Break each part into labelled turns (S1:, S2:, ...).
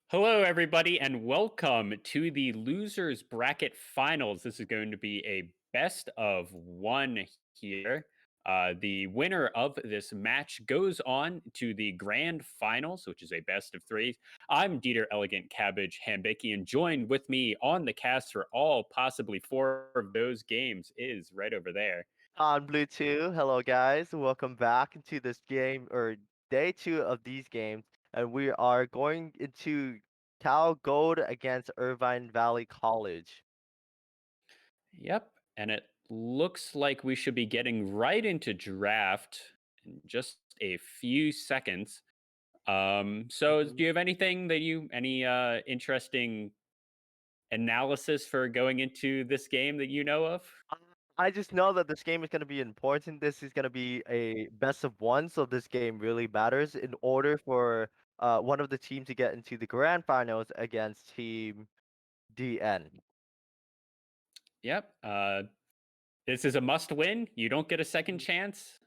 S1: Hello, everybody, and welcome to the Losers Bracket Finals. This is going to be a best of one here. The winner of this match goes on to the grand finals, which is a best of three. I'm Dieter Elegant Cabbage Hambicki, and joined with me on the cast for all possibly four of those games is right over there.
S2: On Blue 2, hello guys, welcome back into this game or day two of these games, and we are going into Cal Gold against Irvine Valley College.
S1: Yep. And it looks like we should be getting right into draft in just a few seconds. So do
S2: Mhm.
S1: you have anything that any interesting analysis for going into this game that you know of?
S2: Uh, I just know that this game is going to be important. This is going to be a best of one, so this game really matters in order for one of the teams to get into the grand finals against Team DN.
S1: Yep. This is a must win. You don't get a second chance.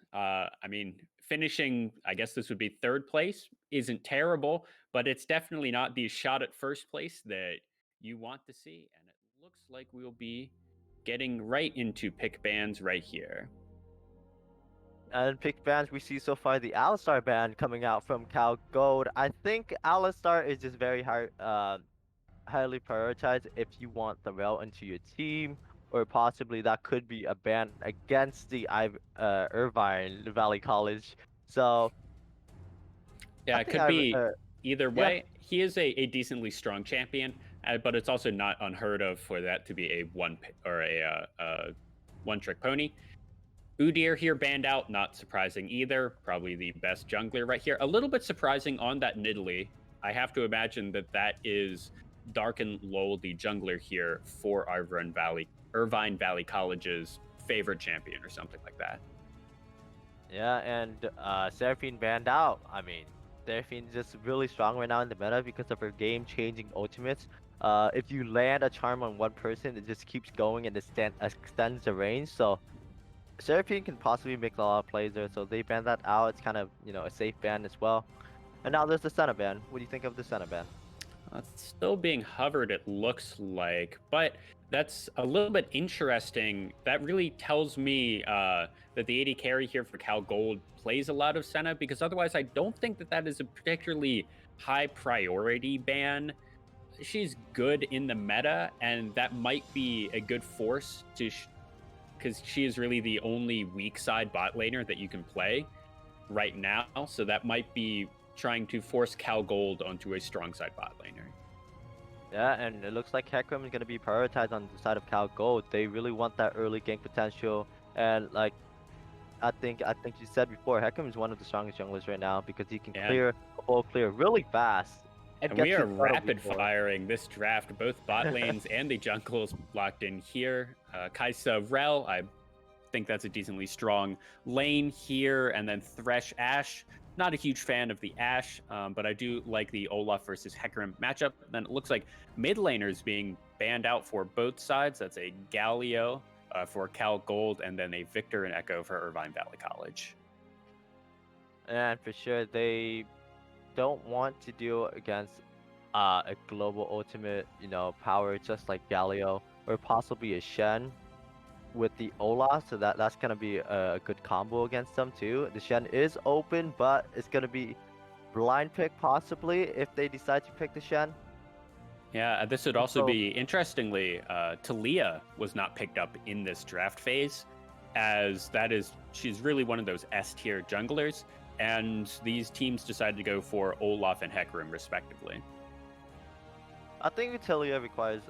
S1: Finishing, I guess this would be third place, isn't terrible, but it's definitely not the shot at first place that you want to see. And it looks like we'll be getting right into pick bands right here.
S2: And pick bands we see so far, the Alistar band coming out from Cal Gold. I think Alistar is just very highly prioritized if you want the rail into your team, or possibly that could be a ban against the Irvine Valley College. So I
S1: Yeah, it
S2: think
S1: could be either
S2: yeah,
S1: way. He is a decently strong champion, but it's also not unheard of for that to be a one trick pony. Udyr here banned out, not surprising either. Probably the best jungler right here. A little bit surprising on that Nidalee. I have to imagine that that is Darken Lowell, the jungler here for Irvine Valley College's favorite champion or something like that.
S2: yeah, and Seraphine banned out. I mean, Seraphine's just really strong right now in the meta because of her game-changing ultimates. If you land a charm on one person, it just keeps going and extends the range. So Seraphine can possibly make a lot of plays there, so they ban that out. It's kind of, a safe ban as well. And now there's the Senna ban. What do you think of the Senna ban?
S1: It's still being hovered, it looks like, but that's a little bit interesting. That really tells me that the AD carry here for Cal Gold plays a lot of Senna, because otherwise, I don't think that that is a particularly high priority ban. She's good in the meta, and that might be a good force to, because she is really the only weak side bot laner that you can play right now. So that might be trying to force Cal Gold onto a strong side bot laner.
S2: Yeah, and it looks like Hecarim is going to be prioritized on the side of Cal Gold. They really want that early gank potential, and like I think you said before, Hecarim is one of the strongest junglers right now because he can
S1: And
S2: clear the whole clear really fast and
S1: And we
S2: gets
S1: are
S2: his shuttle
S1: rapid
S2: before.
S1: firing this draft. Both bot lanes and the jungles locked in here. Kaisa Rel, I think that's a decently strong lane here. And then Thresh Ash. Not a huge fan of the Ash, but I do like the Olaf versus Hecarim matchup. Then it looks like mid laners being banned out for both sides. That's a Galio for Cal Gold, and then a Victor and Echo for Irvine Valley College.
S2: And for sure, they don't want to deal against a global ultimate, power just like Galio or possibly a Shen with the Olaf, so that's gonna be a good combo against them too. The Shen is open, but it's gonna be blind pick possibly if they decide to pick the Shen.
S1: Yeah, this would
S2: And
S1: also
S2: so
S1: be interestingly, Talia was not picked up in this draft phase, as she's really one of those S tier junglers, and these teams decided to go for Olaf and Hecarim respectively.
S2: I think Utilia requires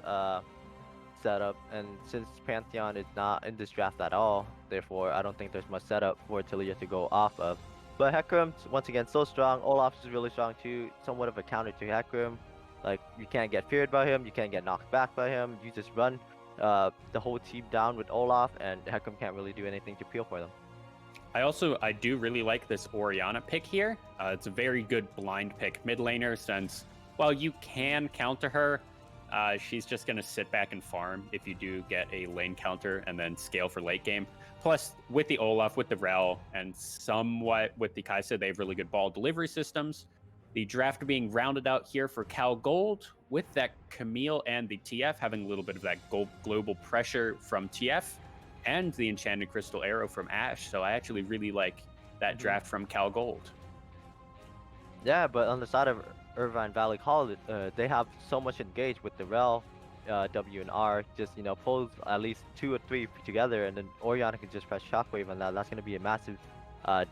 S2: setup, and since Pantheon is not in this draft at all, therefore I don't think there's much setup for Utilia to go off of. But Hecarim, once again, so strong. Olaf is really strong too, somewhat of a counter to Hecarim. Like, you can't get feared by him, you can't get knocked back by him. You just run the whole team down with Olaf, and Hecarim can't really do anything to peel for them.
S1: I do really like this Orianna pick here. It's a very good blind pick mid laner, since while you can counter her, she's just going to sit back and farm if you do get a lane counter and then scale for late game. Plus, with the Olaf, with the Rel, and somewhat with the Kaisa, they have really good ball delivery systems. The draft being rounded out here for Cal Gold with that Camille and the TF having a little bit of that global pressure from TF and the Enchanted Crystal Arrow from Ash. So I actually really like that draft from Cal Gold.
S2: Yeah, but on the side of Irvine Valley College, they have so much engaged with the Rel, W and R. Just pulls at least 2 or 3 together, and then Oriana can just press Shockwave on that. That's gonna be a massive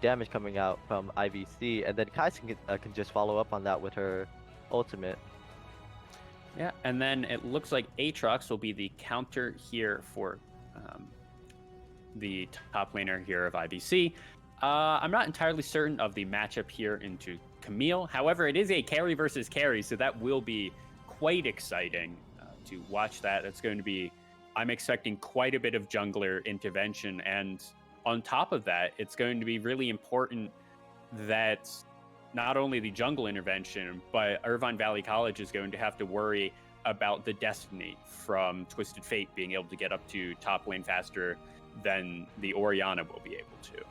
S2: damage coming out from IVC, and then Kaisen can just follow up on that with her ultimate.
S1: Yeah, and then it looks like Aatrox will be the counter here for the top laner here of IVC. I'm not entirely certain of the matchup here into Camille. However, it is a carry versus carry, so that will be quite exciting to watch that. That's going to be, I'm expecting quite a bit of jungler intervention. And on top of that, it's going to be really important that not only the jungle intervention, but Irvine Valley College is going to have to worry about the Destiny from Twisted Fate being able to get up to top lane faster than the Oriana will be able to.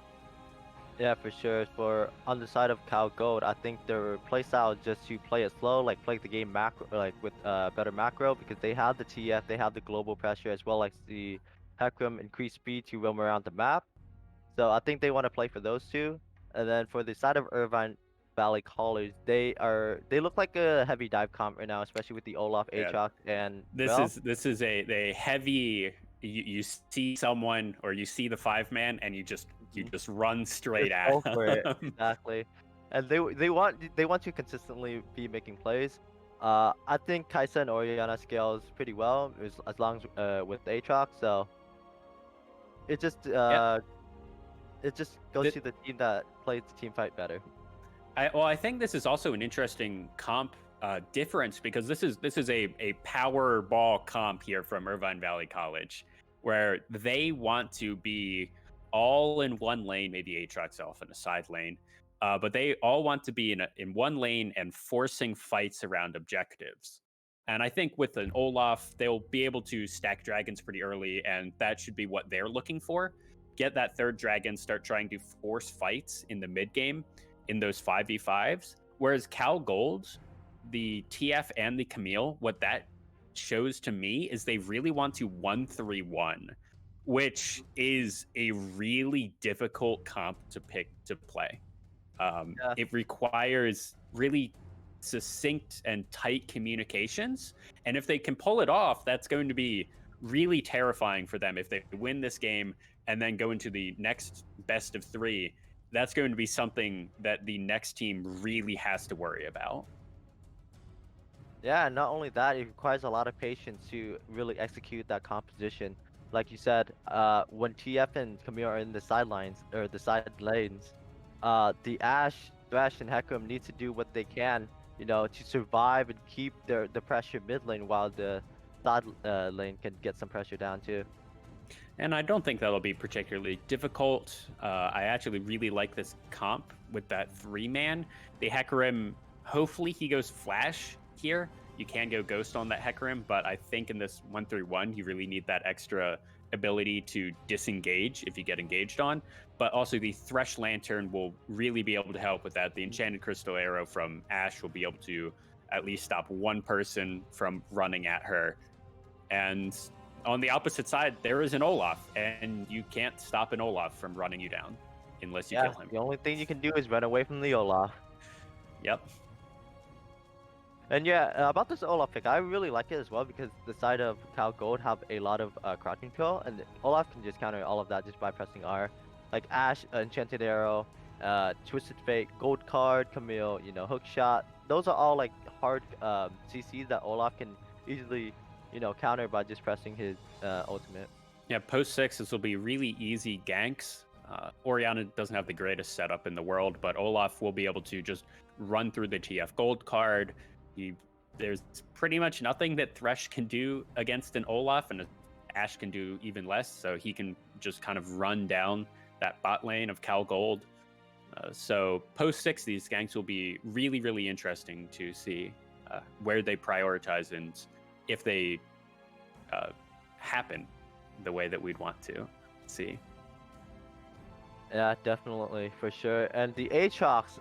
S2: Yeah, for sure. For on the side of Cal Gold, I think their playstyle is just to play it slow, like play the game macro, like with better macro, because they have the TF, they have the global pressure as well as the Hecarim increased speed to roam around the map. So I think they want to play for those two. And then for the side of Irvine Valley College, they look like a heavy dive comp right now, especially with the Olaf,
S1: Yeah.
S2: Aatrox, and
S1: This is a heavy. You see someone or you see the 5-man and you just run straight at
S2: go for it.
S1: them.
S2: Exactly. And they want to consistently be making plays. I think Kaisa and Oriana scales pretty well as long as with Aatrox. So it just
S1: Yeah.
S2: it just goes to the team that plays the team fight better.
S1: I think this is also an interesting comp difference because this is a power ball comp here from Irvine Valley College, where they want to be all in one lane, maybe Aatrox off in a side lane, but they all want to be in one lane and forcing fights around objectives. And I think with an Olaf, they'll be able to stack dragons pretty early, and that should be what they're looking for. Get that third dragon, start trying to force fights in the mid game in those 5v5s. Whereas Cal Gold, the TF and the Camille, what that shows to me is they really want to 1-3-1, which is a really difficult comp to pick to play. It requires really succinct and tight communications. And if they can pull it off, that's going to be really terrifying for them. If they win this game and then go into the next best of 3, that's going to be something that the next team really has to worry about.
S2: Yeah, not only that, it requires a lot of patience to really execute that composition. Like you said, when TF and Camille are in the sidelines or the side lanes, the Ashe, Thresh, and Hecarim need to do what they can, to survive and keep the pressure mid lane while the side lane can get some pressure down too.
S1: And I don't think that'll be particularly difficult. I actually really like this comp with that 3-man. The Hecarim, hopefully he goes Flash here. You can go Ghost on that Hecarim, but I think in this 1-3-1, you really need that extra ability to disengage if you get engaged on. But also the Thresh Lantern will really be able to help with that. The Enchanted Crystal Arrow from Ashe will be able to at least stop one person from running at her. And on the opposite side, there is an Olaf, and you can't stop an Olaf from running you down unless you kill him.
S2: The only thing you can do is run away from the Olaf.
S1: Yep.
S2: And yeah, about this Olaf pick, I really like it as well because the side of Cal Gold have a lot of crouching control, and Olaf can just counter all of that just by pressing R. Like Ashe, Enchanted Arrow, Twisted Fate, Gold Card, Camille, Hook Shot. Those are all like hard CCs that Olaf can easily, counter by just pressing his ultimate.
S1: Yeah, post 6, this will be really easy ganks. Oriana doesn't have the greatest setup in the world, but Olaf will be able to just run through the TF Gold card. There's pretty much nothing that Thresh can do against an Olaf, and Ashe can do even less, so he can just kind of run down that bot lane of Cal Gold. So post 6, these ganks will be really, really interesting to see where they prioritize and if they happen the way that we'd want to see.
S2: Yeah, definitely, for sure. And the Aatrox,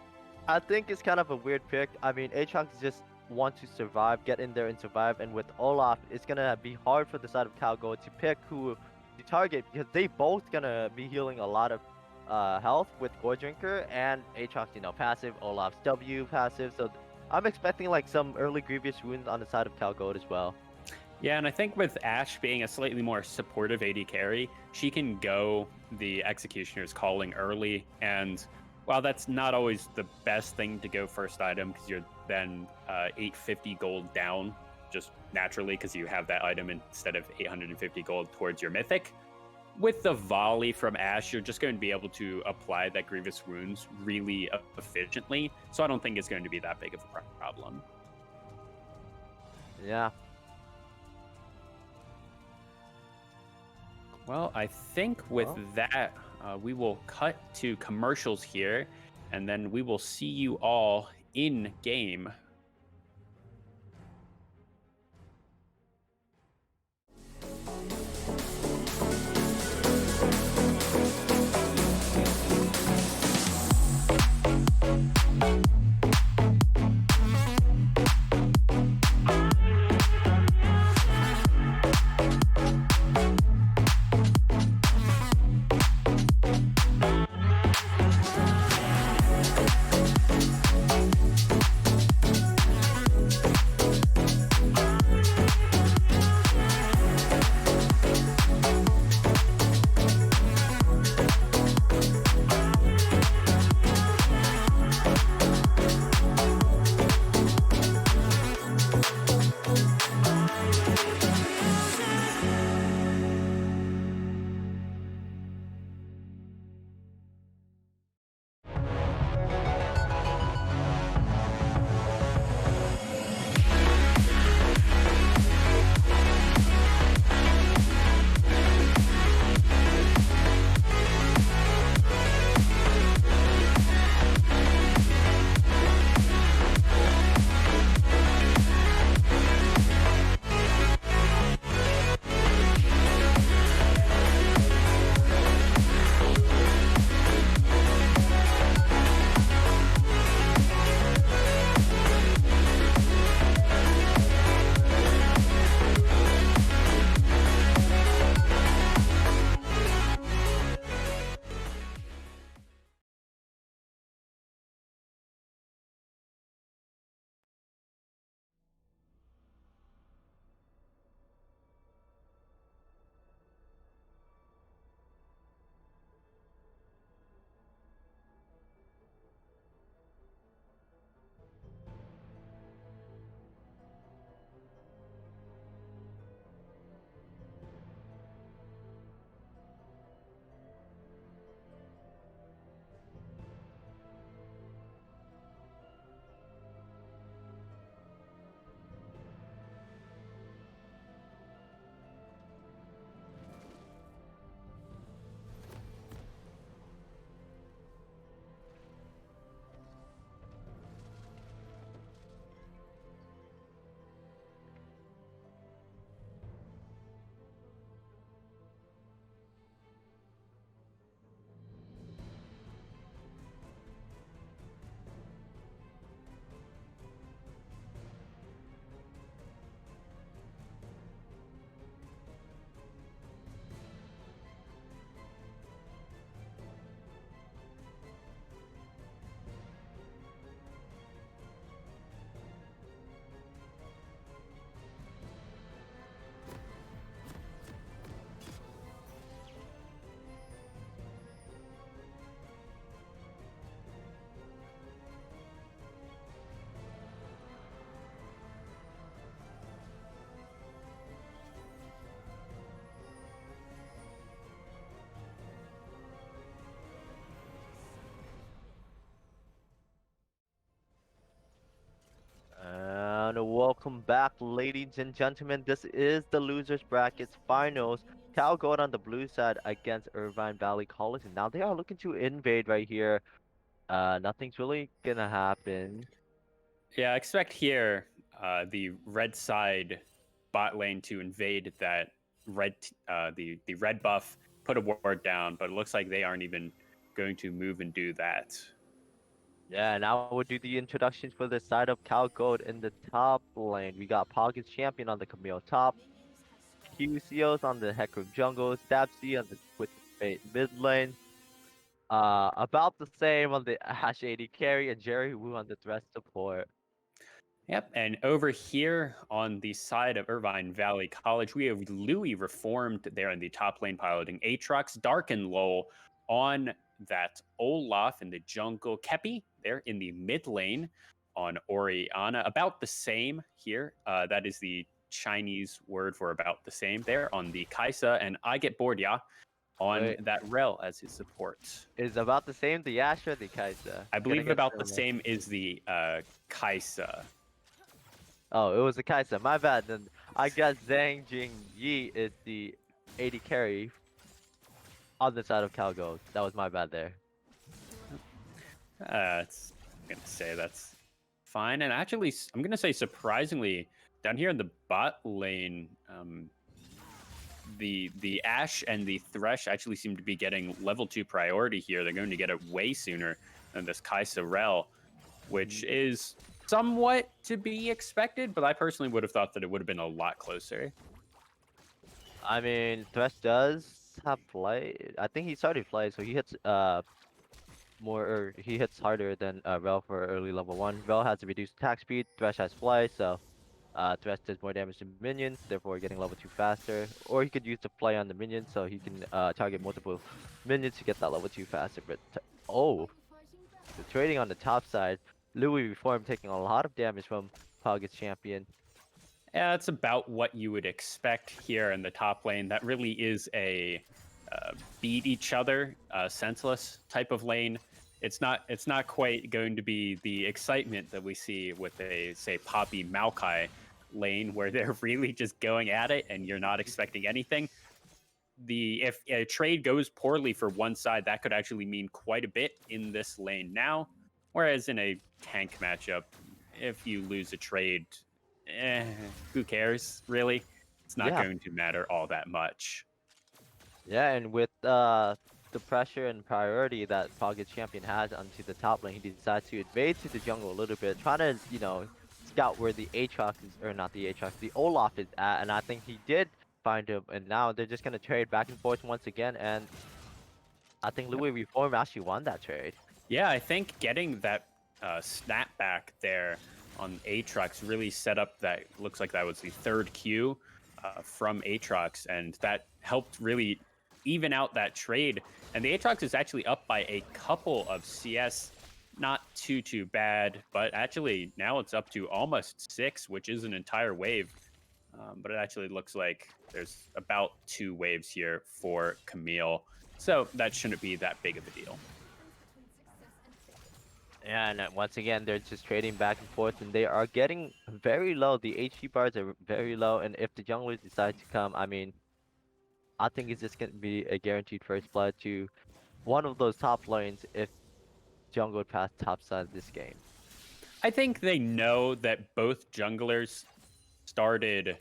S2: I think it's kind of a weird pick. I mean, Aatrox just want to survive, get in there and survive, and with Olaf, it's gonna be hard for the side of Calgo to pick who to target because they both gonna be healing a lot of health with Gore Drinker and Aatrox, passive, Olaf's W passive. So I'm expecting like some early Grievous Wounds on the side of Calgo as well.
S1: Yeah, and I think with Ashe being a slightly more supportive AD carry, she can go the Executioner's Calling early. And while that's not always the best thing to go first item, because you're then 850 gold down just naturally because you have that item instead of 850 gold towards your Mythic. With the volley from Ashe, you're just going to be able to apply that Grievous Wounds really efficiently. So I don't think it's going to be that big of a problem.
S2: Yeah.
S1: Well, I think with that, we will cut to commercials here, and then we will see you all in game.
S2: And welcome back, ladies and gentlemen. This is the losers brackets finals. Cal Gold on the blue side against Irvine Valley College, and now they are looking to invade right here. Nothing's really gonna happen.
S1: Yeah, I expect here the red side bot lane to invade that the red buff, put a ward down, but it looks like they aren't even going to move and do that.
S2: Yeah, now we'll do the introductions for the side of Cal Gold in the top lane. We got Pockets Champion on the Camille top, QCOs on the Hecarim jungle, Stabsy on the Twisted Fate mid lane. About the same on the Ash AD carry and Jerry Wu on the Thresh support.
S1: Yep, and over here on the side of Irvine Valley College, we have Louis Reformed there in the top lane piloting Aatrox, Dark and Lowell on that Olaf in the jungle, Kepi there in the mid lane on Oriana. About the same here. That is the Chinese word for about the same there on the Kaisa, and I get bored, yeah, on
S2: Wait,
S1: that Rel as his support.
S2: is about the same the Ashe or the Kaisa?
S1: I
S2: Gonna
S1: believe
S2: get
S1: about the
S2: the
S1: same is the Kaisa.
S2: Oh, it was the Kaisa. My bad. Then I guess Zhang Jing Yi is the AD carry on the side of Cal Gold. That was my bad there.
S1: I'm gonna say that's fine. And actually, I'm gonna say surprisingly, down here in the bot lane, the Ash and the Thresh actually seem to be getting level 2 priority here. They're going to get it way sooner than this Kaisa Rel, which is somewhat to be expected, but I personally would have thought that it would have been a lot closer.
S2: I mean, Thresh does have play. I think he started play, so he hits more or he hits harder than Rel for early level 1. Rel has a reduced attack speed. Thresh has fly, so Thresh does more damage to minions, therefore getting level 2 faster. Or he could use the play on the minions, so he can target multiple minions to get that level 2 faster. But oh, the trading on the top side, Louis Reform taking a lot of damage from Pogg's champion.
S1: Yeah, that's about what you would expect here in the top lane. That really is a beat each other, senseless type of lane. It's not quite going to be the excitement that we see with a say Poppy Maokai lane where they're really just going at it and you're not expecting anything. If a trade goes poorly for one side, that could actually mean quite a bit in this lane now. Whereas in a tank matchup, if you lose a trade, eh, who cares, really? It's not
S2: Yeah,
S1: going to matter all that much.
S2: yeah, and with the pressure and priority that Pogg's champion has onto the top lane, he decides to invade to the jungle a little bit, trying to, scout where the Aatrox is, or not the Aatrox, the Olaf is at, and I think he did find him, and now they're just gonna trade back and forth once again, and I think Louis Reform actually won that trade.
S1: Yeah, I think getting that snapback there on Aatrox really set up that. Looks like that was the third Q from Aatrox, and that helped really even out that trade. And the Aatrox is actually up by a couple of CS. Not too bad, but actually now it's up to almost 6, which is an entire wave. But it actually looks like there's about 2 waves here for Camille. So that shouldn't be that big of a deal.
S2: And once again, they're just trading back and forth, and they are getting very low. The HP bars are very low, and if the junglers decide to come, I mean, I think it's just going to be a guaranteed first blood to one of those top lanes if jungle would pass top side of this game.
S1: I think they know that both junglers started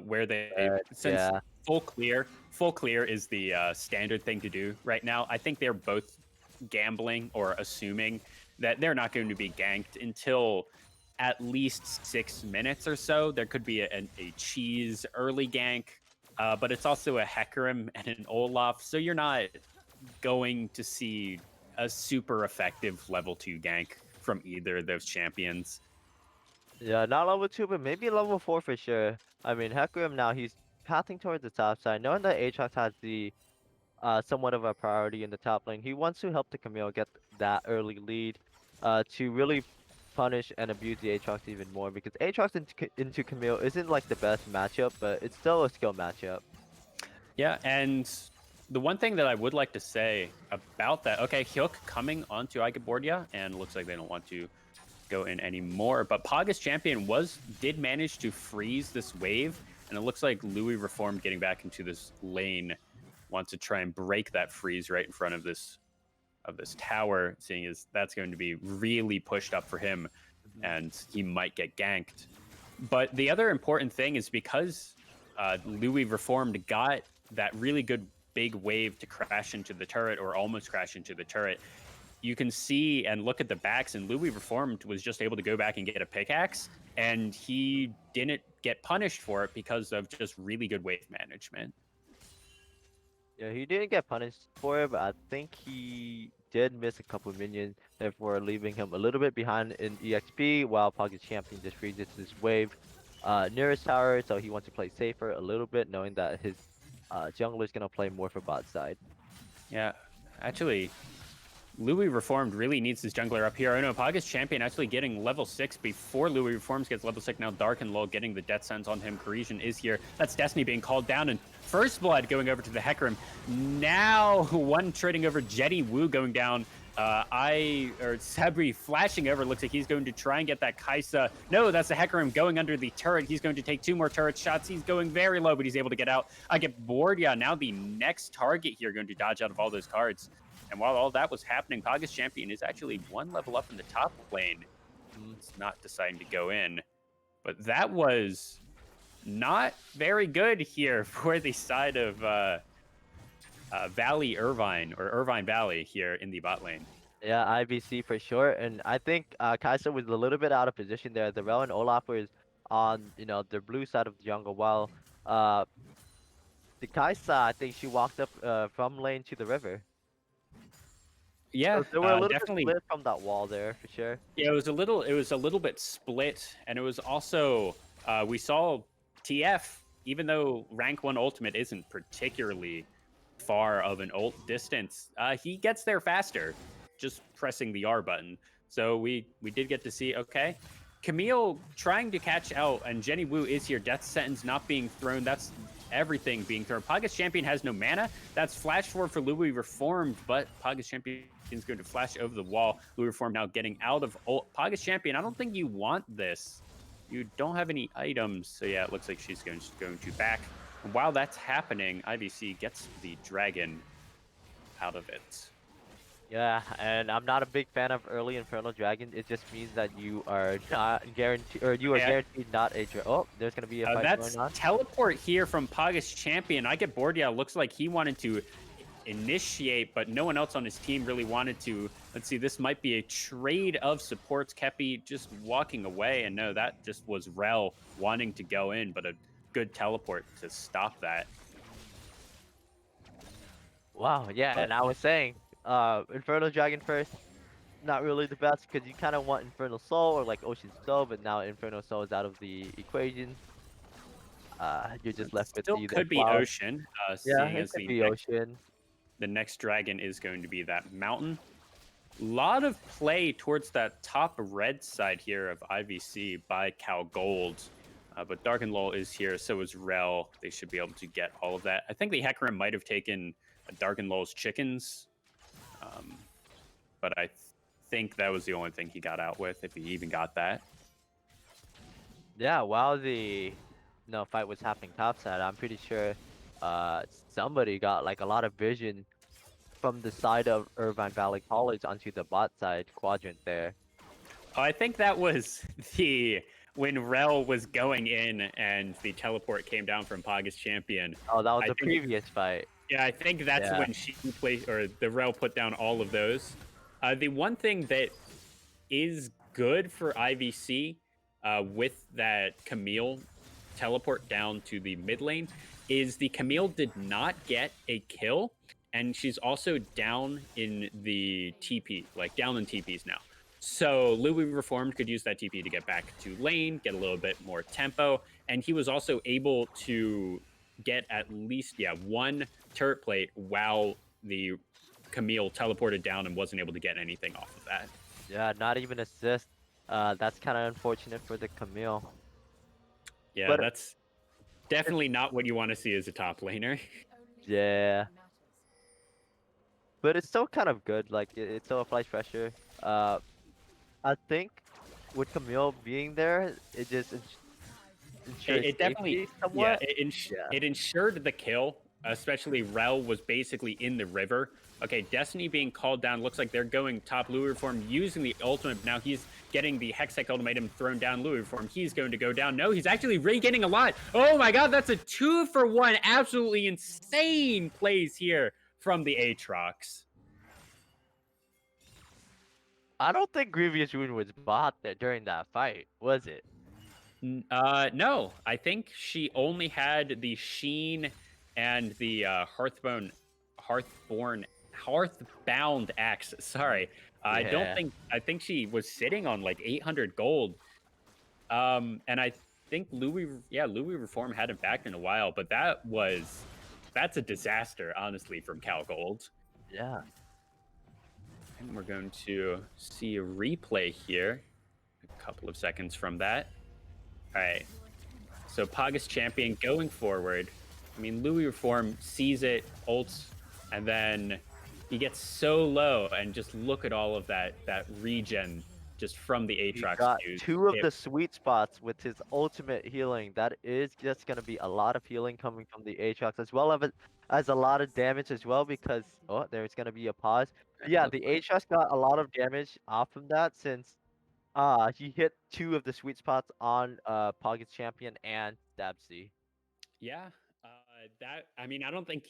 S1: where they since
S2: Yeah,
S1: full clear is the standard thing to do right now. I think they're both gambling or assuming that they're not going to be ganked until at least 6 minutes or so. There could be a cheese early gank, but it's also a Hecarim and an Olaf, so you're not going to see a super effective level 2 gank from either of those champions.
S2: yeah, not level 2, but maybe level 4 for sure. I mean, Hecarim now, he's pathing towards the top side, knowing that Aatrox has the somewhat of a priority in the top lane. He wants to help the Camille get that early lead to really punish and abuse the Aatrox even more, because Aatrox into Camille isn't like the best matchup, but it's still a skill matchup.
S1: Yeah, and the one thing that I would like to say about that, okay, Hyuk coming onto Aigabordia, and looks like they don't want to go in anymore. But Paga's champion did manage to freeze this wave, and it looks like Louis Reformed getting back into this lane wants to try and break that freeze right in front of this tower, seeing as that's going to be really pushed up for him, and he might get ganked. But the other important thing is because Louis Reformed got that really good big wave to crash into the turret or almost crash into the turret, you can see and look at the backs, and Louis Reformed was just able to go back and get a pickaxe, and he didn't get punished for it because of just really good wave management.
S2: Yeah, he didn't get punished for it, but I think he did miss a couple minions, therefore leaving him a little bit behind in EXP, while Pocket Champion just resets his wave nearest tower, so he wants to play safer a little bit, knowing that his jungler is going to play more for bot side.
S1: Yeah, actually, Louis Reformed really needs his jungler up here. Oh no, Paga's Champion actually getting level 6 before Louis Reformed gets level 6. Now Dark and Lull getting the death sense on him. Parisian is here. That's Destiny being called down. And First Blood going over to the Hecarim. Now one trading over Jetty Woo going down. Sabri flashing over. Looks like he's going to try and get that Kaisa. No, that's the Hecarim going under the turret. He's going to take 2 more turret shots. He's going very low, but he's able to get out. I get bored. Yeah, now the next target here going to dodge out of all those cards. And while all that was happening, Paga's Champion is actually 1 level up in the top lane. It's not deciding to go in. But that was not very good here for the side of Valley Irvine, or Irvine Valley here in the bot lane.
S2: Yeah, IBC for sure. And I think Kai'Sa was a little bit out of position there. The Rel and Olaf was on, the blue side of the jungle, while the Kai'Sa, I think she walked up from lane to the river.
S1: Yeah,
S2: So they were a little
S1: definitely
S2: bit split from that wall there for sure.
S1: Yeah, it was a little bit split, and it was also we saw TF, even though rank 1 ultimate isn't particularly far of an ult distance, he gets there faster just pressing the R button. So we did get to see, okay, Camille trying to catch out, and Jenny Wu is here. Death Sentence not being thrown. That's everything being thrown. Paga's Champion has no mana. That's flash forward for Louis Reformed, but Paga's Champion is going to flash over the wall. Louis Reformed now getting out of ult. Paga's Champion, I don't think you want this. You don't have any items. So yeah, it looks like she's going to back. And while that's happening, IBC gets the dragon out of it.
S2: Yeah, and I'm not a big fan of early Infernal Dragon. It just means that you are not guaranteed, or you are guaranteed not a Oh, there's gonna be a fight
S1: that's
S2: going on.
S1: Teleport here from Paga's Champion. I get bored. Yeah, looks like he wanted to initiate, but no one else on his team really wanted to. Let's see, this might be a trade of supports. Kepi just walking away, and no, that just was Rel wanting to go in, but a good teleport to stop that.
S2: Wow, yeah, and I was saying, Infernal Dragon first, not really the best, because you kind of want Infernal Soul or like Ocean Soul, but now Infernal Soul is out of the equation. You're just left with
S1: Still could be Ocean.
S2: Yeah, it could be Ocean.
S1: The next dragon is going to be that mountain. A lot of play towards that top red side here of IVC by Cal Gold. But Dark and Lull is here, so is Rel. They should be able to get all of that. I think the Hecarim might have taken Dark and Lull's chickens. But I think that was the only thing he got out with, if he even got that.
S2: Yeah, while the fight was happening topside, I'm pretty sure somebody got like a lot of vision from the side of Irvine Valley College onto the bot side quadrant there.
S1: Oh, I think that was when Rel was going in and the teleport came down from Paga's Champion.
S2: Oh, that was the previous fight.
S1: Yeah, I think that's when she played, or the Rel put down all of those. The one thing that is good for IVC with that Camille teleport down to the mid lane is the Camille did not get a kill, and she's also down in the TP, like down in TPs now. So Louis Reformed could use that TP to get back to lane, get a little bit more tempo, and he was also able to get at least, one turret plate while the Camille teleported down and wasn't able to get anything off of that.
S2: Yeah, not even assist. That's kind of unfortunate for the Camille.
S1: Yeah, but that's definitely not what you want to see as a top laner.
S2: Yeah. But it's still kind of good. Like, it still applies pressure. I think with Camille being there, it just ensures
S1: it definitely
S2: somewhat.
S1: It ensured the kill, especially Rel was basically in the river. Okay, Destiny being called down. Looks like they're going top Louis Reform using the ultimate. Now he's getting the Hextech ultimatum thrown down Louis Reform. He's going to go down. No, he's actually regaining a lot. Oh my god, that's a 2-for-1. Absolutely insane plays here from the Aatrox.
S2: I don't think Grievous Wound was bought there during that fight, was it?
S1: No, I think she only had the Sheen and the Hearthborn, Hearthbound axe. Sorry, I don't
S2: Yeah.
S1: think. I think she was sitting on like 800 gold. And I think Louis Reform hadn't backed in a while, but that's a disaster, honestly, from Cal Gold.
S2: Yeah.
S1: And we're going to see a replay here, a couple of seconds from that. All right. So Pagas champion going forward. I mean, Louis Reform sees it, ults, and then he gets so low. And just look at all of that regen just from the
S2: He
S1: Aatrox
S2: got
S1: fuse.
S2: two of the sweet spots with his ultimate healing. That is just gonna be a lot of healing coming from the Aatrox, as well as a lot of damage as well, because oh, there's gonna be a pause.
S1: It
S2: Yeah,
S1: looks
S2: the
S1: like
S2: Aatrox got a lot of damage off from that since he hit two of the sweet spots on Poggets champion and Stabsy.
S1: yeah. That I mean, I don't think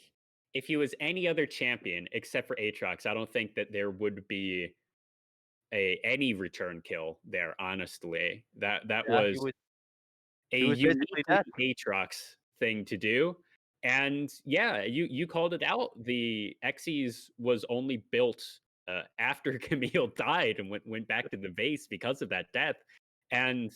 S1: if he was any other champion except for Aatrox, I don't think that there would be a any return kill there. Honestly, that
S2: Yeah,
S1: was a
S2: he was basically
S1: uniquely
S2: dead.
S1: Aatrox thing to do. And yeah, you called it out. The Xyz was only built after Camille died and went back to the base because of that death. And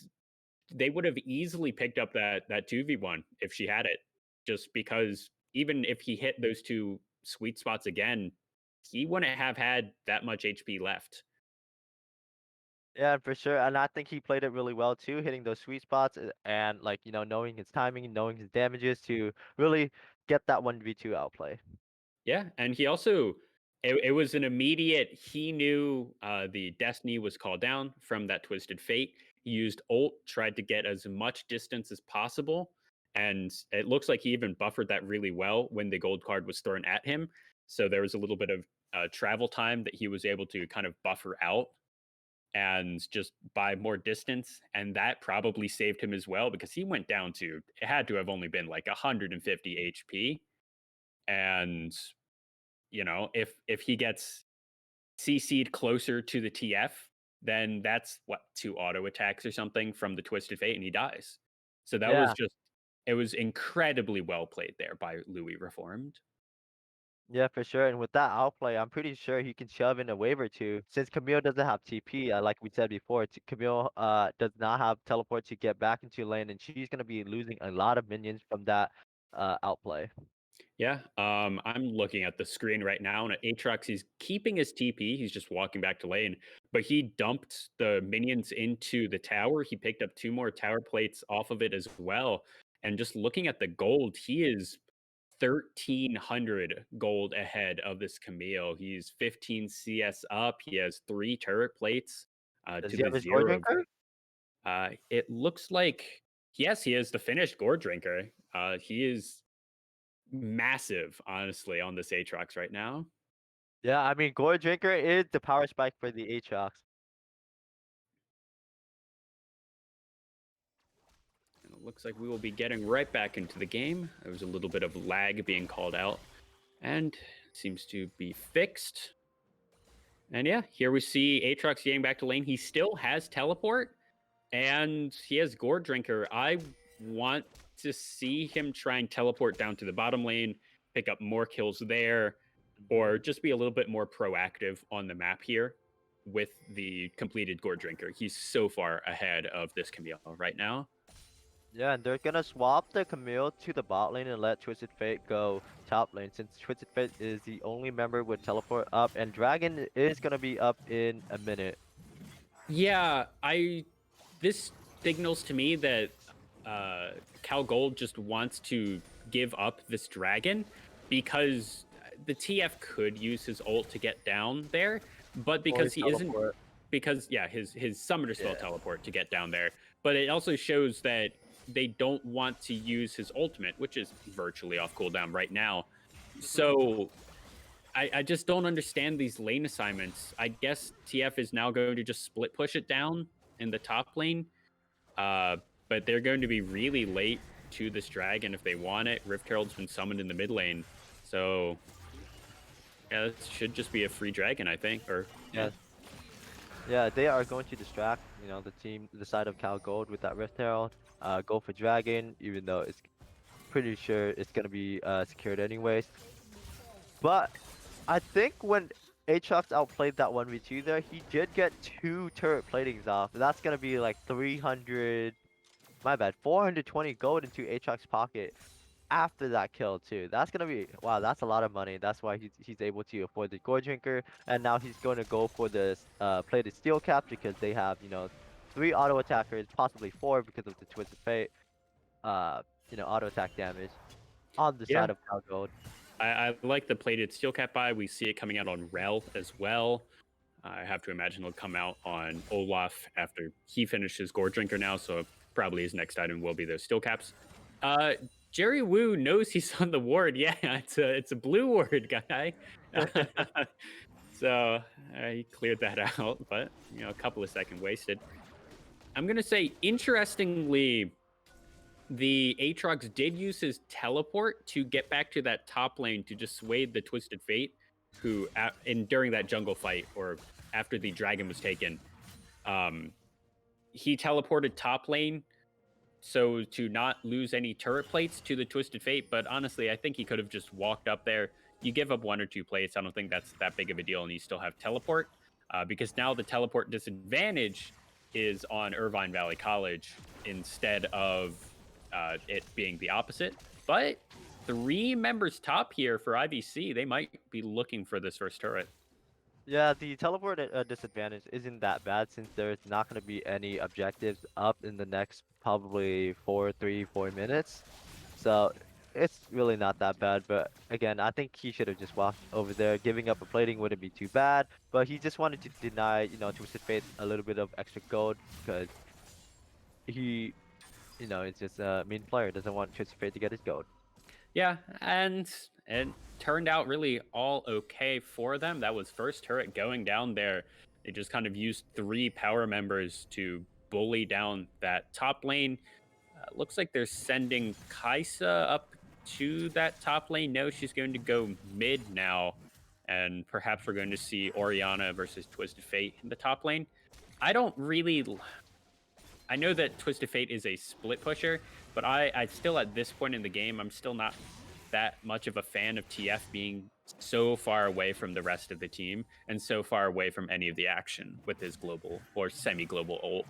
S1: they would have easily picked up that 2v1 if she had it. Just because even if he hit those two sweet spots again, he wouldn't have had that much HP left.
S2: Yeah, for sure. And I think he played it really well too, hitting those sweet spots and like, knowing his timing and knowing his damages to really get that 1v2 outplay.
S1: Yeah, and he also it was an immediate. He knew the destiny was called down from that twisted fate. He used ult, tried to get as much distance as possible, and it looks like he even buffered that really well when the gold card was thrown at him. So there was a little bit of travel time that he was able to kind of buffer out and just buy more distance, and that probably saved him as well because he went down to it had to have only been like 150 HP, and if he gets CC'd closer to the TF, then that's what, two auto attacks or something from the Twisted Fate, and he dies. So that was
S2: Yeah.
S1: just it was incredibly well played there by Louis Reformed.
S2: Yeah, for sure. And with that outplay, I'm pretty sure he can shove in a wave or two. Since Camille doesn't have TP, like we said before, Camille does not have teleport to get back into lane, and she's gonna be losing a lot of minions from that outplay.
S1: Yeah, I'm looking at the screen right now, and at Aatrox, he's keeping his TP. He's just walking back to lane, but he dumped the minions into the tower. He picked up two more tower plates off of it as well. And just looking at the gold, he is 1,300 gold ahead of this Camille. He's 15 CS up. He has three turret plates
S2: Does
S1: to
S2: he
S1: the
S2: have his Gore
S1: zero.
S2: Drinker?
S1: It looks like yes, he is the finished Gore Drinker. He is massive, honestly, on this Aatrox right now.
S2: Yeah, I mean Gore Drinker is the power spike for the Aatrox.
S1: And it looks like we will be getting right back into the game. There was a little bit of lag being called out, and seems to be fixed. And yeah, here we see Aatrox getting back to lane. He still has teleport, and he has Gore Drinker. I want to see him try and teleport down to the bottom lane, pick up more kills there, or just be a little bit more proactive on the map here with the completed Gore Drinker. He's so far ahead of this Camille right now.
S2: Yeah, and they're gonna swap the Camille to the bot lane and let Twisted Fate go top lane, since Twisted Fate is the only member with teleport up, and Dragon is gonna be up in a minute.
S1: Yeah, this signals to me that Cal Gold just wants to give up this dragon because the TF could use his ult to get down there, but
S2: Or
S1: because
S2: his
S1: he isn't
S2: teleport.
S1: because yeah, his summoner spell
S2: Yeah.
S1: teleport to get down there. But it also shows that they don't want to use his ultimate, which is virtually off cooldown right now.
S2: Mhm.
S1: So I just don't understand these lane assignments. I guess TF is now going to just split push it down in the top lane. Uh, but they're going to be really late to this dragon if they want it. Rift Herald's been summoned in the mid lane. So yeah, this should just be a free dragon, I think. Or yeah.
S2: Yeah. Yeah, they are going to distract, the team, the side of Cal Gold with that Rift Herald. Go for Dragon, even though it's pretty sure it's gonna be secured anyways. But I think when Aatrox outplayed that 1v2 there, he did get two turret platings off. That's gonna be like 300, my bad, 420 gold into Aatrox's pocket after that kill too. That's gonna be, wow, that's a lot of money. That's why he's able to afford the Gore Drinker, and now he's going to go for this plated steel cap because they have, three auto attackers, possibly four because of the Twisted Fate, uh, auto attack damage on the
S1: Yeah,
S2: side of Cal Gold.
S1: I like the plated steel cap buy. We see it coming out on Rel as well. I have to imagine it'll come out on Olaf after he finishes Gore Drinker now, so probably his next item will be those steel caps. Uh, Jerry Wu knows he's on the ward. Yeah, it's a blue ward guy. So he cleared that out, but a couple of seconds wasted. I'm gonna say, interestingly, the Aatrox did use his teleport to get back to that top lane to dissuade the Twisted Fate, who during that jungle fight or after the dragon was taken, um, he teleported top lane so to not lose any turret plates to the Twisted Fate. But honestly, I think he could have just walked up there. You give up one or two plates, I don't think that's that big of a deal, and you still have teleport because now the teleport disadvantage is on Irvine Valley College instead of it being the opposite. But three members top here for IVC, they might be looking for this first turret.
S2: Yeah, the teleport disadvantage isn't that bad since there's not going to be any objectives up in the next probably 4 3 4 minutes. So it's really not that bad. But again, I think he should have just walked over there. Giving up a plating wouldn't be too bad. But he just wanted to deny, Twisted Fate a little bit of extra gold because he, is just a mean player. Doesn't want Twisted Fate to get his gold.
S1: Yeah, and it turned out really all okay for them. That was first turret going down there. They just kind of used three power members to bully down that top lane. Looks like they're sending Kaisa up to that top lane. No, she's going to go mid now. And perhaps we're going to see Oriana versus Twisted Fate in the top lane. I don't really. I know that Twisted Fate is a split pusher, but I still, at this point in the game, I'm still not that much of a fan of TF being so far away from the rest of the team and so far away from any of the action with his global or semi-global ult.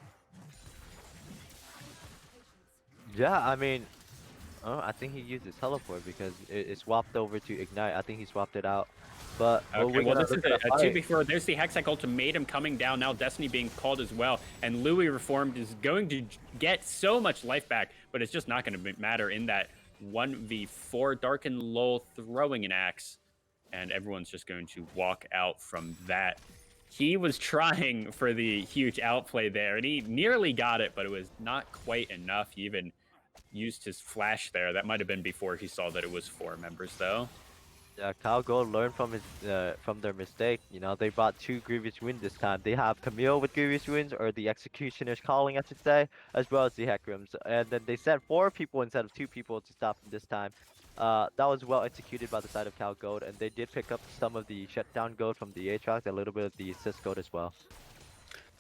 S2: Yeah, I mean, I think he used his teleport because it swapped over to Ignite. I think he swapped it out. But
S1: Okay,
S2: we're
S1: well,
S2: gonna
S1: this is
S2: look at a
S1: a two
S2: fight.
S1: before. There's the Hextech ultimatum coming down now. Destiny being called as well, and Louis Reformed is going to get so much life back, but it's just not going to matter in that 1v4. Darken Lull throwing an axe, and everyone's just going to walk out from that. He was trying for the huge outplay there, and he nearly got it, but it was not quite enough. He even used his flash there. That might have been before he saw that it was four members, though.
S2: Yeah, Cal Gold learned from their mistake. They brought two Grievous Winds this time. They have Camille with Grievous Winds, or the Executioner's Calling, I should say, as well as the Hecrims. And then they sent four people instead of two people to stop them this time. That was well executed by the side of Cal Gold, and they did pick up some of the shutdown gold from the Aatrox, a little bit of the assist gold as well.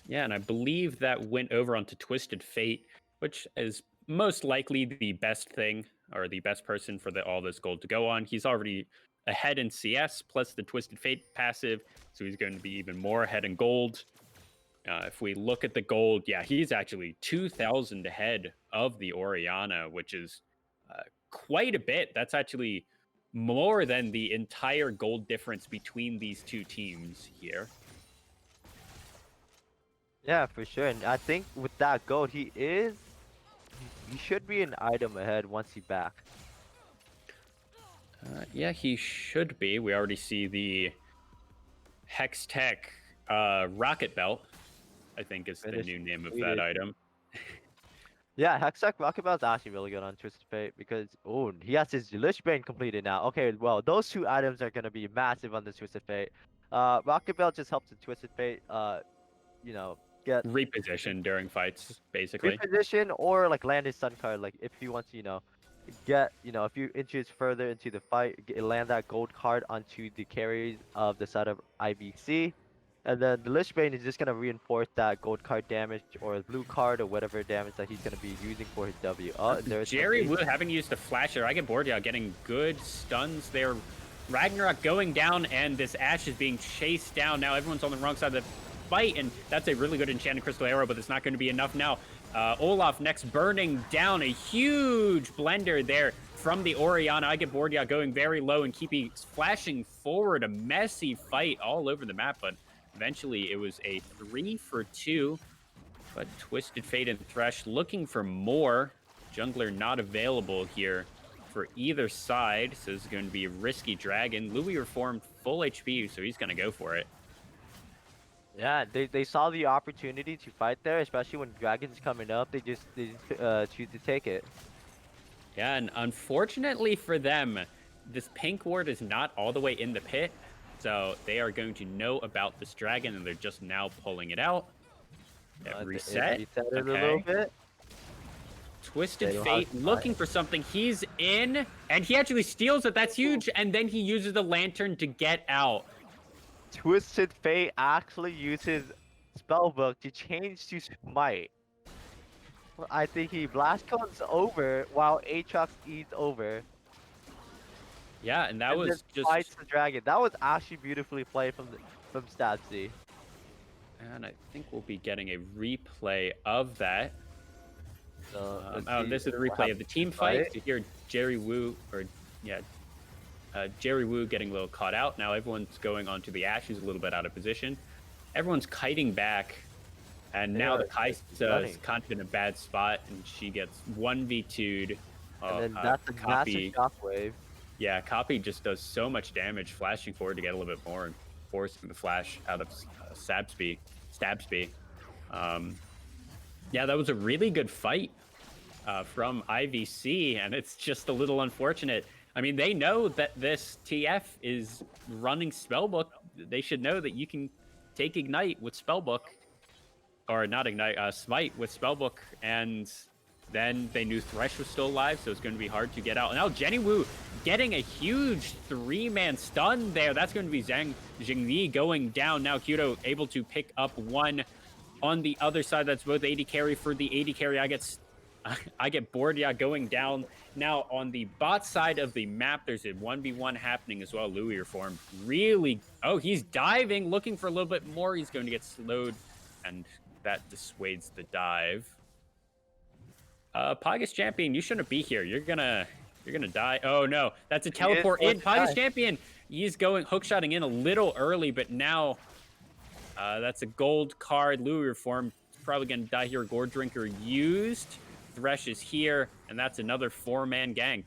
S1: Yeah, and I believe that went over onto Twisted Fate, which is most likely the best thing or the best person for all this gold to go on. He's already ahead in CS plus the Twisted Fate passive, so he's going to be even more ahead in gold. If we look at the gold, yeah, he's actually 2,000 ahead of the Oriana, which is quite a bit. That's actually more than the entire gold difference between these two teams here.
S2: Yeah, for sure. And I think with that gold, he should be an item ahead once he back.
S1: Yeah, he should be. We already see the Hex Tech Rocket Belt, I think is the
S2: Finish
S1: new name of that
S2: completed.
S1: item.
S2: Yeah, Hextech Rocket Bell's actually really good on Twisted Fate because he has his Lich Bane completed now. Okay, well those two items are gonna be massive on the Twisted Fate. Rocket Bell just helps the Twisted Fate you know, get
S1: Reposition during fights, basically.
S2: reposition or like land his Sun card. Like if he wants to, get a few inches further into the fight, land that gold card onto the carries of the side of IVC. And then the Lich Bane is just gonna reinforce that gold card damage or blue card or whatever damage that he's gonna be using for his W. Oh, there's the
S1: Jerry
S2: bait.
S1: Wu having used a flash there. I get bored, yeah, getting good stuns there. Ragnarok going down, and this Ashe is being chased down. Now everyone's on the wrong side of the fight, and that's a really good enchanted crystal arrow, but it's not going to be enough now. Olaf next burning down, a huge blender there from the Orianna. I get bored, yeah, going very low and keeping flashing forward. A messy fight all over the map, but eventually it was a 3-for-2. But Twisted Fate and Thresh looking for more. Jungler not available here for either side, so this is going to be a risky dragon. Louis reformed full HP, so he's going to go for it.
S2: Yeah, they saw the opportunity to fight there, especially when dragons coming up. They just choose to take it.
S1: Yeah, and unfortunately for them, this pink ward is not all the way in the pit, so they are going to know about this dragon, and they're just now pulling it out. Reset.
S2: Reset it a little bit.
S1: Twisted Fate looking for something. He's in, and he actually steals it. That's huge. And then he uses the lantern to get out.
S2: Twisted Fate actually uses Spellbook to change to Smite. I think he blast comes over while Aatrox eats over.
S1: Yeah, and that was just
S2: fights the dragon. That was actually beautifully played from Stabsy.
S1: And I think we'll be getting a replay of that. Oh, this is the replay of the team fight. To hear Jerry Wu, Jerry Wu getting a little caught out. Now everyone's going onto the Ashe, who's a little bit out of position. Everyone's kiting back, and now the Kaisa is kind of in a bad spot, and she gets 1v2'd.
S2: And then that's a massive shockwave.
S1: Yeah, Copy just does so much damage, flashing forward to get a little bit more and forcing the flash out of Stabsby. Yeah, that was a really good fight from IVC, and it's just a little unfortunate. I mean, they know that this TF is running Spellbook. They should know that you can take Ignite with Spellbook, or not Ignite, Smite with Spellbook, and then they knew Thresh was still alive, so it's going to be hard to get out. And now Jenny Wu getting a huge 3-man stun there. That's going to be Zhang Jingyi going down. Now Kyoto able to pick up one on the other side. That's both AD carry for the AD carry. I get bored, yeah, going down. Now on the bot side of the map, there's a 1v1 happening as well. Louis reformed really. Oh, he's diving, looking for a little bit more. He's going to get slowed, and that dissuades the dive. Pagas Champion, you shouldn't be here. You're gonna die. Oh no, that's a teleport in. Pagas Champion, he's going hookshotting in a little early, but now that's a gold card. Louis reformed, probably gonna die here. Gore Drinker used. Thresh is here, and that's another 4-man gank.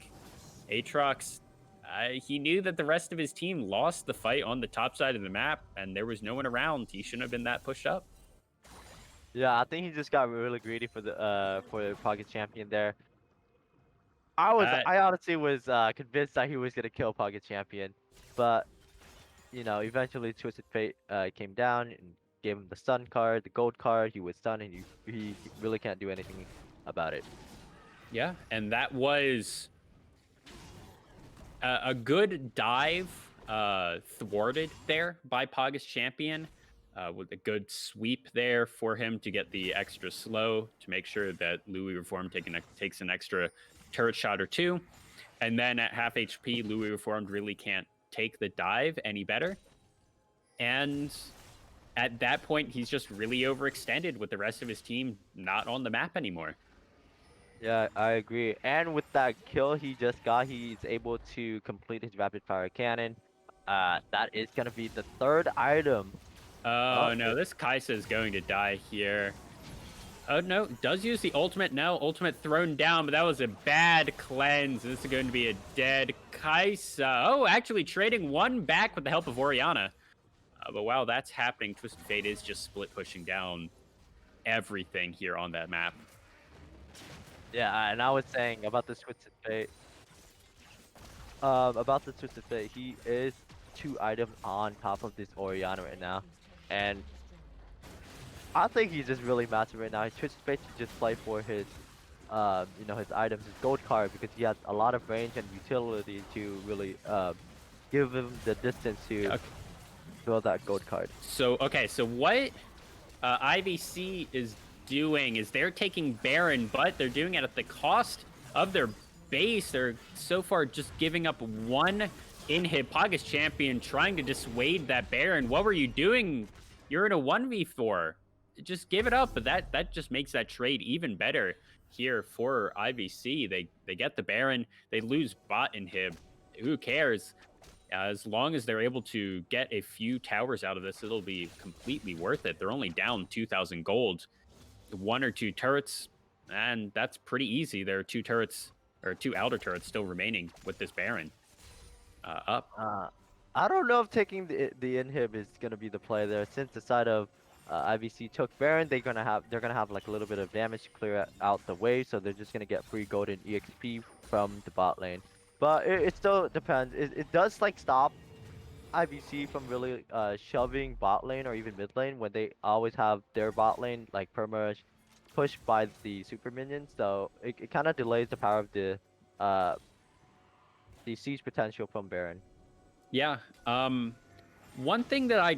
S1: Aatrox, he knew that the rest of his team lost the fight on the top side of the map, and there was no one around. He shouldn't have been that pushed up.
S2: Yeah, I think he just got really greedy for the Pocket Champion there. I honestly was convinced that he was gonna kill Pocket Champion, but you know, eventually Twisted Fate came down and gave him the stun card, the gold card. He was stunned, and he really can't do anything about it.
S1: Yeah, and that was a good dive, thwarted there by Pagas Champion, with a good sweep there for him to get the extra slow to make sure that Louis Reformed takes an extra turret shot or two. And then at half HP, Louis Reformed really can't take the dive any better. And at that point, he's just really overextended with the rest of his team not on the map anymore.
S2: Yeah, I agree. And with that kill he just got, he's able to complete his rapid fire cannon. That is gonna be the 3rd item.
S1: Oh no, this Kaisa is going to die here. Oh no, does use the ultimate. No, ultimate thrown down, but that was a bad cleanse. This is going to be a dead Kaisa. Oh, actually trading one back with the help of Orianna. But while that's happening, Twisted Fate is just split pushing down everything here on that map.
S2: Yeah, and I was saying about this Twisted Fate. He is 2 items on top of this Orianna right now, and I think he's just really massive right now. Twisted Fate should just play for his, his items, his gold card, because he has a lot of range and utility to really give him the distance to. Draw that gold card.
S1: So okay, so what IVC is doing is they're taking Baron, but they're doing it at the cost of their base. They're so far just giving up one inhib. Pogus champion trying to dissuade that Baron. What were you doing? You're in a 1v4. Just give it up. But that just makes that trade even better here for IVC. They get the Baron. They lose bot inhib. Who cares? As long as they're able to get a few towers out of this, it'll be completely worth it. They're only down 2,000 gold, 1 or 2 turrets, and that's pretty easy. There are 2 turrets, or 2 outer turrets still remaining with this Baron up.
S2: I don't know if taking the inhib is gonna be the play there. Since the side of IVC took Baron, they're gonna have like a little bit of damage to clear out the way, so they're just gonna get free golden EXP from the bot lane. But it still depends. It does like stop IVC from really shoving bot lane or even mid lane when they always have their bot lane like perma pushed by the super minions. So it kind of delays the power of the siege potential from Baron.
S1: Yeah. One thing that I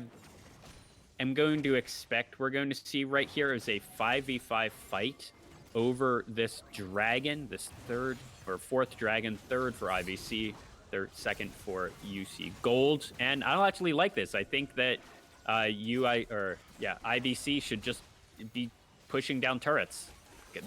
S1: am going to expect we're going to see right here is a 5v5 fight over this dragon, this third or fourth dragon, third for IVC, second for UC Gold. And I don't actually like this. I think that IVC should just be pushing down turrets.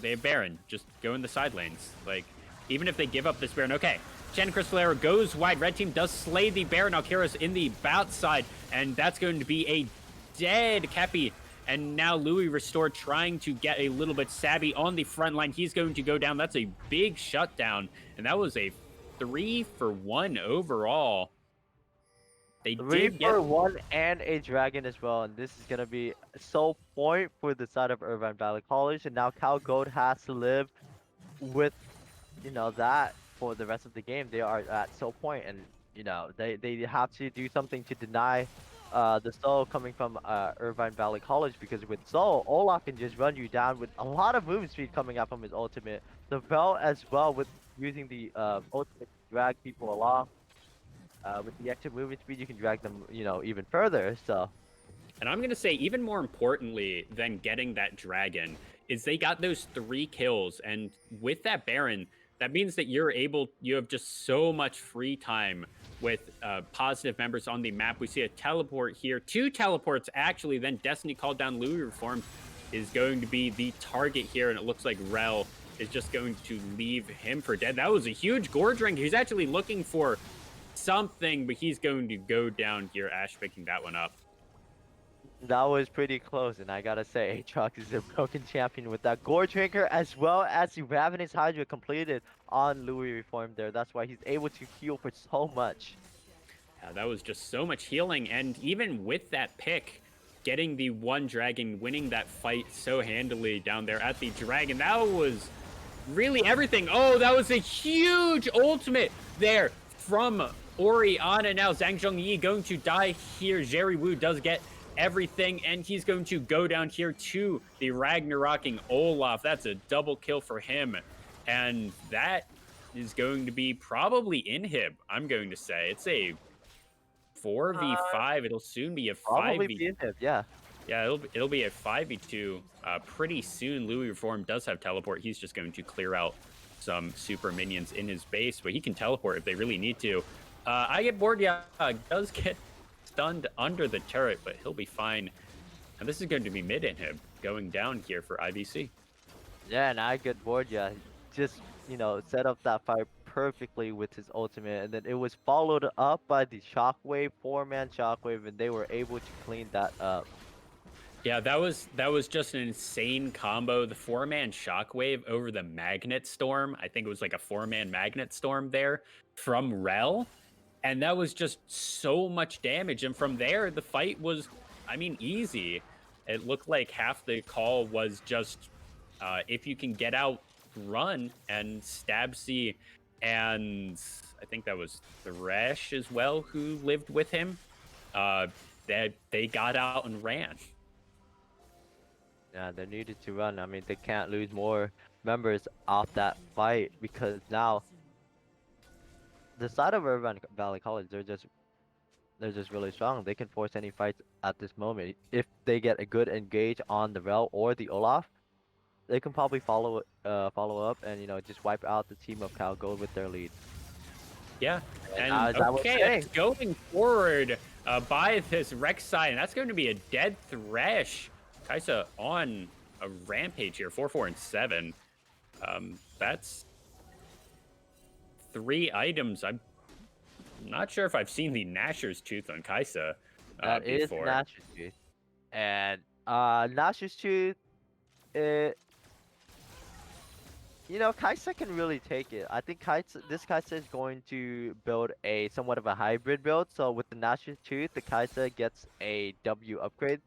S1: They have Baron, just go in the side lanes. Like, even if they give up this Baron, okay. Shannon Crystalero goes wide. Red team does slay the Baron. Alkira's in the bot side, and that's going to be a dead Kepi. And now Louis Restored trying to get a little bit savvy on the front line. He's going to go down. That's a big shutdown, and that was a 3-for-1 overall. They did get
S2: 3-for-1 and a dragon as well, and this is gonna be so point for the side of Irvine Valley College. And now Cal Gold has to live with, that for the rest of the game. They are at so point, and they have to do something to deny the soul coming from Irvine Valley College, because with soul, Olaf can just run you down with a lot of move speed coming out from his ultimate. The Bell as well, with using the ultimate to drag people along. With the extra movement speed, you can drag them, even further. So,
S1: and I'm gonna say even more importantly than getting that dragon is they got those 3 kills, and with that Baron, that means that you have just so much free time with positive members on the map. We see a teleport here, 2 teleports actually. Then Destiny called down Louis Reformed is going to be the target here, and it looks like Rel is just going to leave him for dead. That was a huge gore drink. He's actually looking for something, but he's going to go down here. Ash picking that one up.
S2: that was pretty close, and I gotta say, Aatrox is a broken champion with that Gore Drinker, as well as the Ravenous Hydra completed on Louis Reformed there. That's why he's able to heal for so much.
S1: Yeah, that was just so much healing, and even with that pick, getting the 1 dragon, winning that fight so handily down there at the dragon, that was really everything. Oh, that was a huge ultimate there from Oriana. Now Zhang Zhongyi going to die here. Jerry Wu does get everything, and he's going to go down here to the Ragnaroking Olaf. That's a double kill for him, and that is going to be probably inhib, I'm going to say. It's a 4v5. It'll soon be a 5v.
S2: Probably be inhib, yeah.
S1: Yeah, it'll be a 5v2 pretty soon. Louis Reform does have teleport. He's just going to clear out some super minions in his base, but he can teleport if they really need to. I get bored. Yeah, does get stunned under the turret, but he'll be fine. And this is going to be mid inhib going down here for IVC.
S2: Yeah, and I get bored. Yeah, just set up that fight perfectly with his ultimate, and then it was followed up by the shockwave, 4-man shockwave, and they were able to clean that up.
S1: Yeah, that was just an insane combo. The 4-man shockwave over the magnet storm. I think it was like a 4-man magnet storm there from Rel. And that was just so much damage. And from there, the fight was, easy. It looked like half the call was just if you can get out, run, and Stabsy, and I think that was Thresh as well who lived with him. That they got out and ran.
S2: Yeah, they needed to run. They can't lose more members off that fight, because now the side of Irvine Valley College, they're just really strong. They can force any fights at this moment. If they get a good engage on the Rel or the Olaf, they can probably follow up and just wipe out the team of Cal Gold with their lead.
S1: Yeah.
S2: And
S1: And
S2: as I was
S1: okay, that's
S2: saying,
S1: going forward by this Rek'Sai, and that's going to be a dead Thresh. Kaisa on a rampage here, 4, 4, and 7. That's 3 items. I'm not sure if I've seen the Gnasher's Tooth on Kaisa
S2: that is
S1: before.
S2: Nash's Tooth. And Nash's Tooth, it, Kaisa can really take it. I think this Kaisa is going to build a somewhat of a hybrid build. So with the Nash's Tooth, the Kaisa gets a W upgrade.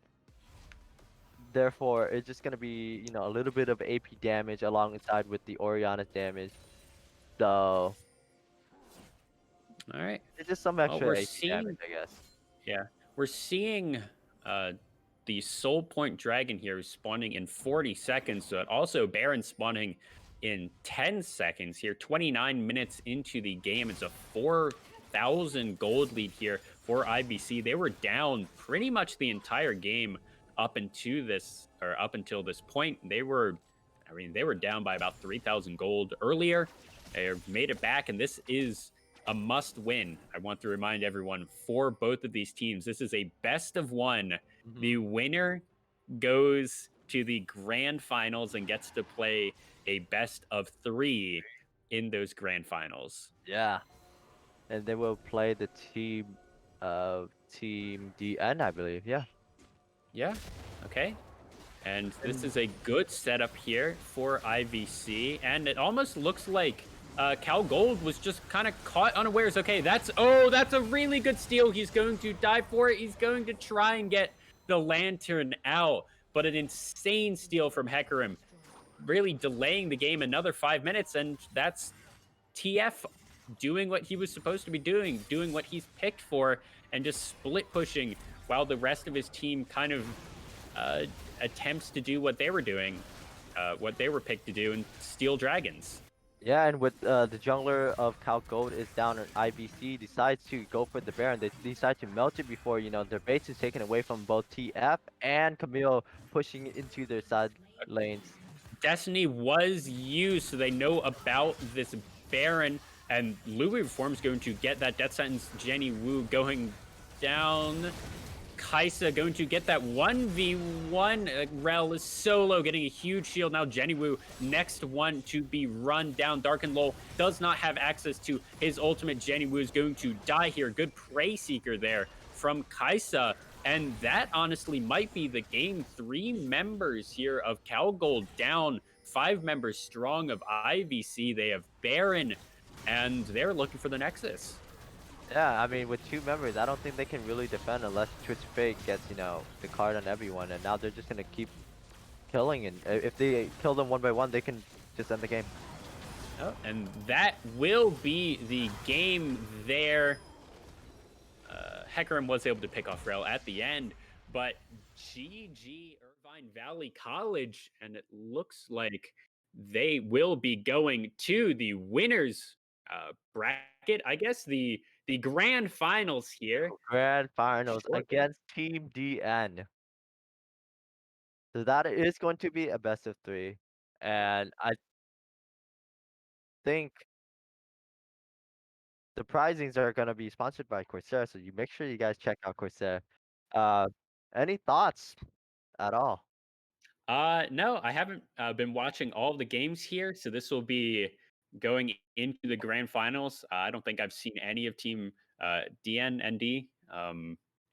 S2: Therefore, it's just gonna be, a little bit of AP damage alongside with the Oriana's damage. So
S1: All right.
S2: it's just some
S1: Well,
S2: extra
S1: we're
S2: AP damage,
S1: seeing,
S2: I guess.
S1: yeah, we're seeing uh, the Soul Point Dragon here spawning in 40 seconds. So also Baron spawning in 10 seconds here. 29 minutes into the game. It's a 4,000 gold lead here for IBC. They were down pretty much the entire game up until this point. They were down by about 3,000 gold earlier. They made it back, and this is a must win. I want to remind everyone for both of these teams, this is a best of one.
S2: Hmm.
S1: The winner goes to the grand finals and gets to play a best of 3 in those grand finals.
S2: Yeah, and they will play the Team DN, I believe. Yeah.
S1: Yeah. Okay. And this
S2: And
S1: is a good setup here for IVC. And it almost looks like Cal Gold was just kind of caught unawares. Okay, that's a really good steal. He's going to die for it. He's going to try and get the lantern out. But an insane steal from Hecarim, really delaying the game another 5 minutes. And that's TF doing what he was supposed to be doing what he's picked for, and just split pushing while the rest of his team kind of uh, attempts to do what they were doing, what they were picked to do, and steal dragons.
S2: yeah, and with the jungler of Cal Gold is down, and IBC decides to go for the Baron. They decide to melt it before their base is taken away from both TF and Camille pushing into their side lanes.
S1: Destiny was used, so they know about this Baron, and Louis Reform's going to get that death sentence. Jenny Wu going down. Kaisa going to get that 1v1. Rel is solo, getting a huge shield. Now Jenny Wu, next one to be run down. Dark and Lol does not have access to his ultimate. Jenny Wu is going to die here. Good Prey Seeker there from Kaisa. And that honestly might be the game. 3 members here of Cal Gold down, 5 members strong of IVC. They have Baron, and they're looking for the Nexus.
S2: Yeah, I mean, with 2 members, I don't think they can really defend unless Twitch Fate gets, the card on everyone. And now they're just gonna keep killing, and if they kill them one by one, they can just end the game.
S1: Oh, and that will be the game there. Hecarim was able to pick off Rel at the end, but GG Irvine Valley College, and it looks like they will be going to the winners bracket. I guess the grand finals here.
S2: Grand finals
S1: Shortly.
S2: against Team DN. So that is going to be a best of 3. And I think the prizings are going to be sponsored by Corsair, so you make sure you guys check out Corsair. Uh, any thoughts at all?
S1: No, I haven't been watching all of the games here, so this will be going into the grand finals. I don't think I've seen any of Team DNND,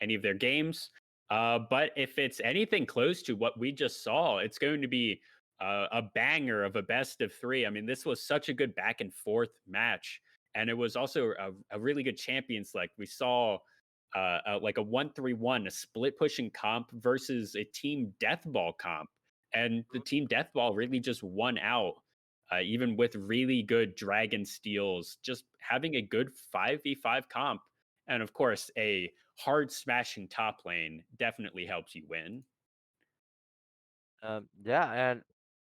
S1: any of their games. But if it's anything close to what we just saw, it's going to be a banger of a best of 3. I mean, this was such a good back and forth match, and it was also a really good champion select. We saw like a 1-3-1, a split pushing comp versus a team deathball comp, and the team deathball really just won out, even with really good dragon steals, just having a good 5v5 comp, and of course a hard smashing top lane definitely helps you win.
S2: Yeah, and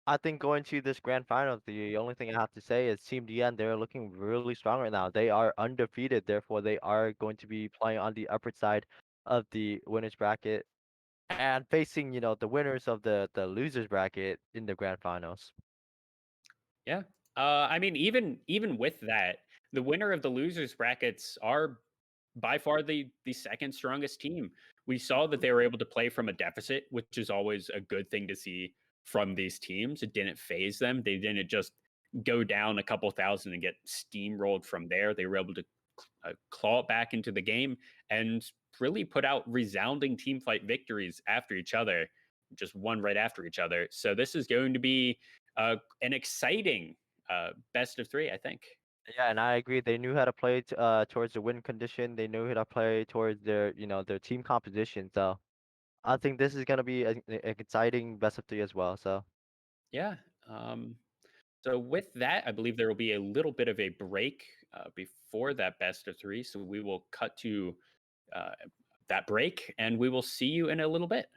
S2: I think going to this grand final, the only thing I have to say is Team DN, they're looking really strong right now. They are undefeated, therefore they are going to be playing on the upper side of the winners bracket and facing, the winners of the losers bracket in the grand finals.
S1: Yeah. I mean, even with that, the winner of the losers brackets are by far the second strongest team. We saw that
S2: Mhm.
S1: they were able to play from a deficit, which is always a good thing to see from these teams. It didn't phase them. They didn't just go down a couple thousand and get steamrolled from there. They were able to claw it back into the game and really put out resounding team fight victories after each other, just one right after each other. So this is going to be an exciting best of three, I think.
S2: Yeah, and I agree. They knew how to play towards the win condition. They knew how to play towards their team composition. So I think this is gonna be an exciting best of three as well. So
S1: Yeah. Um, so with that, I believe there will be a little bit of a break before that best of three. So we will cut to uh, that break, and we will see you in a little bit.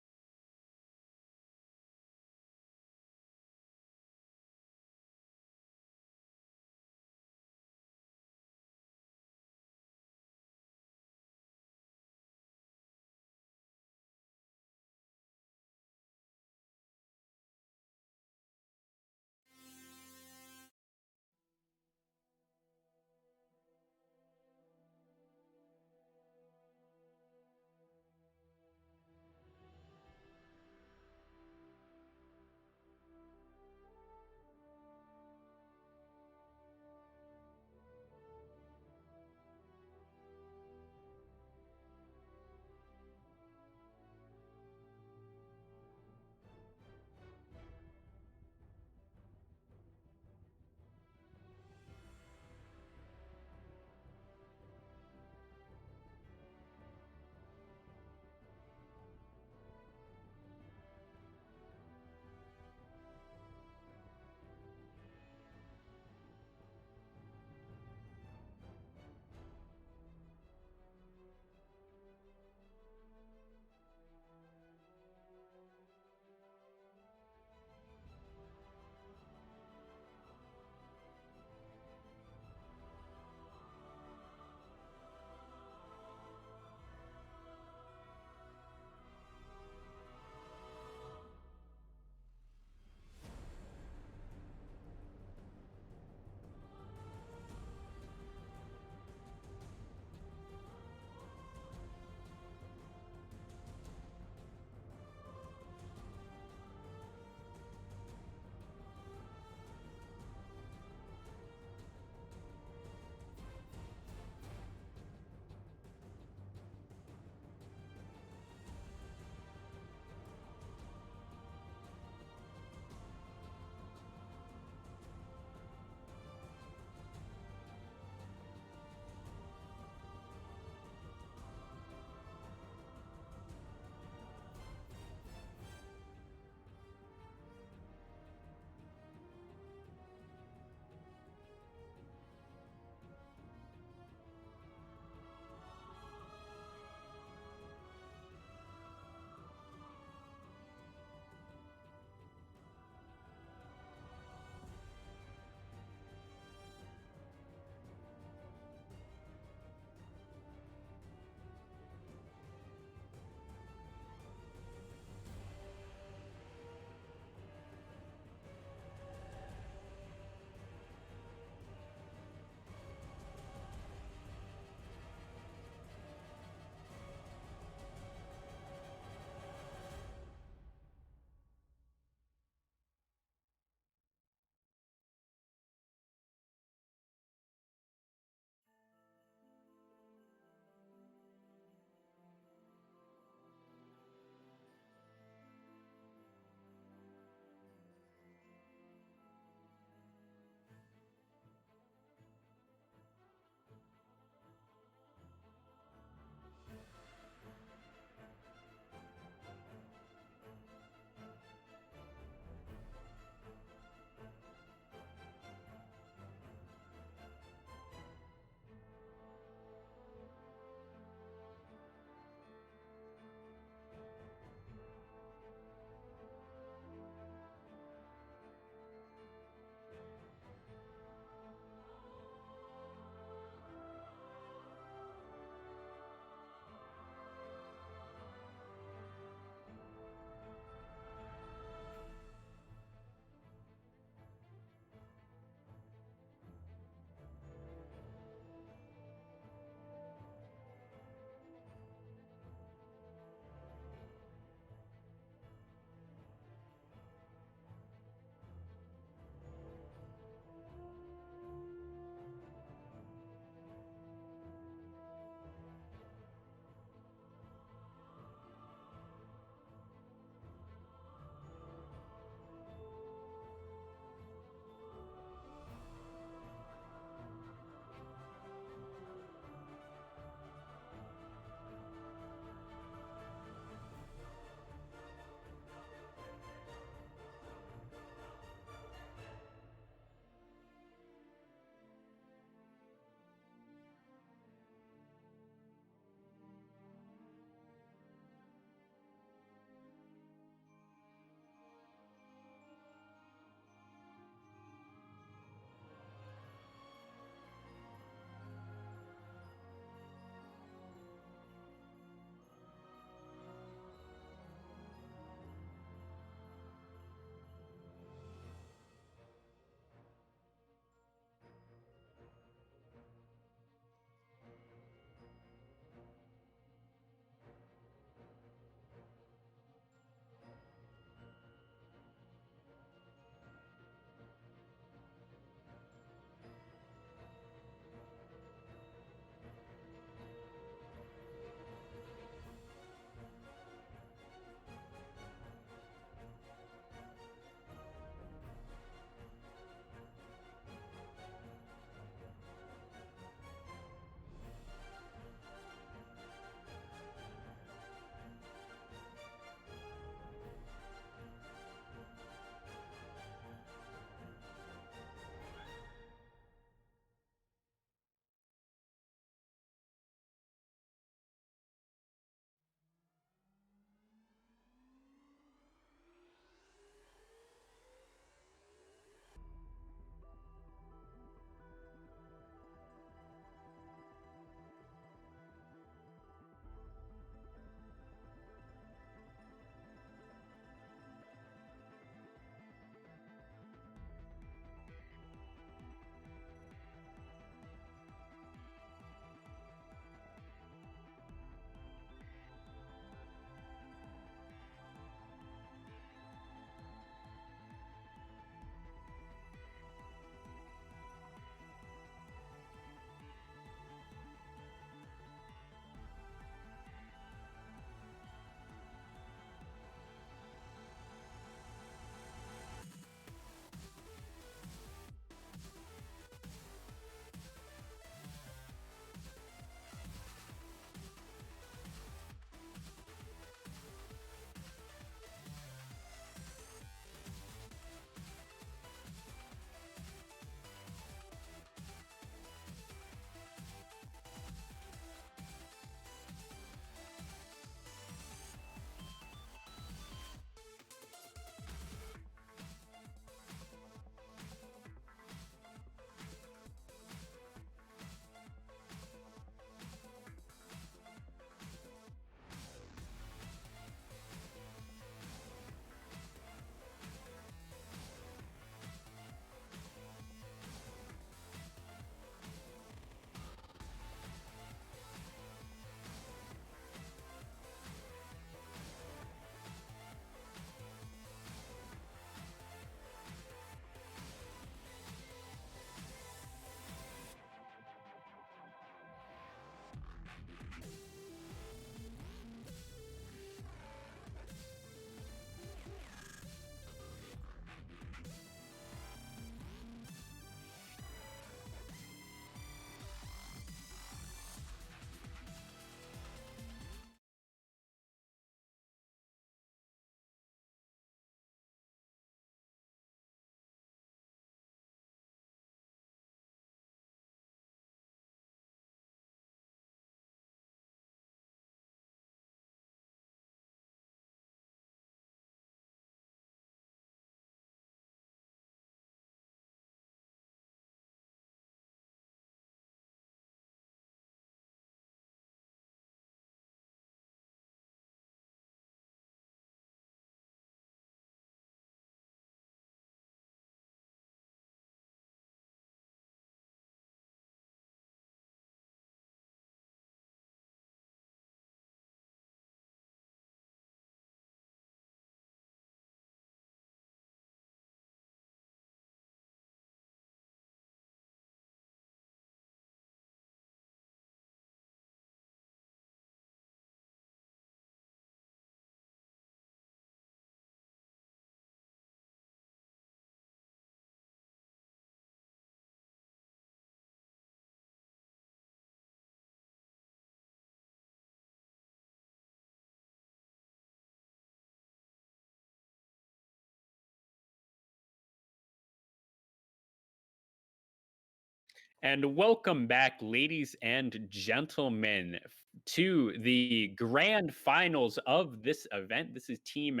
S1: And welcome back, ladies and gentlemen, to the grand finals of this event. This is Team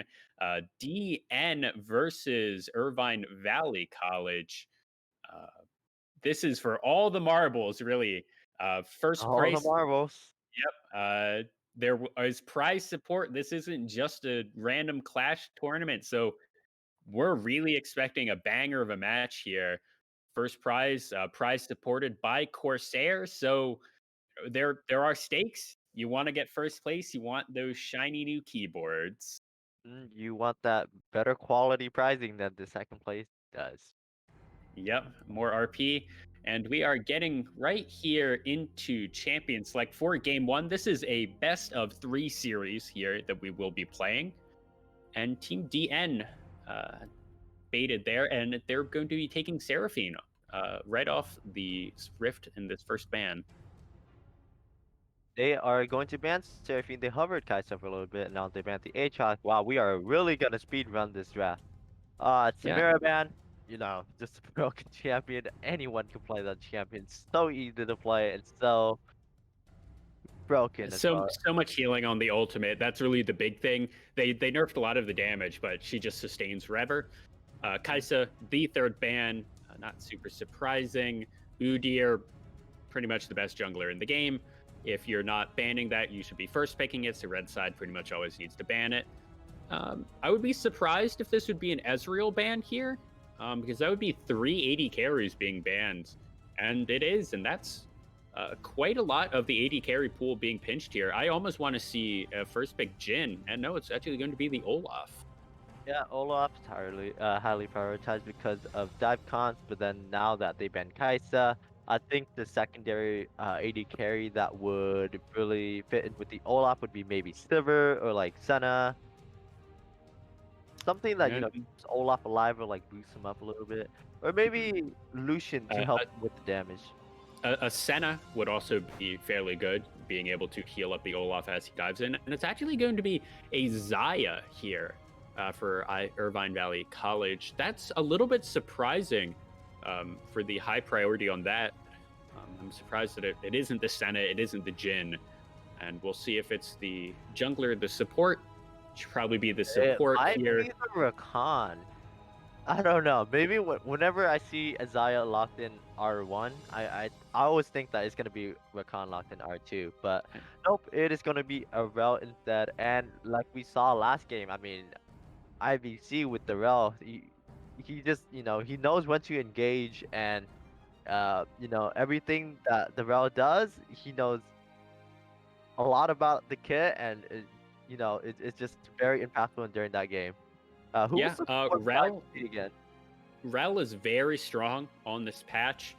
S1: DN versus Irvine Valley College. Uh, this is for all the marbles, really. First
S2: All the
S1: prize,
S2: marbles.
S1: yep. Is prize support. This isn't just a random clash tournament. So we're really expecting a banger of a match here. First prize, prize supported by Corsair. So there are stakes. You want to get first place. You want those shiny new keyboards.
S2: You want that better quality pricing than the second place does.
S1: Yep, more RP. And we are getting right here into Champion Select for Game 1. This is a best of 3 series here that we will be playing. And Team DN baited there, and they're going to be taking Seraphine right off the Rift in this first ban.
S2: They are going to ban Seraphine. They hovered Kai'Sa for a little bit, and now they banned the Aatrox. Wow, we are really gonna speed run this draft.
S1: Yeah,
S2: Samira ban, just a broken champion. Anyone can play that champion. So easy to play and so broken as
S1: so
S2: well.
S1: so much healing on the ultimate. That's really the big thing. They nerfed a lot of the damage, but she just sustains forever. Kai'Sa, the third ban, not super surprising. Udyr, pretty much the best jungler in the game. If you're not banning that, you should be first picking it. So red side pretty much always needs to ban it. I would be surprised if this would be an Ezreal ban here, because that would be 380 carries being banned, and it is, and that's quite a lot of the 80 carry pool being pinched here. I almost want to see a first pick Jhin, and no, it's actually going to be the Olaf.
S2: Yeah, Olaf's highly prioritized because of dive cons, but then now that they banned Kai'Sa, I think the secondary AD carry that would really fit in with the Olaf would be maybe Sivir or like Senna. Something that,
S1: And,
S2: keeps Olaf alive or like boosts him up a little bit. Or maybe Lucian to
S1: uh,
S2: help with the damage.
S1: a Senna would also be fairly good, being able to heal up the Olaf as he dives in. And it's actually going to be a Xayah here for Irvine Valley College. That's a little bit surprising for the high priority on that. I'm surprised that it isn't the Senna, it isn't the Jhin. And we'll see if it's the jungler, the support. Should probably be the
S2: It
S1: support
S2: might
S1: here.
S2: be the Rakan. I don't know. Maybe whenever I see Isaiah locked in R1, I always think that it's gonna be Rakan locked in R2, but nope, it is gonna be a Rel instead. And like we saw last game, I mean, IVC with the Rel, he just he knows when to engage, and everything that the Rel does, he knows a lot about the kit, and it's just very impactful during that game. Who was
S1: Yeah,
S2: the support for
S1: Rel
S2: IVC again?
S1: Rel is very strong on this patch.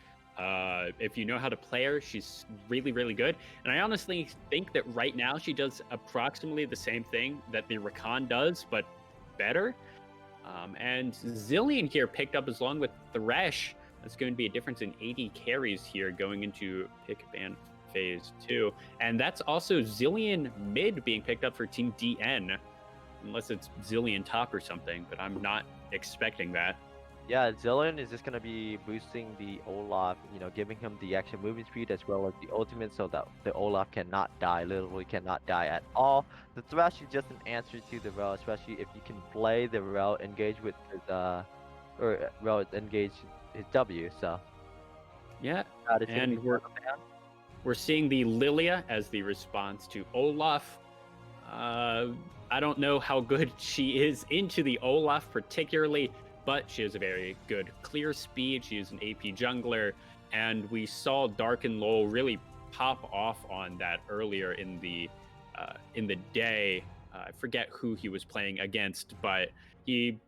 S1: If you know how to play her, she's really, really good. And I honestly think that right now she does approximately the same thing that the Rakan does, but better. And Zillion here picked up along with Thresh. That's going to be a difference in 80 carries here going into pick ban phase 2. And that's also Zillion mid being picked up for Team DN. Unless it's Zillion top or something, but I'm not expecting that.
S2: Yeah, Zillion is just gonna be boosting the Olaf, giving him the extra movement speed as well as the ultimate, so that the Olaf cannot die, literally cannot die at all. The Thresh is just an answer to the Rel, especially if you can play the Rel engage with his or Rel engage his W. So
S1: Yeah,
S2: that is gonna be
S1: and we're seeing the Lilia as the response to Olaf. I don't know how good she is into the Olaf particularly, but she has a very good clear speed. She is an AP jungler, and we saw Darken Lowell really pop off on that earlier in the day. I forget who he was playing against, but he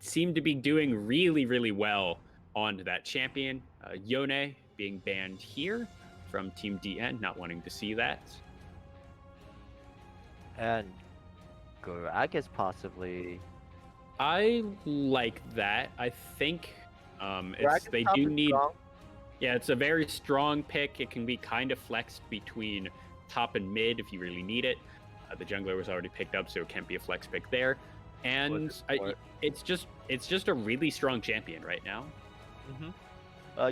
S1: seemed to be doing really, really well on that champion. Yone being banned here from Team DN, not wanting to see that.
S2: and Gragas possibly.
S1: I like that. I think
S2: Gragas
S1: they
S2: top
S1: do
S2: is
S1: need.
S2: strong.
S1: Yeah, it's a very strong pick. It can be kind of flexed between top and mid if you really need it. The jungler was already picked up, so it can't be a flex pick there. And it's just a really strong champion right now.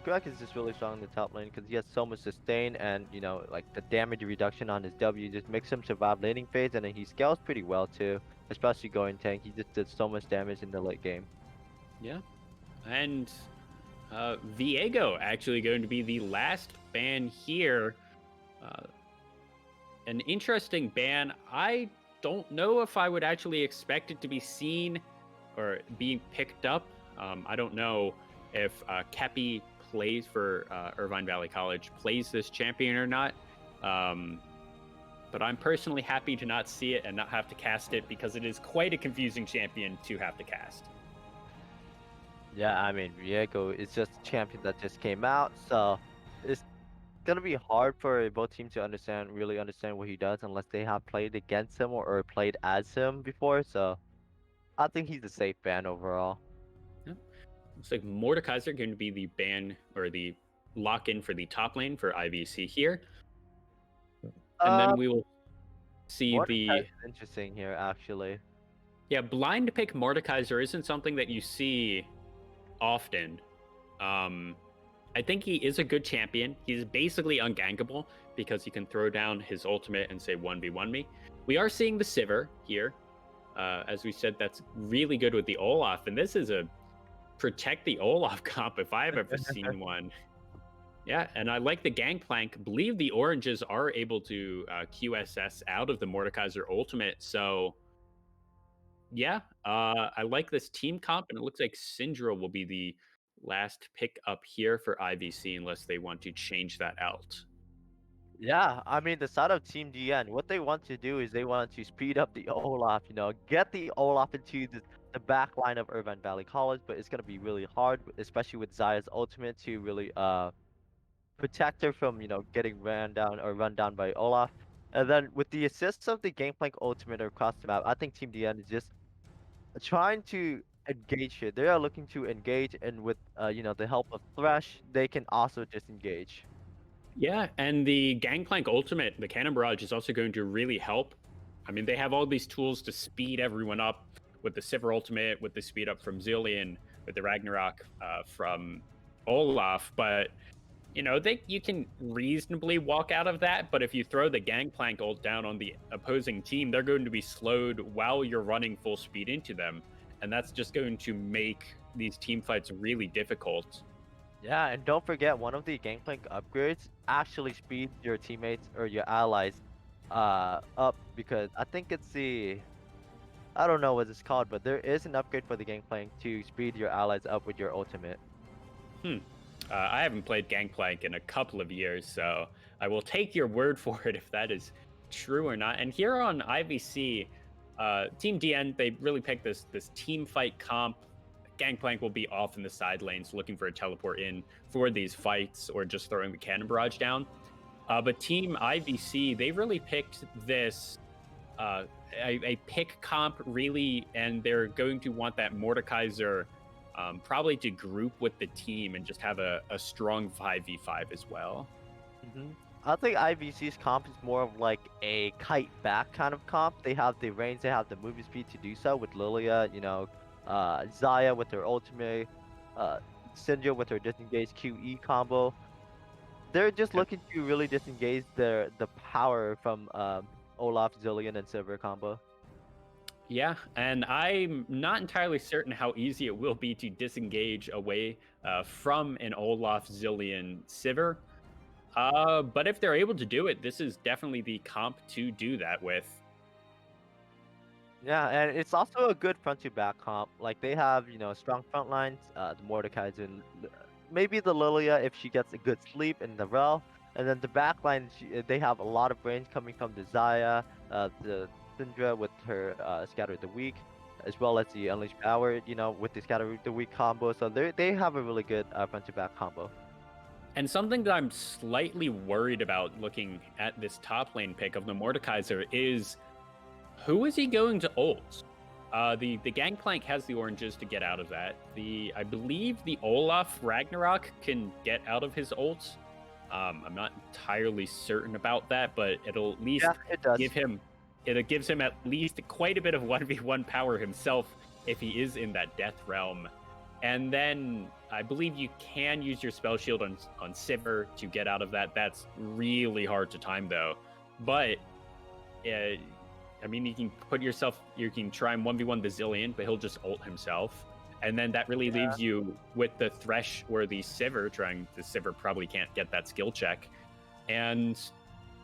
S2: Greg is just really strong in the top lane because he has so much sustain and like the damage reduction on his W just makes him survive laning phase, and then he scales pretty well too, especially going tank. He just did so much damage in the late game.
S1: Yeah. And Viego actually going to be the last ban here. Uh, an interesting ban. I don't know if I would actually expect it to be seen or being picked up. I don't know if Kepi plays for Irvine Valley College, plays this champion or not. But I'm personally happy to not see it and not have to cast it because it is quite a confusing champion to have to cast.
S2: Yeah, I mean, Viego is just a champion that just came out, so it's gonna be hard for both teams to really understand what he does unless they have played against him or played as him before. So I think he's a safe ban overall.
S1: Yeah. Looks like Mordekaiser going to be the ban or the lock in for the top lane for IVC here. And then
S2: Uh,
S1: we will see
S2: Mordecai
S1: the.
S2: is interesting here, actually.
S1: Yeah, blind pick Mordekaiser isn't something that you see often. I think he is a good champion. He's basically ungankable because he can throw down his ultimate and say 1v1 me. We are seeing the Sivir here. As we said, that's really good with the Olaf. And this is a protect the Olaf comp if I've ever seen one. Yeah, and I like the Gangplank. Believe the oranges are able to QSS out of the Mordekaiser ultimate. So yeah, I like this team comp, and it looks like Syndra will be the last pick up here for IVC unless they want to change that out.
S2: Yeah, I mean, the side of Team DN, what they want to do is they want to speed up the Olaf, get the Olaf into the back line of Irvine Valley College, but it's going to be really hard, especially with Zaya's ultimate to really protect her from, getting ran down or run down by Olaf. And then with the assists of the Gangplank ultimate across the map, I think Team DN is just trying to engage here. They are looking to engage, and with, the help of Thresh, they can also disengage.
S1: Yeah, and the Gangplank ultimate, the Cannon Barrage, is also going to really help. I mean, they have all these tools to speed everyone up with the Sivir ultimate, with the speed up from Zillion, with the Ragnarok from Olaf, but you can reasonably walk out of that, but if you throw the Gangplank ult down on the opposing team, they're going to be slowed while you're running full speed into them, and that's just going to make these team fights really difficult.
S2: Yeah, and don't forget one of the Gangplank upgrades actually speeds your teammates or your allies up, because I think it's I don't know what it's called, but there is an upgrade for the Gangplank to speed your allies up with your ultimate.
S1: I haven't played Gangplank in a couple of years, so I will take your word for it if that is true or not. And here on IVC, Team DN, they really picked this team fight comp. Gangplank will be off in the side lanes looking for a teleport in for these fights or just throwing the Cannon Barrage down. But Team IVC, they really picked this a pick comp, really, and they're going to want that Mordekaiser probably to group with the team and just have a strong 5v5 as well.
S2: I think IVC's comp is more of like a kite back kind of comp. They have the range, they have the movement speed to do so with Lilia, Zaya with her ultimate, Syndra with her disengage QE combo. They're just looking to really disengage the power from Olaf, Zillion, and Sivir combo.
S1: Yeah, and I'm not entirely certain how easy it will be to disengage away from an Olaf, Zillion, Sivir. But if they're able to do it, this is definitely the comp to do that with.
S2: Yeah, and it's also a good front to back comp. Like they have, strong front lines, the Mordekaiser, and maybe the Lilia if she gets a good sleep in the Rel. And then the back line, they have a lot of range coming from the Zaya, the Syndra with her Scatter the Weak, as well as the Unleash Power, with the Scatter the Weak combo. So they have a really good front to back combo.
S1: And something that I'm slightly worried about looking at this top lane pick of the Mordekaiser is who is he going to ult? The Gangplank has the oranges to get out of that. I believe the Olaf Ragnarok can get out of his ult. I'm not entirely certain about that, but it'll at least give him. It gives him at least quite a bit of 1v1 power himself if he is in that death realm. And then I believe you can use your spell shield on Sivir to get out of that. That's really hard to time though. But uh, I mean, you can put yourself, you can try and 1v1 the Zillion, but he'll just ult himself. And then that really leaves you with the Thresh or the Sivir, the Sivir probably can't get that skill check. And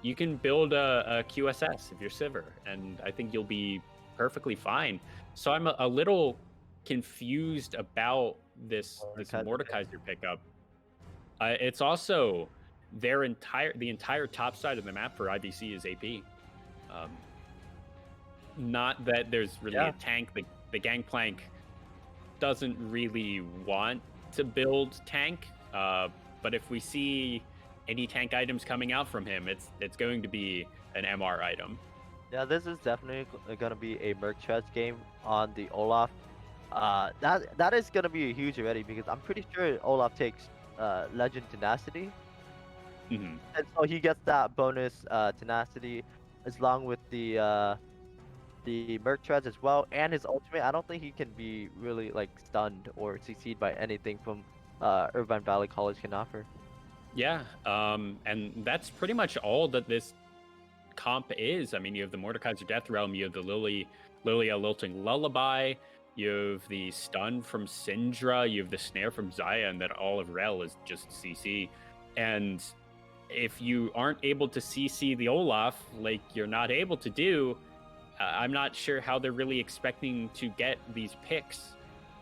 S1: you can build a QSS if you're Sivir, and I think you'll be perfectly fine. So I'm a little confused about this
S2: Mordekaiser.
S1: Mordekaiser pickup. It's also the entire top side of the map for IBC is AP. Um, Not that there's really
S2: Yeah.
S1: a tank. The Gangplank doesn't really want to build tank, but if we see any tank items coming out from him, it's going to be an MR item.
S2: Yeah, this is definitely gonna be a Merc Treads game on the Olaf. That is gonna be a huge already because I'm pretty sure Olaf takes Legend Tenacity,
S1: Hmm.
S2: and so he gets that bonus Tenacity, as long with the Merc Treads as well, and his ultimate. I don't think he can be really like stunned or succeed by anything from Irvine Valley College can offer.
S1: Yeah, and that's pretty much all that this comp is. I mean, you have the Mordekaiser Death Realm, you have the Lilia Lilting Lullaby, you have the stun from Syndra, you have the snare from Zaya, and that all of Rel is just CC. And if you aren't able to CC the Olaf, like you're not able to do, I'm not sure how they're really expecting to get these picks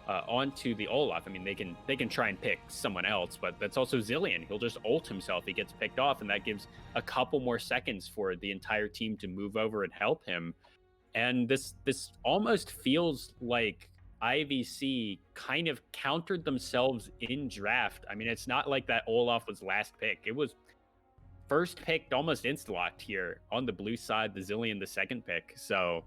S1: onto the Olaf. I mean, they can try and pick someone else, but that's also Zillion. He'll just ult himself. He gets picked off, and that gives a couple more seconds for the entire team to move over and help him. And this almost feels like IVC kind of countered themselves in draft. I mean, it's not like that Olaf was last pick. It was first picked, almost insta-locked here on the blue side, the Zillion the second pick. So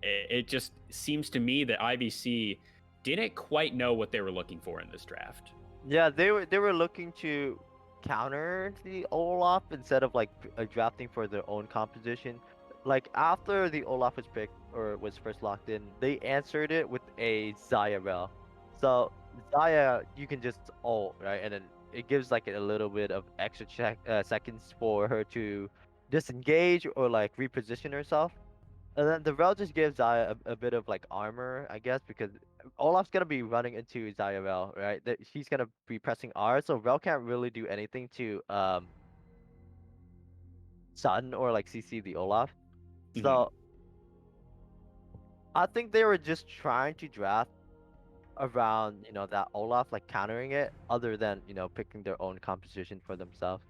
S1: it just seems to me that IVC didn't quite know what they were looking for in this draft.
S2: Yeah, they were looking to counter the Olaf instead of like drafting for their own composition. Like after the Olaf was picked or was first locked in, they answered it with a Zaya Rel. So Zaya, you can just ult, right, and then it gives like a little bit of extra seconds for her to disengage or like reposition herself. And then the Rel just gives Zaya a bit of like armor, I guess, because Olaf's gonna be running into Zaya Rel, right? That she's gonna be pressing R, so Rel can't really do anything to stun or like CC the Olaf.
S1: Mm-hmm.
S2: So I think they were just trying to draft around, that Olaf, like countering it, other than, picking their own composition for themselves.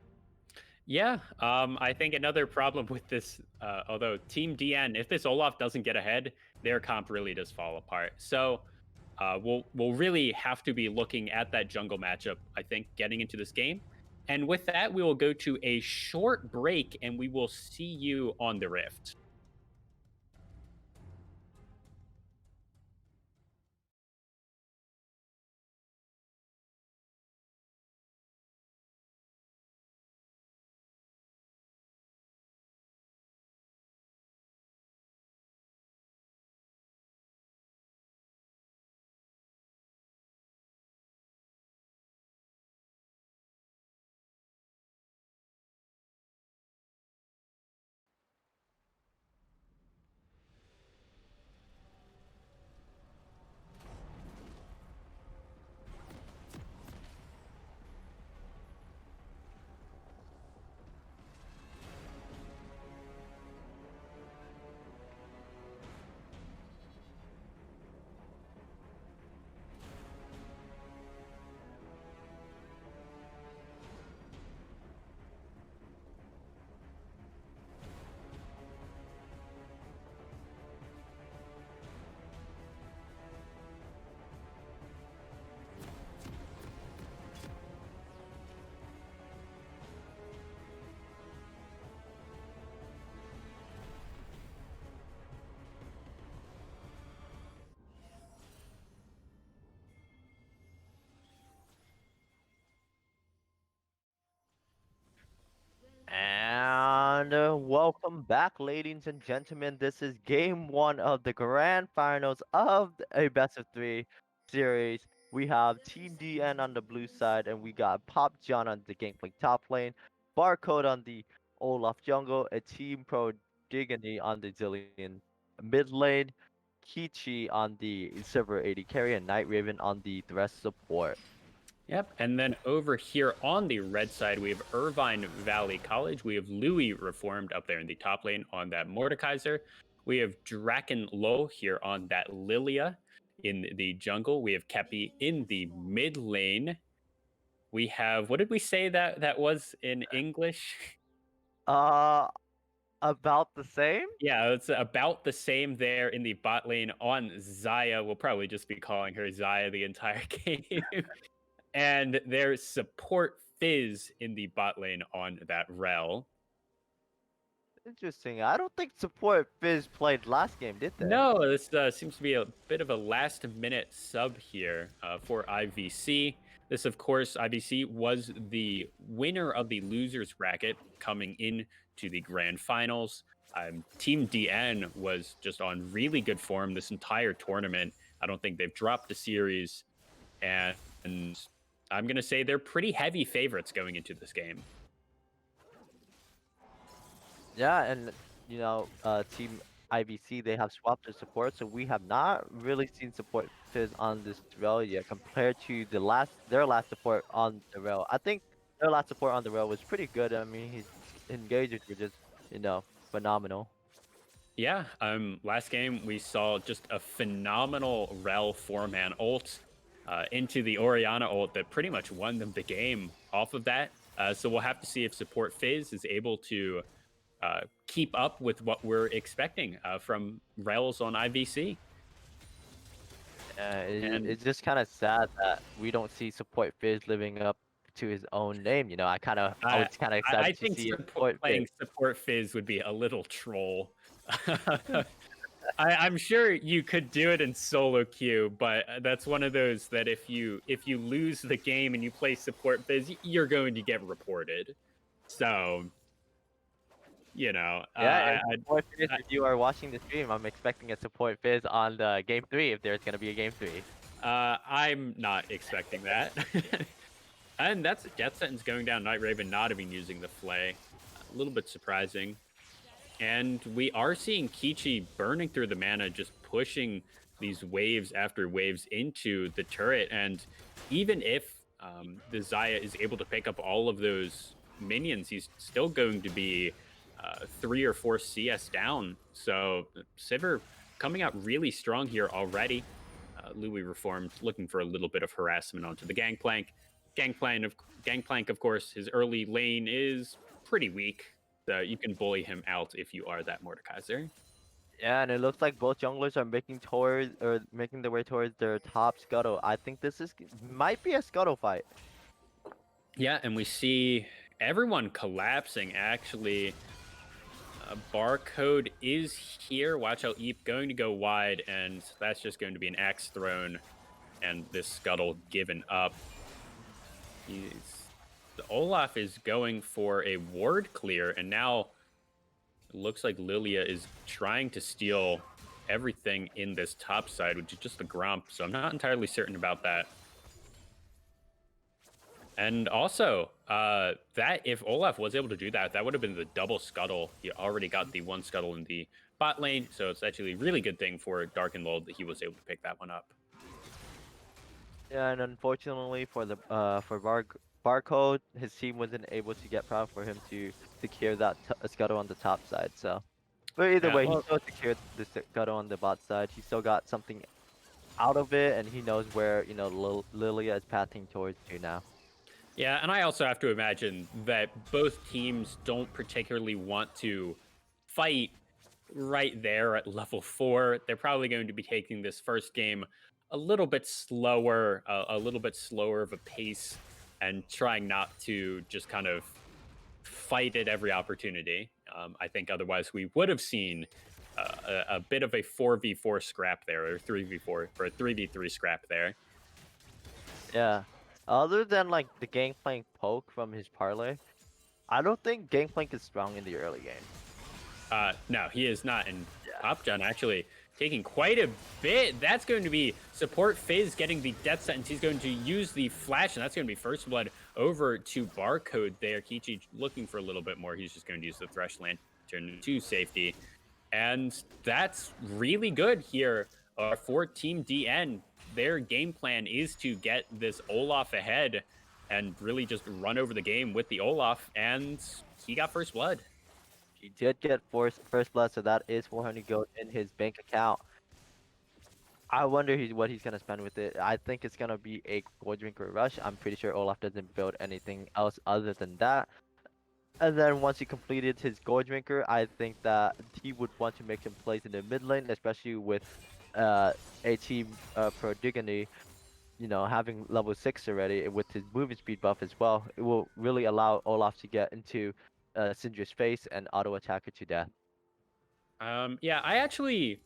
S1: Yeah, I think another problem with this, although Team DN, if this Olaf doesn't get ahead, their comp really does fall apart. So we'll really have to be looking at that jungle matchup, I think, getting into this game. And with that, we will go to a short break, and we will see you on the Rift.
S2: And welcome back, ladies and gentlemen. This is game one of the grand finals of a best of three series. We have Team DN on the blue side, and we got Pop John on the Gangplank top lane, Barcode on the Olaf jungle, and Team Pro Digany on the Zillion mid lane, Kichi on the Silver 80 carry, and Night Raven on the Thresh support.
S1: Yep. And then over here on the red side, we have Irvine Valley College. We have Louis Reformed up there in the top lane on that Mordekaiser. We have Draken Low here on that Lilia in the jungle. We have Kepi in the mid lane. We have, what did we say that was in English?
S2: Uh, about the same?
S1: Yeah, it's about the same there in the bot lane on Zaya. We'll probably just be calling her Zaya the entire game. And there's support Fizz in the bot lane on that Rel.
S2: Interesting. I don't think support Fizz played last game, did they?
S1: No, this seems to be a bit of a last minute sub here for IVC. This, of course, IVC was the winner of the losers bracket coming in to the grand finals. Team DN was just on really good form this entire tournament. I don't think they've dropped a series, and I'm going to say they're pretty heavy favorites going into this game.
S2: Yeah, and Team IBC, they have swapped their support, so we have not really seen support Fizz on this rail yet compared to their last support on the rail. I think their last support on the rail was pretty good. I mean, his engages were just phenomenal.
S1: Yeah, last game we saw just a phenomenal Rel 4-man ult into the Oriana ult that pretty much won them the game off of that. So we'll have to see if support Fizz is able to keep up with what we're expecting from Rels on IVC.
S2: It's just kind of sad that we don't see support Fizz living up to his own name. I was kind of
S1: I
S2: excited to
S1: think
S2: see support
S1: playing
S2: Fizz.
S1: support Fizz would be a little troll. I'm sure you could do it in solo queue, but that's one of those that if you lose the game and you play support Fizz, you're going to get reported. So,
S2: Yeah, and support Fizz, if you are watching the stream, I'm expecting a support Fizz on the game 3 if there's gonna be a game 3.
S1: I'm not expecting that. And that's Death Sentence going down. Night Raven not even using the Flay. A little bit surprising. And we are seeing Kichi burning through the mana, just pushing these waves after waves into the turret. And even if the Zaya is able to pick up all of those minions, he's still going to be 3 or 4 CS down. So Sivir coming out really strong here already. Louis Reformed looking for a little bit of harassment onto the Gangplank. Gangplank, of course, his early lane is pretty weak. You can bully him out if you are that Mordekaiser.
S2: Yeah, and it looks like both junglers are making their way towards their top scuttle. I think this might be a scuttle fight.
S1: Yeah, and we see everyone collapsing, actually. Barcode is here. Watch out, Eep going to go wide, and that's just going to be an axe thrown, and this scuttle given up. The Olaf is going for a ward clear, and now it looks like Lilia is trying to steal everything in this top side, which is just the Grump, so I'm not entirely certain about that. And also, that if Olaf was able to do that, that would have been the double scuttle. He already got the one scuttle in the bot lane, so it's actually a really good thing for Dark and Lulled that he was able to pick that one up.
S2: Yeah, and unfortunately for the Barcode, his team wasn't able to get proud for him to secure that scuttle on the top side. So, but either way, he still secured the scuttle on the bot side. He still got something out of it, and he knows where Lilia is pathing towards to now.
S1: Yeah, and I also have to imagine that both teams don't particularly want to fight right there at level 4. They're probably going to be taking this first game a little bit slower of a pace, and trying not to just kind of fight at every opportunity. I think otherwise we would have seen a bit of a 4v4 scrap there, or 3v4 or a 3v3 scrap there.
S2: Yeah. Other than like the Gangplank poke from his parlay, I don't think Gangplank is strong in the early game.
S1: No, he is not. And Top John actually taking quite a bit. That's going to be support Fizz getting the death sentence. He's going to use the flash, and that's going to be first blood over to Barcode there. Kichi looking for a little bit more. He's just going to use the Thresh Lantern to safety. And that's really good here for Team DN. Their game plan is to get this Olaf ahead and really just run over the game with the Olaf, and he got first blood.
S2: He did get first blood, so that is 400 gold in his bank account. I wonder what he's gonna spend with it. I think it's gonna be a gold drinker rush. I'm pretty sure Olaf doesn't build anything else other than that. And then once he completed his gold drinker, I think that he would want to make some plays in the mid lane, especially with a team pro Digony, having level 6 already with his movement speed buff as well. It will really allow Olaf to get into Syndra's face and auto attack her to death.
S1: Yeah, I actually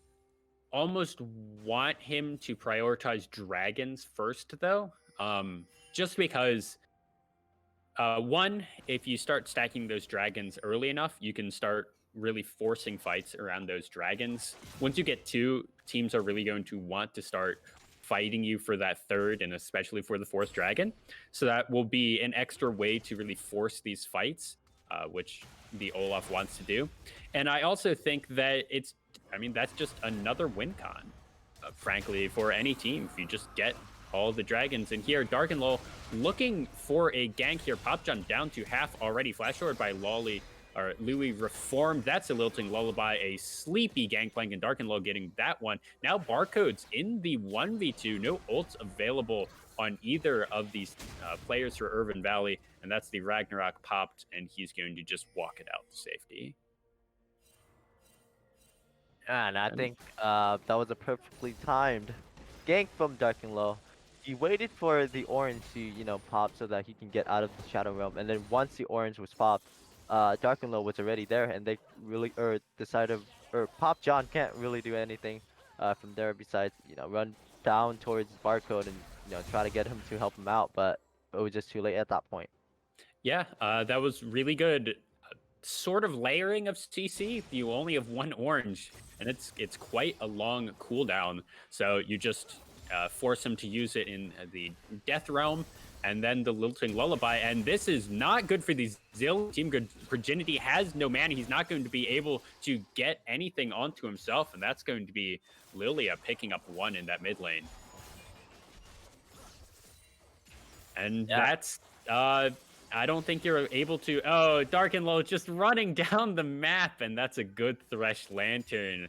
S1: almost want him to prioritize dragons first, though. Just because, one, if you start stacking those dragons early enough, you can start really forcing fights around those dragons. Once you get two, teams are really going to want to start fighting you for that third, and especially for the fourth dragon. So that will be an extra way to really force these fights, which the Olaf wants to do. And I also think that that's just another win con, frankly, for any team. If you just get all the dragons in here. Dark and Low looking for a gank here. Popjohn down to half already. Flash forward by Louis reformed. That's a Lilting Lullaby, a sleepy Gangplank, and Dark and Low getting that one. Now Barcode's in the 1v2. No ults available on either of these players for Irvine Valley, and that's the Ragnarok popped, and he's going to just walk it out to safety.
S2: And I think that was a perfectly timed gank from Dark and Low. He waited for the orange to, pop so that he can get out of the Shadow Realm. And then once the orange was popped, Dark and Low was already there, and they really, Popjohn can't really do anything from there besides, run down towards Barcode and, try to get him to help him out. But it was just too late at that point.
S1: Yeah, that was really good. Sort of layering of CC. You only have one orange, and it's quite a long cooldown. So you just force him to use it in the Death Realm, and then the Lilting Lullaby. And this is not good for the Zill team. Good Virginity has no mana. He's not going to be able to get anything onto himself, and that's going to be Lilia picking up one in that mid lane. And that's I don't think you're able to. Oh, Dark and Low just running down the map, and that's a good Thresh Lantern.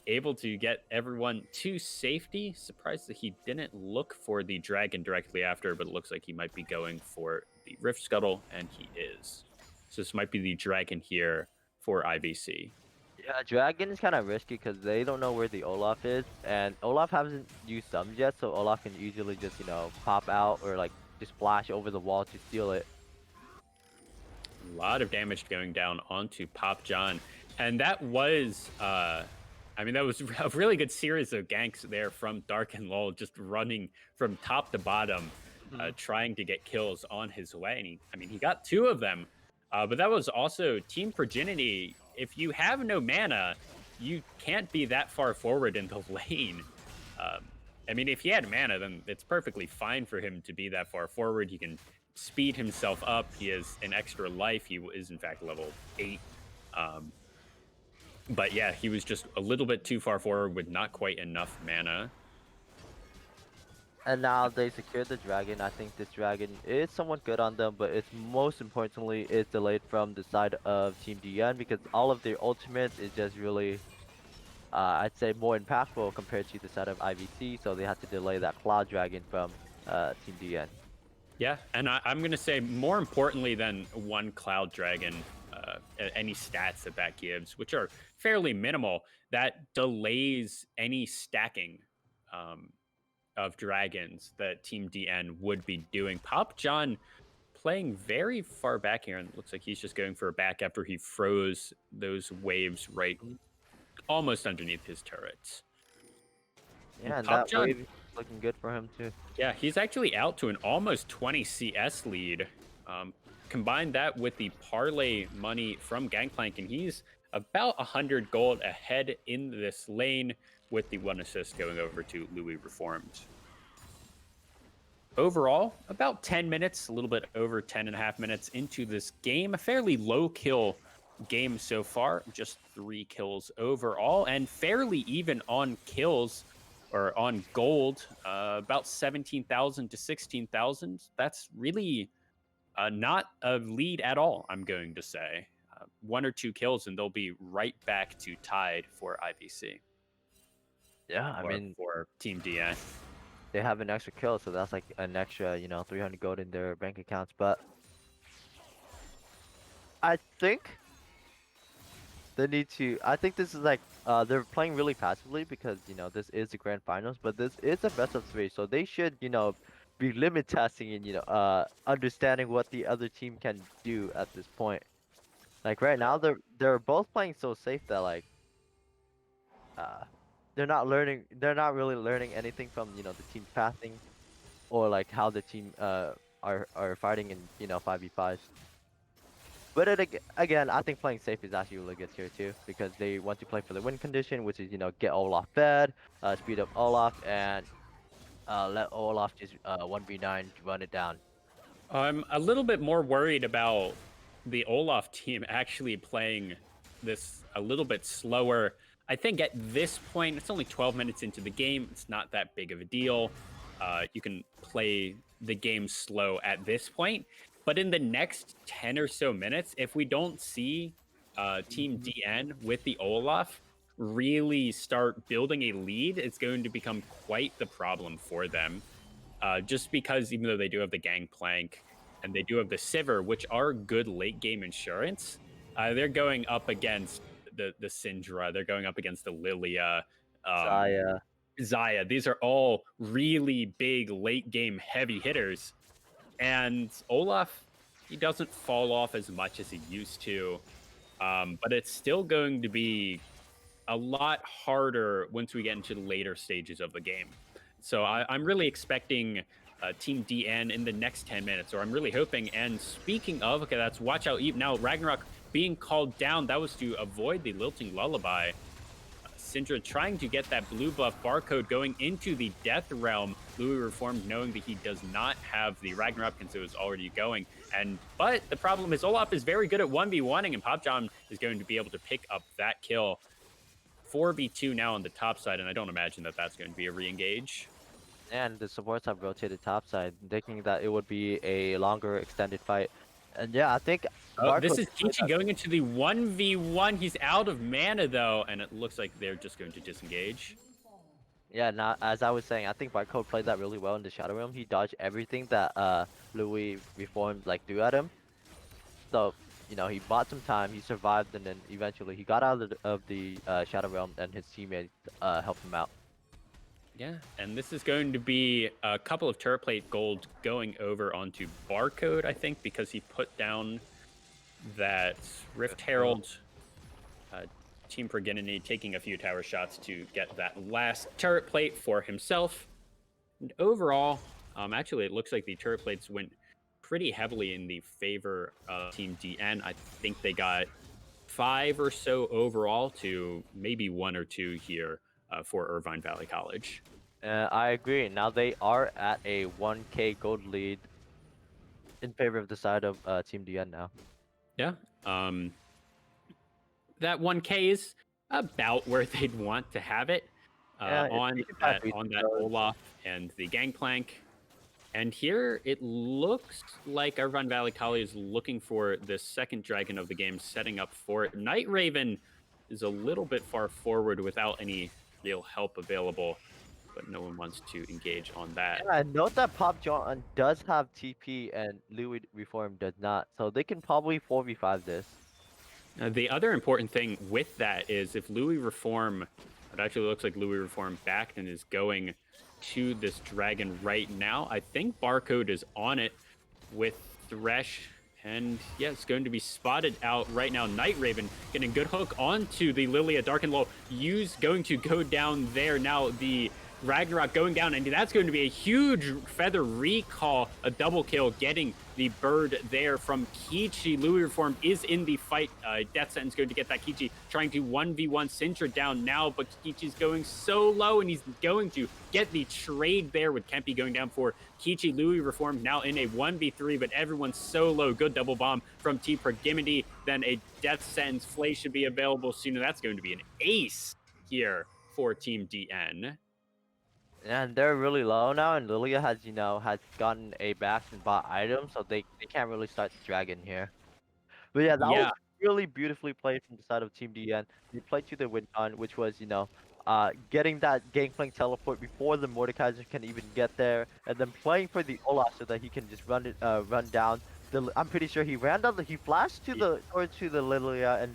S1: Able to get everyone to safety. Surprised that he didn't look for the dragon directly after, but it looks like he might be going for the Rift Scuttle, and he is. So this might be the dragon here for IBC.
S2: Yeah, dragon is kind of risky because they don't know where the Olaf is, and Olaf hasn't used sums yet, so Olaf can easily just, pop out or just flash over the wall to steal it.
S1: A lot of damage going down onto Popjohn, and that was that was a really good series of ganks there from Dark and Lull, just running from top to bottom, trying to get kills on his way. And he got 2 of them, but that was also Team Virginity. If you have no mana, you can't be that far forward in the lane. If he had mana, then it's perfectly fine for him to be that far forward. He can speed himself up. He has an extra life. He is, in fact, level 8. But yeah, he was just a little bit too far forward with not quite enough mana.
S2: And now they secured the dragon. I think this dragon is somewhat good on them, but it's most importantly, it's delayed from the side of Team DN because all of their ultimates is just really, I'd say, more impactful compared to the side of IVC, so they had to delay that Cloud Dragon from Team DN.
S1: Yeah, and I'm going to say more importantly than one Cloud Dragon, any stats that gives, which are fairly minimal, that delays any stacking of dragons that Team DN would be doing. Popjohn playing very far back here, and it looks like he's just going for a back after he froze those waves right almost underneath his turrets.
S2: Yeah, and that wave is looking good for him too.
S1: Yeah, he's actually out to an almost 20 CS lead. Combine that with the parlay money from Gangplank, and he's about 100 gold ahead in this lane, with the 1 assist going over to Louis Reformed. Overall, about 10 minutes, a little bit over 10 and a half minutes into this game. A fairly low kill game so far, just 3 kills overall, and fairly even on kills or on gold, about 17,000 to 16,000. That's really not a lead at all, I'm going to say. 1 or 2 kills, and they'll be right back to tied for IVC.
S2: Yeah, I mean,
S1: for Team DN.
S2: they have an extra kill, so that's like an extra, 300 gold in their bank accounts. But I think they need to. I think this is like they're playing really passively because this is the grand finals, but this is a best of 3, so they should be limit testing and understanding what the other team can do at this point. Like right now, they're both playing so safe that like uh they're not learning. They're not really learning anything from the team passing or like how the team are fighting in 5v5s. But again, I think playing safe is actually really good here too, because they want to play for the win condition, which is get Olaf fed, speed up Olaf, and let Olaf just 1v9 run it down.
S1: I'm a little bit more worried about the Olaf team actually playing this a little bit slower. I think at this point, it's only 12 minutes into the game. It's not that big of a deal. You can play the game slow at this point. But in the next 10 or so minutes, if we don't see Team DN with the Olaf really start building a lead, it's going to become quite the problem for them. Just because even though they do have the Gangplank and they do have the Sivir, which are good late game insurance, they're going up against the Syndra, they're going up against the Lilia, Zaya. These are all really big late game heavy hitters. And Olaf, he doesn't fall off as much as he used to, but it's still going to be a lot harder once we get into the later stages of the game. So I'm really expecting Team DN in the next 10 minutes, or I'm really hoping. And speaking of, okay, that's Watch Out Eve. Now, Ragnarok being called down, that was to avoid the Lilting Lullaby. Syndra trying to get that blue buff barcode going into the Death Realm. Louis Reformed knowing that he does not have the Ragnarok, and so it was already going. But the problem is Olaf is very good at 1v1ing, and Popjohn is going to be able to pick up that kill. 4v2 now on the top side, and I don't imagine that that's going to be a re-engage.
S2: And the supports have rotated top side, thinking that it would be a longer extended fight. And yeah, I think
S1: this is Kichi going into the 1v1. He's out of mana though, and it looks like they're just going to disengage.
S2: Yeah, now as I was saying, I think Barcode played that really well in the Shadow Realm. He dodged everything that Louis Reformed like threw at him. So he bought some time, he survived, and then eventually he got out of the Shadow Realm, and his teammates helped him out.
S1: Yeah, and this is going to be a couple of turret plate gold going over onto Barcode, I think, because he put down that Rift Herald. Team Progenity taking a few tower shots to get that last turret plate for himself. And overall, actually, it looks like the turret plates went pretty heavily in the favor of Team DN. I think they got 5 or so overall to maybe 1 or 2 here for Irvine Valley College.
S2: I agree. Now they are at a 1k gold lead in favor of the side of Team DN now.
S1: Yeah. That 1k is about where they'd want to have it on that Olaf and the Gangplank. And here it looks like Irvine Valley College is looking for the second dragon of the game, setting up for it. Night Raven is a little bit far forward without any real help available, but no one wants to engage on that.
S2: Yeah, note that Popjohn does have TP and Louis Reform does not, so they can probably 4v5 this.
S1: The other important thing with that is if Louis Reform, it actually looks like Louis Reform backed and is going to this dragon right now. I think Barcode is on it with Thresh, and yeah, it's going to be spotted out right now. Night Raven getting a good hook onto the Lilia Dark and Low. Going to go down there. Now the Ragnarok going down, and that's going to be a huge feather recall, a double kill, getting the bird there from Kichi. Louis Reform is in the fight. Death Sentence going to get that Kichi, trying to 1v1 Sintra down now, but Kichi's going so low, and he's going to get the trade there with Kempi going down for Kichi. Louis Reform now in a 1v3, but everyone's so low. Good double bomb from T Progimity. Then a Death Sentence Flay should be available soon, and that's going to be an ace here for Team DN.
S2: And they're really low now, and Lilia has, has gotten a back and bot item, so they can't really start the dragon here. But yeah, that was really beautifully played from the side of Team DN. They played to the win con, which was, getting that Gangplank teleport before the Mordekaiser can even get there, and then playing for the Olaf so that he can just run down. I'm pretty sure he ran down, he flashed to the Lilia, and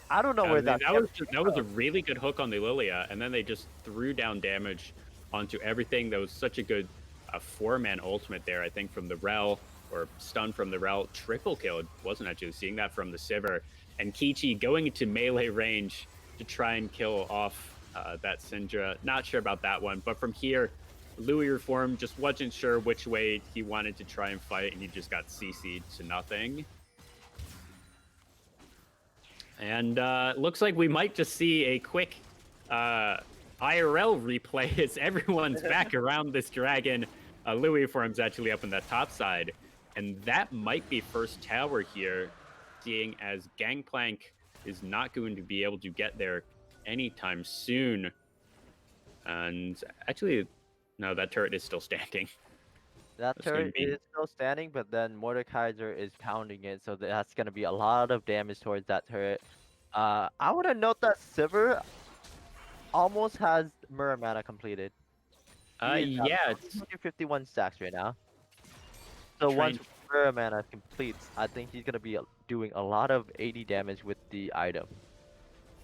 S2: I don't know where that
S1: was a really good hook on the Lilia, and then they just threw down damage onto everything. That was such a good 4-man ultimate there, I think, from the Rel, or stun from the Rel. Triple kill. Wasn't actually seeing that from the Sivir. And Kichi going into melee range to try and kill off that Syndra. Not sure about that one, but from here, Louis Reform just wasn't sure which way he wanted to try and fight, and he just got CC'd to nothing. And looks like we might just see a quick IRL replay as everyone's back around this dragon. Louis Reform's actually up on that top side. And that might be first tower here, seeing as Gangplank is not going to be able to get there anytime soon. And actually, no, that turret is still standing.
S2: That turret is still standing, but then Mordekaiser is pounding it, so that's going to be a lot of damage towards that turret. I want to note that Sivir almost has Muramana completed.
S1: Yeah,
S2: it's 251 stacks right now. So once Muramana completes, I think he's going to be doing a lot of 80 damage with the item.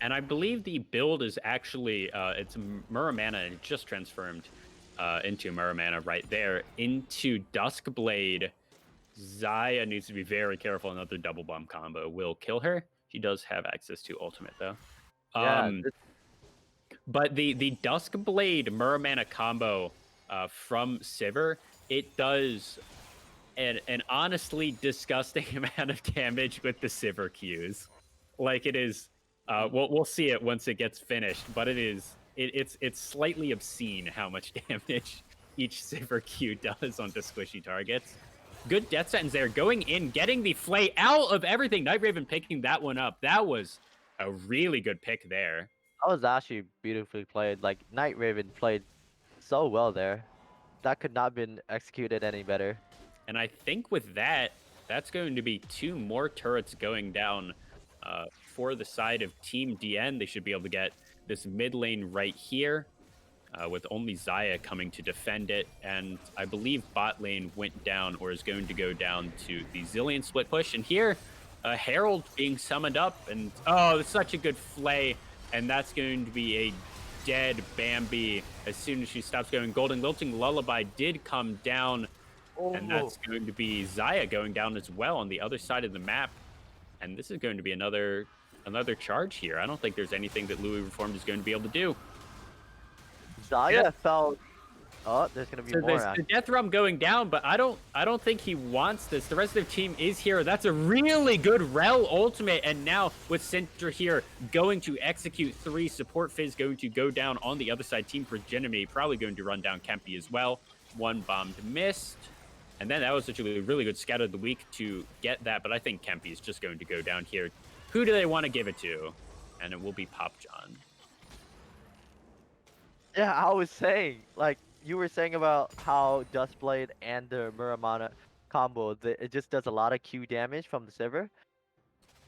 S1: And I believe the build is actually, it's Muramana, and it just transformed into Muramana right there. Into Duskblade, Xayah needs to be very careful. Another double bomb combo will kill her. She does have access to ultimate, though.
S2: Yeah,
S1: but the Duskblade Muramana combo from Sivir, it does an honestly disgusting amount of damage with the Sivir Qs. Like, it is, we'll see it once it gets finished, but it's slightly obscene how much damage each Sivir Q does onto squishy targets. Good death sentence there, going in, getting the Flay out of everything. Night Raven picking that one up. That was a really good pick there.
S2: That was actually beautifully played. Like, Night Raven played so well there. That could not have been executed any better.
S1: And I think with that, that's going to be 2 more turrets going down for the side of Team DN. They should be able to get this mid lane right here with only Xayah coming to defend it. And I believe bot lane went down, or is going to go down, to the Zillion split push. And here, Herald being summoned up, and oh, it's such a good Flay. And that's going to be a dead Bambi as soon as she stops going. Golden Lilting Lullaby did come down, and that's going to be Xayah going down as well on the other side of the map. And this is going to be another charge here. I don't think there's anything that Louis Reformed is going to be able to do.
S2: Xayah felt... Oh, there's going to be more.
S1: The Death Realm going down, but I don't think he wants this. The rest of the team is here. That's a really good Rel ultimate, and now with Syndra here going to execute 3, support Fizz going to go down on the other side. Team Progeny probably going to run down Kempi as well. 1 bombed missed. And then that was such a really good scout of the week to get that, but I think Kempi is just going to go down here. Who do they want to give it to? And it will be Pop John.
S2: Yeah, I was saying, like, you were saying about how Duskblade and the Muramana combo, it just does a lot of Q damage from the Sivir.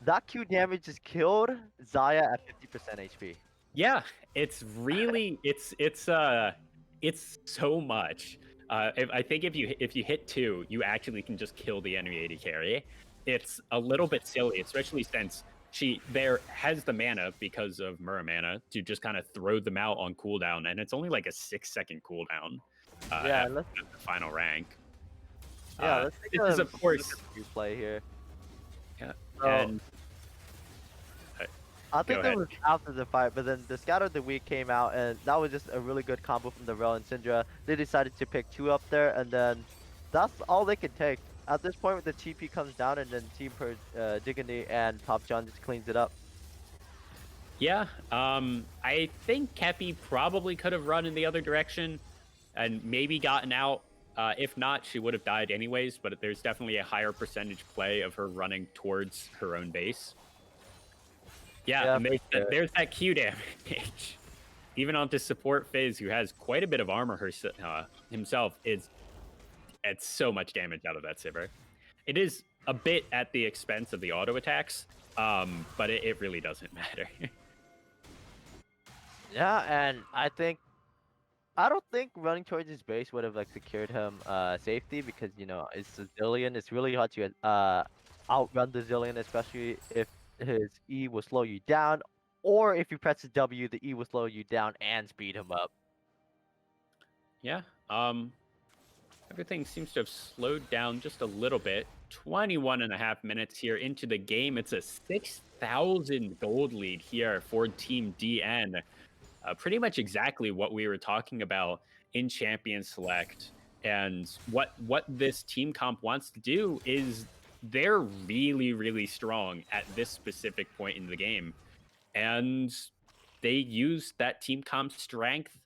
S2: That Q damage just killed Xayah at 50% HP.
S1: Yeah, it's really it's so much. I think if you hit 2, you actually can just kill the enemy AD carry. It's a little bit silly, especially since she has the mana because of Muramana to just kind of throw them out on cooldown, and it's only like a 6-second cooldown at the final rank.
S2: Yeah, let's take
S1: this is of course
S2: play here.
S1: Yeah,
S2: so,
S1: and
S2: I
S1: Go
S2: think that
S1: ahead.
S2: was after the fight, but then the Scatter of the Week came out, and that was just a really good combo from the Rel and Syndra. They decided to pick two up there, and then that's all they can take. At this point, the TP comes down, and then Dignity and Pop John just cleans it up.
S1: Yeah, I think Kepi probably could have run in the other direction and maybe gotten out. If not, she would have died anyways, but there's definitely a higher percentage play of her running towards her own base. Yeah,
S2: Yeah,
S1: and
S2: for sure.
S1: there's that Q damage. Even onto support Fizz, who has quite a bit of armor himself, it's so much damage out of that Sivir. It is a bit at the expense of the auto attacks, but it really doesn't matter.
S2: Yeah, and I don't think running towards his base would have like secured him safety because it's a Zillion. It's really hard to outrun the Zillion, especially if his E will slow you down, or if you press the W, the E will slow you down and speed him up.
S1: Yeah, everything seems to have slowed down just a little bit. 21 and a half minutes here into the game. It's a 6,000 gold lead here for Team DN. Pretty much exactly what we were talking about in Champion Select. And what this team comp wants to do is they're really, really strong at this specific point in the game. And they used that team comp strength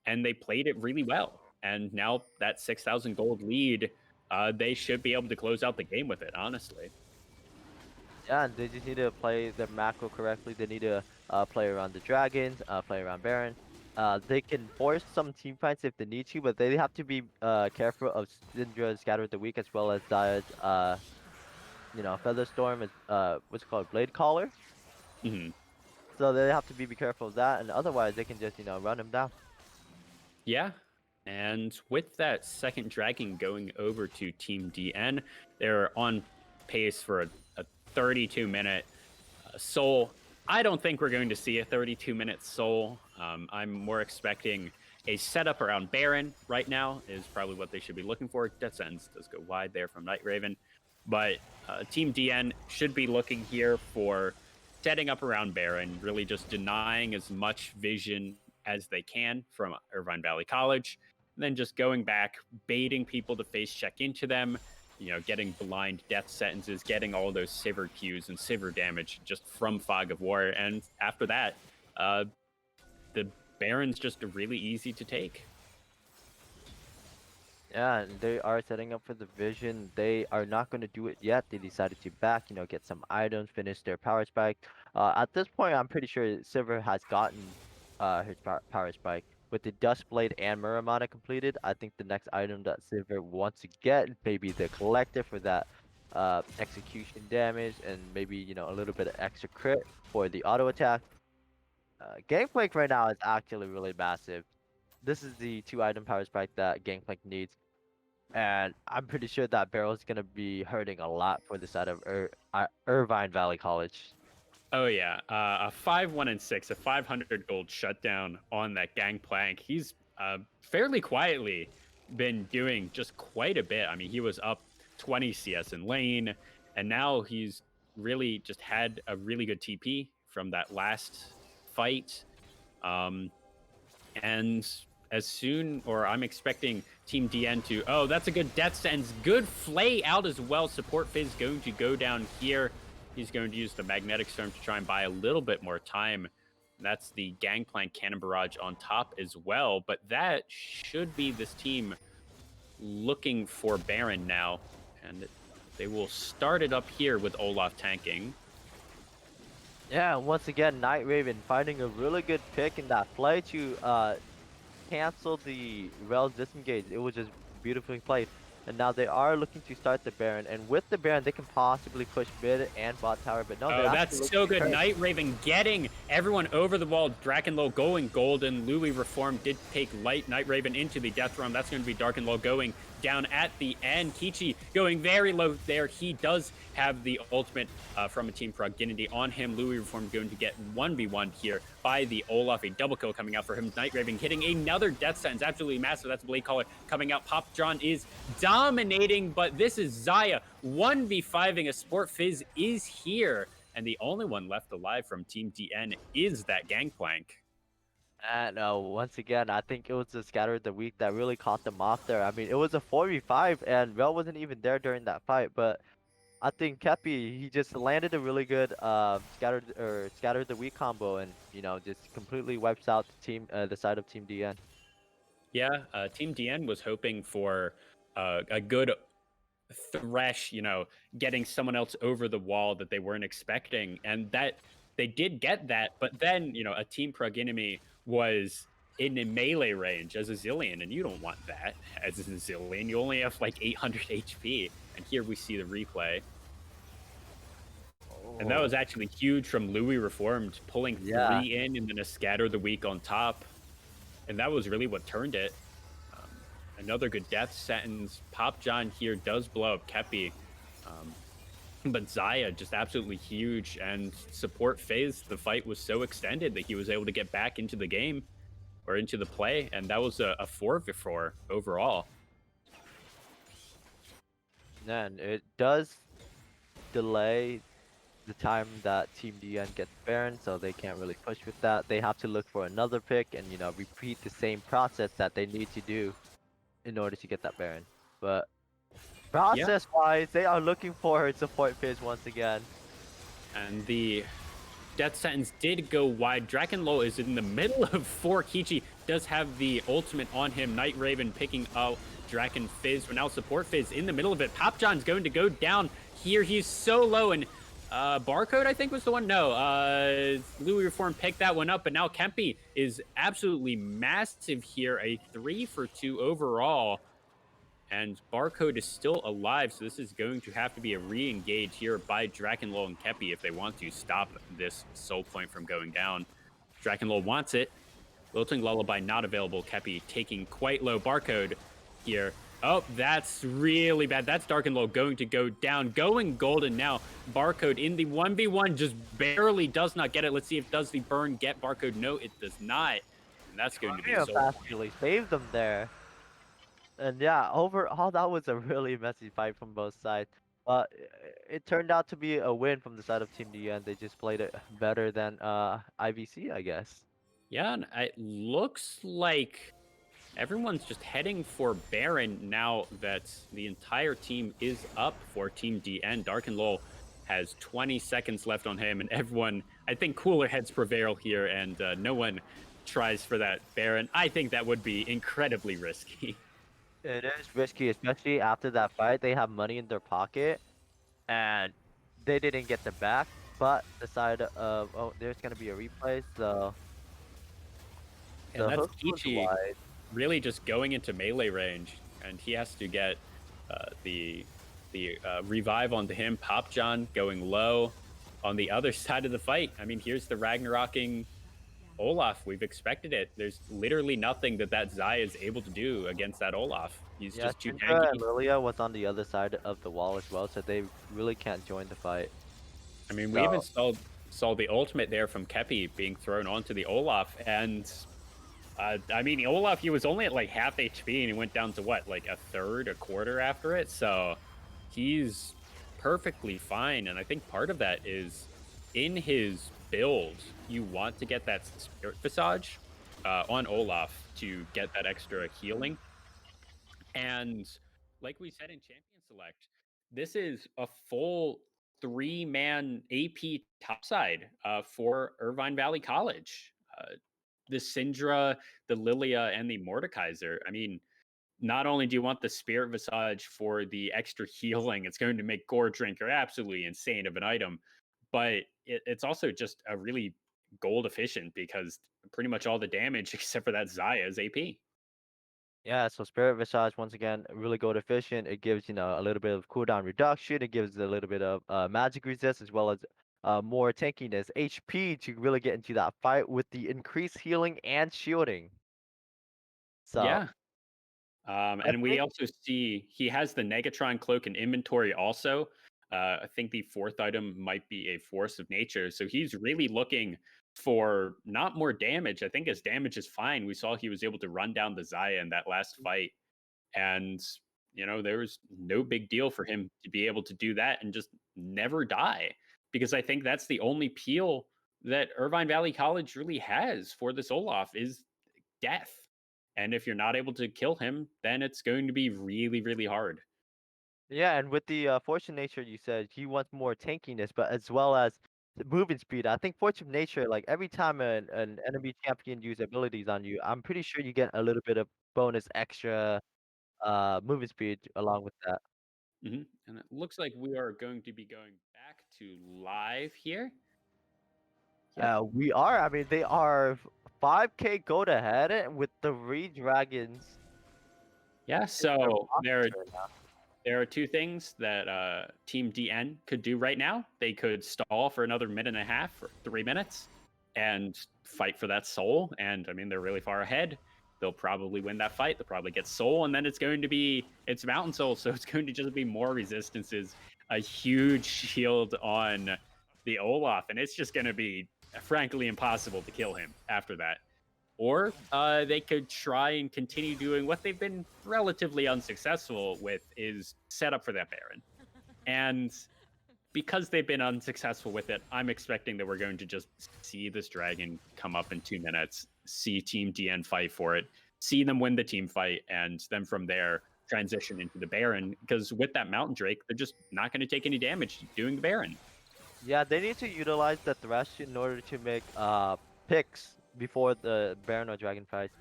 S1: and they played it really well. And now that 6,000 gold lead, they should be able to close out the game with it, honestly.
S2: Yeah, and they just need to play the macro correctly. They need to play around the dragons, play around Baron. They can force some team fights if they need to, but they have to be careful of Syndra's Scatter of the Week as well as Zaya's, Featherstorm is what's it called, Blade Caller.
S1: Hmm.
S2: So they have to be careful of that, and otherwise they can just run him down.
S1: Yeah. And with that second dragon going over to Team DN, they're on pace for a 32-minute soul. I don't think we're going to see a 32-minute soul. I'm more expecting a setup around Baron right now is probably what they should be looking for. Death Sentence does go wide there from Night Raven. But Team DN should be looking here for setting up around Baron, really just denying as much vision as they can from Irvine Valley College, and then just going back, baiting people to face check into them, getting blind death sentences, getting all those Sivir Qs and Sivir damage just from Fog of War. And after that, the Baron's just really easy to take.
S2: Yeah, and they are setting up for the vision. They are not going to do it yet. They decided to back, get some items, finish their power spike. At this point, I'm pretty sure Silver has gotten his power spike. With the Dust Blade and Muramana completed, I think the next item that Silver wants to get, maybe the Collector for that execution damage, and maybe, a little bit of extra crit for the auto attack. Gangplank right now is actually really massive. This is the 2 item power spike that Gangplank needs. And I'm pretty sure that Barrel's gonna be hurting a lot for the side of Irvine Valley College.
S1: Oh yeah, a 5-1-6, a 500 gold shutdown on that Gangplank. He's fairly quietly been doing just quite a bit. I mean, he was up 20 CS in lane, and now he's really just had a really good TP from that last fight. And I'm expecting Team DN to, oh, that's a good death sentence. Good flay out as well. Support Fizz going to go down here. He's going to use the Magnetic Storm to try and buy a little bit more time. That's the Gangplank Cannon Barrage on top as well. But that should be this team looking for Baron now. And they will start it up here with Olaf tanking.
S2: Yeah, and once again, Night Raven finding a really good pick in that play to cancel the Rel's disengage. It was just beautifully played. And now they are looking to start the Baron. And with the Baron, they can possibly push mid and bot tower. But no,
S1: oh, that's so good. Night Raven getting everyone over the wall. Drakenlow going golden. Louis Reform did take light Night Raven into the death realm. That's going to be Darkenlow going down at the end. Kichi going very low there. He does have the ultimate from a Team Prodigy on him. Louis Reform going to get 1v1 here by the Olaf. A double kill coming out for him. Night Raven hitting another death sentence. Absolutely massive. That's Blade Caller coming out. Pop John is dominating, but this is Zaya 1v5ing. A Sport Fizz is here and the only one left alive from Team DN is that Gangplank.
S2: And once again, I think it was the scatter of the week that really caught them off there. I mean, it was a 4v5, and Rel wasn't even there during that fight, but I think Kepi, he just landed a really good scattered the weak combo, and just completely wipes out the side of Team DN.
S1: Yeah, Team DN was hoping for a good thresh, getting someone else over the wall that they weren't expecting, and that they did get that. But then, a Team Proginemy was in a melee range as a Zillion, and you don't want that as a Zillion. You only have like 800 HP, and here we see the replay. And that
S2: Oh,
S1: was actually huge from Louis Reformed, pulling
S2: yeah.
S1: 3 in and then a Scatter the Weak on top. And that was really what turned it. Um, Another good death sentence. Pop John here does blow up Kepi. But Zaya just absolutely huge. And support phase, the fight was so extended that he was able to get back into the game or into the play. And that was a 4v4 overall.
S2: And it does delay the time that Team DN gets Baron, so they can't really push with that. They have to look for another pick and repeat the same process that they need to do in order to get that Baron. But
S1: Yeah.
S2: process-wise, they are looking for a support phase once again.
S1: And the death sentence did go wide. Drakenlo is in the middle of 4. Kichi does have the ultimate on him. Night Raven picking out Draken Fizz, but now support Fizz in the middle of it. Pop John's going to go down here. He's so low, and Barcode, I think, was the one. No, Louis Reform picked that one up, but now Kempi is absolutely massive here. A 3-for-2 overall. And Barcode is still alive, so this is going to have to be a re-engage here by Drakenlol and Kepi if they want to stop this soul point from going down. Drakenlol wants it. Lilting Lullaby not available. Kepi taking quite low. Barcode here. Oh, that's really bad. That's Darkenlow going to go down. Going golden now. Barcode in the 1v1 just barely does not get it. Let's see if does the burn get Barcode. No, it does not. And that's going to be a soul point.
S2: Actually saved them there. And yeah, overall, that was a really messy fight from both sides. It turned out to be a win from the side of Team DN. They just played it better than IVC, I guess.
S1: Yeah, and it looks like everyone's just heading for Baron now that the entire team is up for Team DN. Darkenlol has 20 seconds left on him, and everyone, I think cooler heads prevail here, and no one tries for that Baron. I think that would be incredibly risky.
S2: It is risky, especially after that fight. They have money in their pocket, and they didn't get the back. But the side of there's gonna be a replay, so
S1: And
S2: the
S1: that's
S2: hook was
S1: Kichi
S2: wide.
S1: really just going into melee range, and he has to get the revive onto him. Pop John going low on the other side of the fight. I mean, here's the Ragnaroking Olaf. We've expected it. There's literally nothing that Zai is able to do against that Olaf. He's
S2: Yeah,
S1: just too
S2: Syndra
S1: tanky.
S2: and Lilia was on the other side of the wall as well, so they really can't join the fight.
S1: I mean, we even
S2: So
S1: saw the ultimate there from Kepi being thrown onto the Olaf, and I mean, Olaf, he was only at like half HP, and he went down to what, like a third, a quarter after it. So he's perfectly fine, and I think part of that is in his build, you want to get that Spirit Visage on Olaf to get that extra healing. And like we said in Champion Select, this is a full 3-man AP topside for Irvine Valley College. The Syndra, the Lilia, and the Mordekaiser. I mean, not only do you want the Spirit Visage for the extra healing, it's going to make Gore Drinker absolutely insane of an item, but it's also just a really gold efficient because pretty much all the damage except for that Zaya is AP.
S2: yeah, so Spirit Visage once again really good efficient. It gives a little bit of cooldown reduction. It gives a little bit of magic resist as well as more tankiness, HP to really get into that fight with the increased healing and shielding. So
S1: Yeah.
S2: I
S1: And we
S2: think
S1: also see he has the Negatron cloak in inventory also. I think the fourth item might be a force of nature. So he's really looking for not more damage. I think his damage is fine. We saw he was able to run down the Zaya in that last fight. And, there was no big deal for him to be able to do that and just never die. because I think that's the only peel that Irvine Valley College really has for this Olaf is death. And if you're not able to kill him, then it's going to be really, really hard.
S2: Yeah, and with the Force of Nature, you said he wants more tankiness, but as well as the movement speed. I think Force of Nature, like every time an enemy champion use abilities on you, I'm pretty sure you get a little bit of bonus extra movement speed along with that.
S1: And it looks like we are going to be going back to live here. Yep.
S2: We are. I mean, they are 5K gold ahead with 3 dragons
S1: Yeah.
S2: in their
S1: So
S2: boxes right now.
S1: there are two things that Team DN could do right now. They could stall for another minute and a half or 3 minutes and fight for that soul. And I mean, they're really far ahead. They'll probably win that fight. They'll probably get soul, and then it's mountain soul, so it's going to just be more resistances, a huge shield on the Olaf, and it's just going to be frankly impossible to kill him after that. Or they could try and continue doing what they've been relatively unsuccessful with, is set up for that Baron. And because they've been unsuccessful with it, I'm expecting that we're going to just see this dragon come up in 2 minutes, see Team DN fight for it, see them win the team fight, and then from there transition into the Baron. Because with that Mountain Drake, they're just not going to take any damage doing the Baron.
S2: Yeah, they need to utilize the Thresh in order to make picks before the Baron or Dragon fight.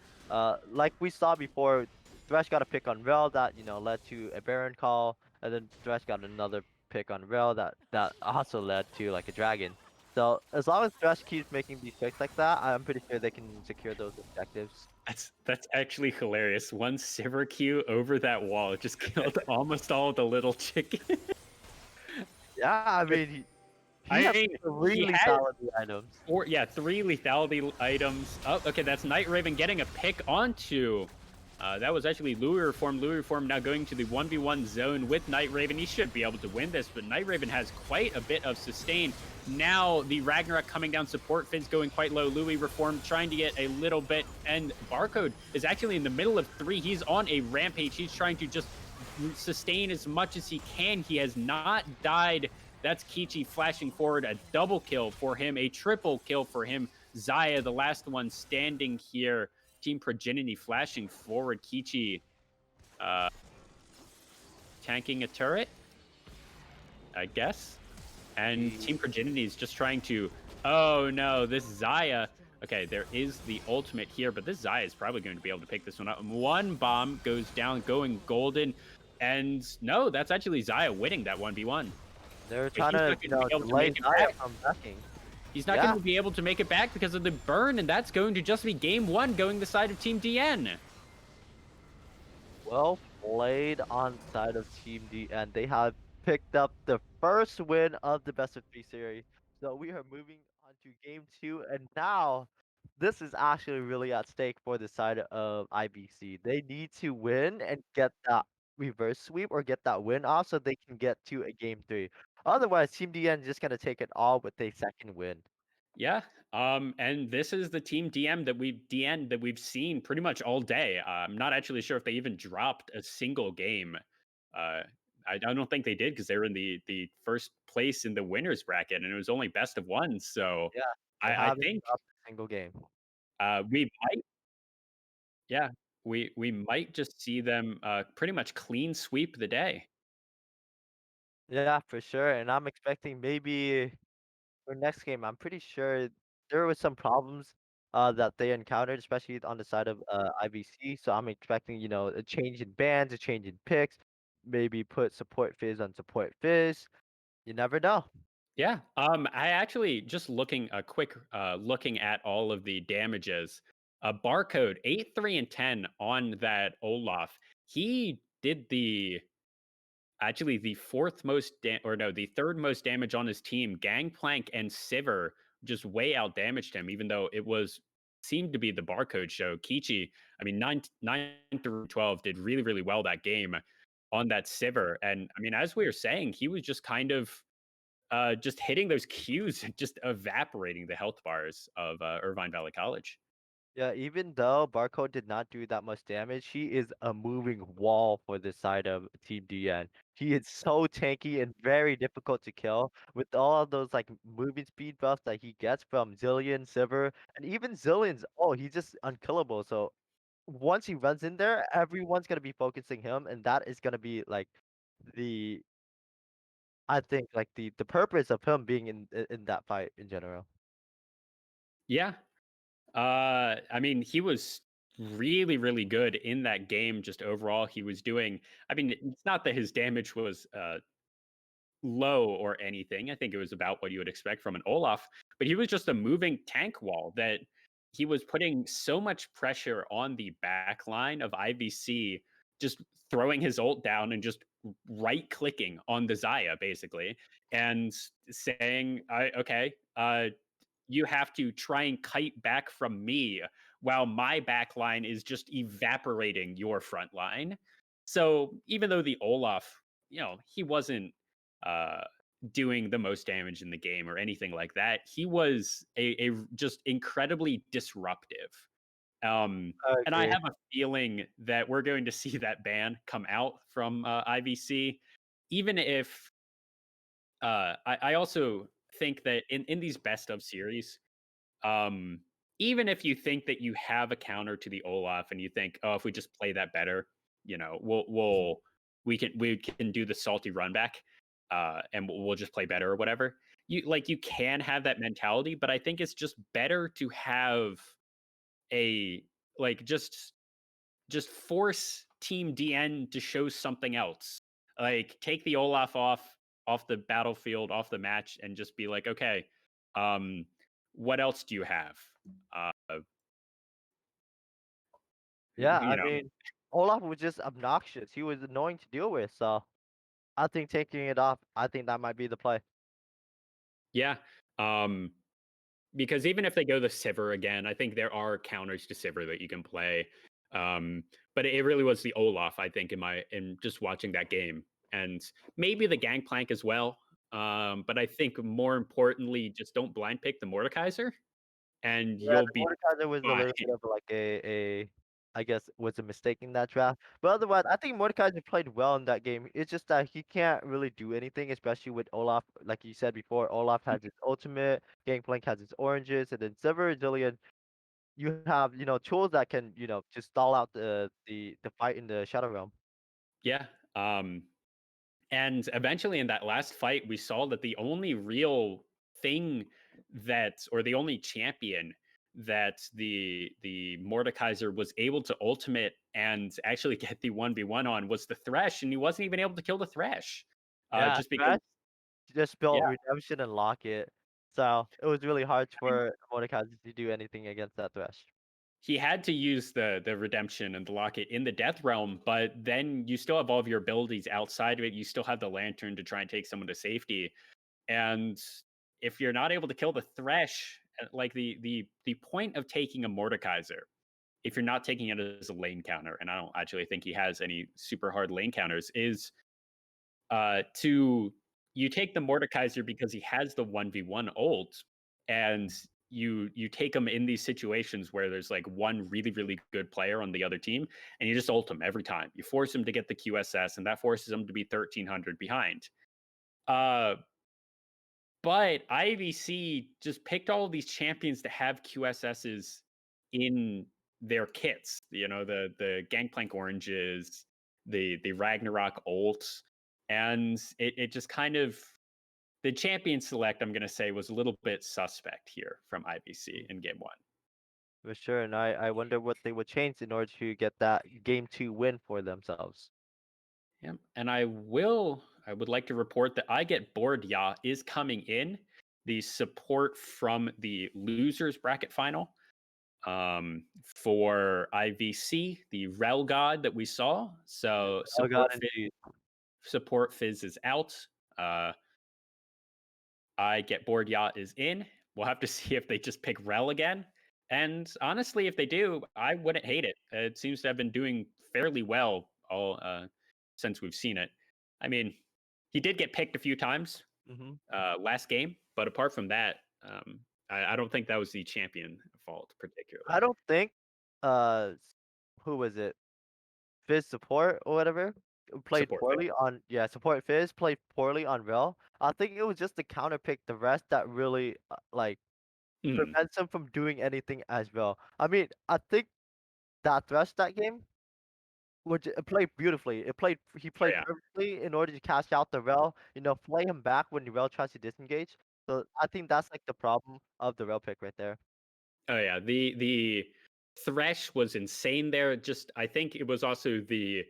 S2: Like we saw before, Thresh got a pick on Rel that led to a Baron call, and then Thresh got another pick on Rel that also led to like a Dragon. So as long as Thresh keeps making these picks like that, I'm pretty sure they can secure those objectives.
S1: That's actually hilarious. One Sivir Q over that wall just killed almost all the little chicken.
S2: Yeah, I mean he
S1: I
S2: has
S1: mean,
S2: three
S1: he had
S2: lethality items.
S1: three lethality items. Oh, okay, that's Night Raven getting a pick onto. That was actually Louis Reform. Louis Reform now going to the 1v1 zone with Night Raven. He should be able to win this, but Night Raven has quite a bit of sustain. Now the Ragnarok coming down, support Fizz going quite low. Louis Reform trying to get a little bit, and Barcode is actually in the middle of 3. He's on a rampage. He's trying to just sustain as much as he can. He has not died. That's Kichi flashing forward, a double kill for him, a triple kill for him. Zaya, the last one standing here. Team Progeny flashing forward. Kichi uh, tanking a turret, I guess. And Team Progeny is just trying to. Oh no, this Zaya. Okay, there is the ultimate here, but this Zaya is probably going to be able to pick this one up. One bomb goes down, going golden. And no, that's actually Zaya winning that 1v1.
S2: They're
S1: But
S2: trying to, delay Zaya from backing.
S1: He's not going to be able to make it back because of the burn, and that's going to just be game 1 going the side of Team DN.
S2: Well played on side of Team DN. They have picked up the first win of the best of 3 series. So we are moving on to game 2, and now this is actually really at stake for the side of IBC. They need to win and get that reverse sweep or get that win off so they can get to a game 3. Otherwise, Team DN is just gonna take it all with a second win.
S1: Yeah. And this is the Team DN that we've seen pretty much all day. I'm not actually sure if they even dropped a single game. Uh, I don't think they did because they were in the first place in the winners bracket, and it was only best of one. So
S2: Yeah, they
S1: I
S2: haven't
S1: think
S2: dropped a single game.
S1: we might, yeah, we might just see them pretty much clean sweep the day.
S2: Yeah, for sure. And I'm expecting maybe for next game, I'm pretty sure there was some problems that they encountered, especially on the side of IBC. So I'm expecting, a change in bans, a change in picks, maybe put support Fizz on support Fizz. You never know.
S1: Yeah. I actually just looking a quick looking at all of the damages. Barcode 8, 3, and 10 on that Olaf. He did the fourth most or no, the third most damage on his team. Gangplank and Sivir just way out damaged him, even though it was seemed to be the Barcode show. Kichi, I mean, 9 through 12 did really, really well that game on that Sivir. And I mean, as we were saying, he was just kind of just hitting those cues and just evaporating the health bars of Irvine Valley College.
S2: Yeah, even though Barcode did not do that much damage, he is a moving wall for this side of Team DN. He is so tanky and very difficult to kill with all of those like movement speed buffs that he gets from Zillion, Sivir, and even Zillion's he's just unkillable. So once he runs in there, everyone's gonna be focusing him, and that is gonna be like the I think like the purpose of him being in that fight in general.
S1: Yeah. I mean, he was really, really good in that game. Just overall, he was doing. I mean, it's not that his damage was low or anything. I think it was about what you would expect from an Olaf, but he was just a moving tank wall that he was putting so much pressure on the back line of IVC, just throwing his ult down and just right clicking on the Zaya basically and saying, okay, you have to try and kite back from me while my back line is just evaporating your front line. So even though the Olaf, he wasn't uh, doing the most damage in the game or anything like that, he was a just incredibly disruptive.
S2: I
S1: And I
S2: agree.
S1: have a feeling that we're going to see that ban come out from IVC, even if I also think that in these best of series, um, even if you think that you have a counter to the Olaf and you think, oh, if we just play that better, we can do the salty run back, and we'll just play better or whatever. You can have that mentality, but I think it's just better to have a like just force Team DN to show something else. Like take the Olaf off the battlefield, off the match, and just be like, okay, um, what else do you have? Uh,
S2: Yeah,
S1: you
S2: I
S1: know,
S2: mean, Olaf was just obnoxious. He was annoying to deal with, so I think taking it off, I think that might be the play.
S1: yeah. Um, because even if they go the Sivir again, I think there are counters to Sivir that you can play. Um, but it really was the Olaf, I think, in just watching that game, and maybe the Gangplank as well. But I think more importantly, just don't blind pick the Mordekaiser, and
S2: Yeah,
S1: you'll
S2: the
S1: be
S2: Mordekaiser was a
S1: fine.
S2: little bit of like I guess was a mistake in that draft. But otherwise, I think Mordekaiser played well in that game. It's just that he can't really do anything, especially with Olaf. Like you said before, Olaf has his ultimate, Gangplank has his oranges, and then Sever, Zillion, you have, tools that can, just stall out the fight in the Shadow Realm.
S1: Yeah. And eventually in that last fight, we saw that the only real thing or the only champion that the Mordekaiser was able to ultimate and actually get the 1v1 on was the Thresh, and he wasn't even able to kill the Thresh.
S2: Yeah,
S1: Just because,
S2: Thresh just built
S1: yeah,
S2: Redemption and Locket. So it was really hard for Mordekaiser to do anything against that Thresh.
S1: he had to use the redemption and the locket in the death realm, but then you still have all of your abilities outside of it. You still have the lantern to try and take someone to safety. And if you're not able to kill the Thresh, like the point of taking a Mordekaiser, if you're not taking it as a lane counter, and I don't actually think he has any super hard lane counters, is to you take the Mordekaiser because he has the 1v1 ult, and you take him in these situations where there's like one really, really good player on the other team, and you just ult him every time. You force him to get the QSS, and that forces him to be 1300 behind. Uh, but IVC just picked all of these champions to have QSSs in their kits. The Gangplank oranges, the Ragnarok ult, and it just kind of the champion select. I'm gonna say was a little bit suspect here from IVC in game one.
S2: For sure, and I wonder what they would change in order to get that game 2 win for themselves.
S1: Yeah, and I would like to report that I Get Bored Ya is coming in. The support from the losers bracket final for IVC, the Rel God that we saw. So
S2: Oh god, indeed.
S1: support Fizz is out. Uh, I Get Bored Yacht is in. We'll have to see if they just pick Rel again. And honestly, if they do, I wouldn't hate it. It seems to have been doing fairly well all since we've seen it. I mean, he did get picked a few times
S2: Hmm.
S1: last game, but apart from that, I don't think that was the champion fault
S2: I
S1: particularly.
S2: don't think, who was it? Fizz support or whatever. played
S1: Support fit.
S2: poorly on support Fizz played poorly on Rel. I think it was just the counter pick the rest that really like
S1: Mm,
S2: prevents him from doing anything as well. I mean, I think that Thresh that game which it played beautifully. He
S1: oh
S2: played
S1: yeah.
S2: perfectly in order to cash out the Rel, play him back when the Rel tries to disengage. So I think that's like the problem of the Rel pick right there.
S1: Oh yeah, the Thresh was insane there. Just I think it was also the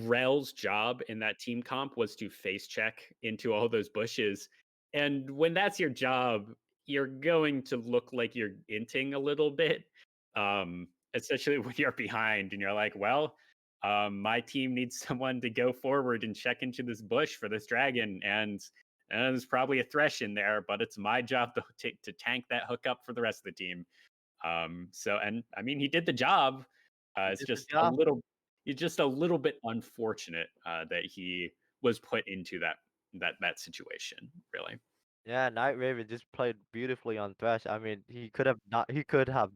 S1: Rel's job in that team comp was to face check into all those bushes. And when that's your job, you're going to look like you're inting a little bit. Especially when you're behind and you're like, well, my team needs someone to go forward and check into this bush for this dragon. And there's probably a Thresh in there, but it's my job to tank that hook up for the rest of the team. So, and I mean, he did the job.
S2: He
S1: It's
S2: did the
S1: just a
S2: job.
S1: little, it's just a little bit unfortunate that he was put into that situation. Really.
S2: Yeah, Night Raven just played beautifully on Thresh. I mean, he could have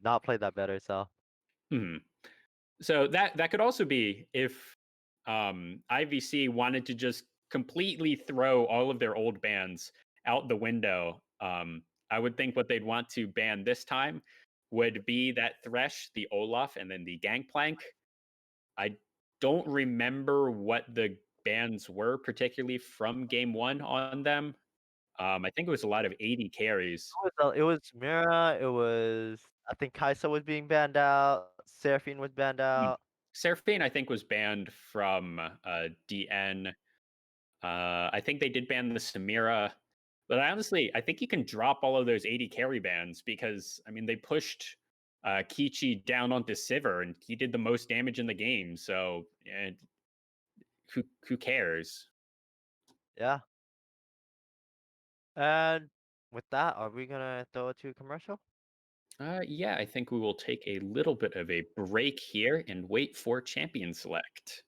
S2: not played that better, so
S1: Mhm. So that could also be if IVC wanted to just completely throw all of their old bans out the window. I would think what they'd want to ban this time would be that Thresh, the Olaf, and then the Gangplank. I don't remember what the bans were, particularly from game one on them. I think it was a lot of 80 carries.
S2: it was Mira, it was I think Kaisa was being banned out, Seraphine was banned
S1: Mm.
S2: out.
S1: Seraphine, I think, was banned from DN. I think they did ban the Samira. But I think you can drop all of those 80 carry bans because, I mean, they pushed Kichi down onto Sivir and he did the most damage in the game. So who cares?
S2: Yeah. And with that, are we gonna throw it to a commercial?
S1: Yeah, I think we will take a little bit of a break here and wait for champion select.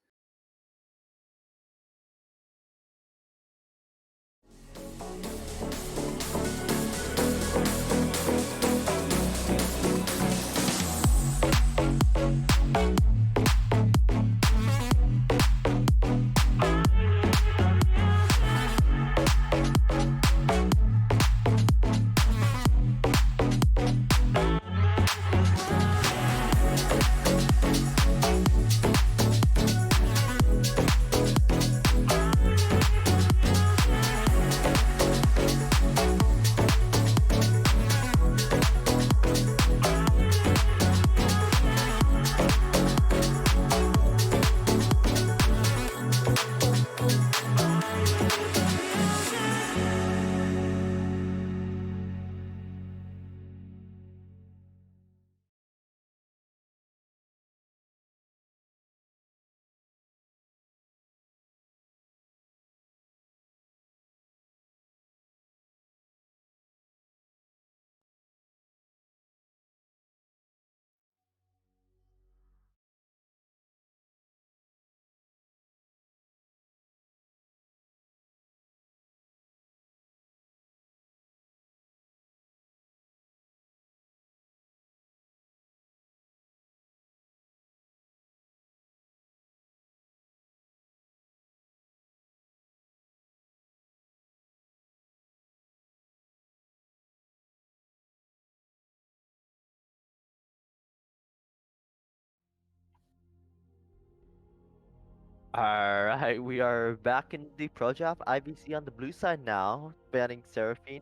S2: Alright, we are back in the pro draft. IBC on the blue side now, banning Seraphine.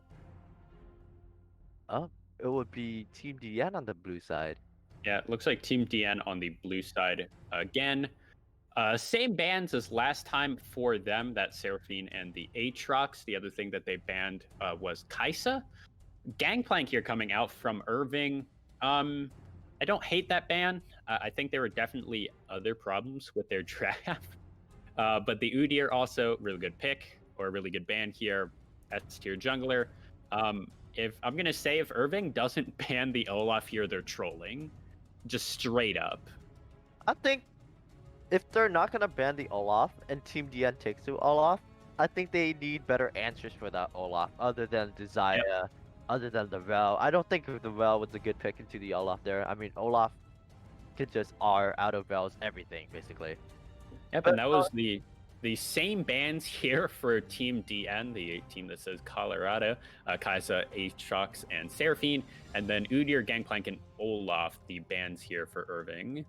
S2: Oh, it would be Team DN on the blue side.
S1: Yeah, it looks like Team DN on the blue side again. Same bans as last time for them, that Seraphine and the Aatrox. The other thing that they banned was Kaisa. Gangplank here coming out from Irving. I don't hate that ban. I think there were definitely other problems with their draft. But the Udyr also really good pick or a really good ban here. S tier jungler. If I'm gonna say if Irving doesn't ban the Olaf here, they're trolling, just straight up.
S2: I think if they're not gonna ban the Olaf and Team DN takes the Olaf, I think they need better answers for that Olaf other than
S1: Yep.
S2: Desire, other than the Rel. I don't think the Rel was a good pick into the Olaf there. I mean, Olaf can just R out of Rel's everything basically.
S1: Yep.
S2: But
S1: And that was the the same bans here for Team DN, the team that says Colorado, Kaisa, Aatrox, and Seraphine, and then Udyr, Gangplank, and Olaf, the bans here for Irving.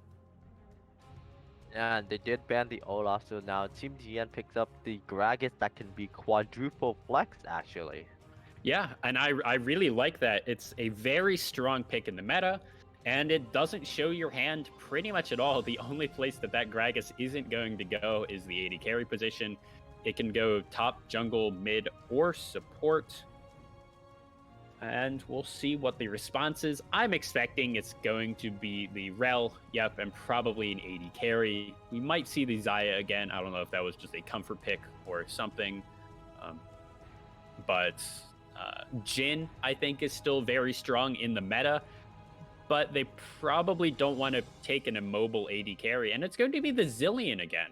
S2: Yeah, and they did ban the Olaf, so now Team DN picks up the Gragas that can be quadruple flex, actually.
S1: Yeah, and I really like that. It's a very strong pick in the meta, and it doesn't show your hand pretty much at all. The only place that Gragas isn't going to go is the AD carry position. It can go top, jungle, mid, or support. And we'll see what the response is. I'm expecting it's going to be the Rel, yep, and probably an AD carry. We might see the Xayah again. I don't know if that was just a comfort pick or something. But Jhin, I think, is still very strong in the meta. But they probably don't want to take an immobile AD carry. And it's going to be the Zilean again.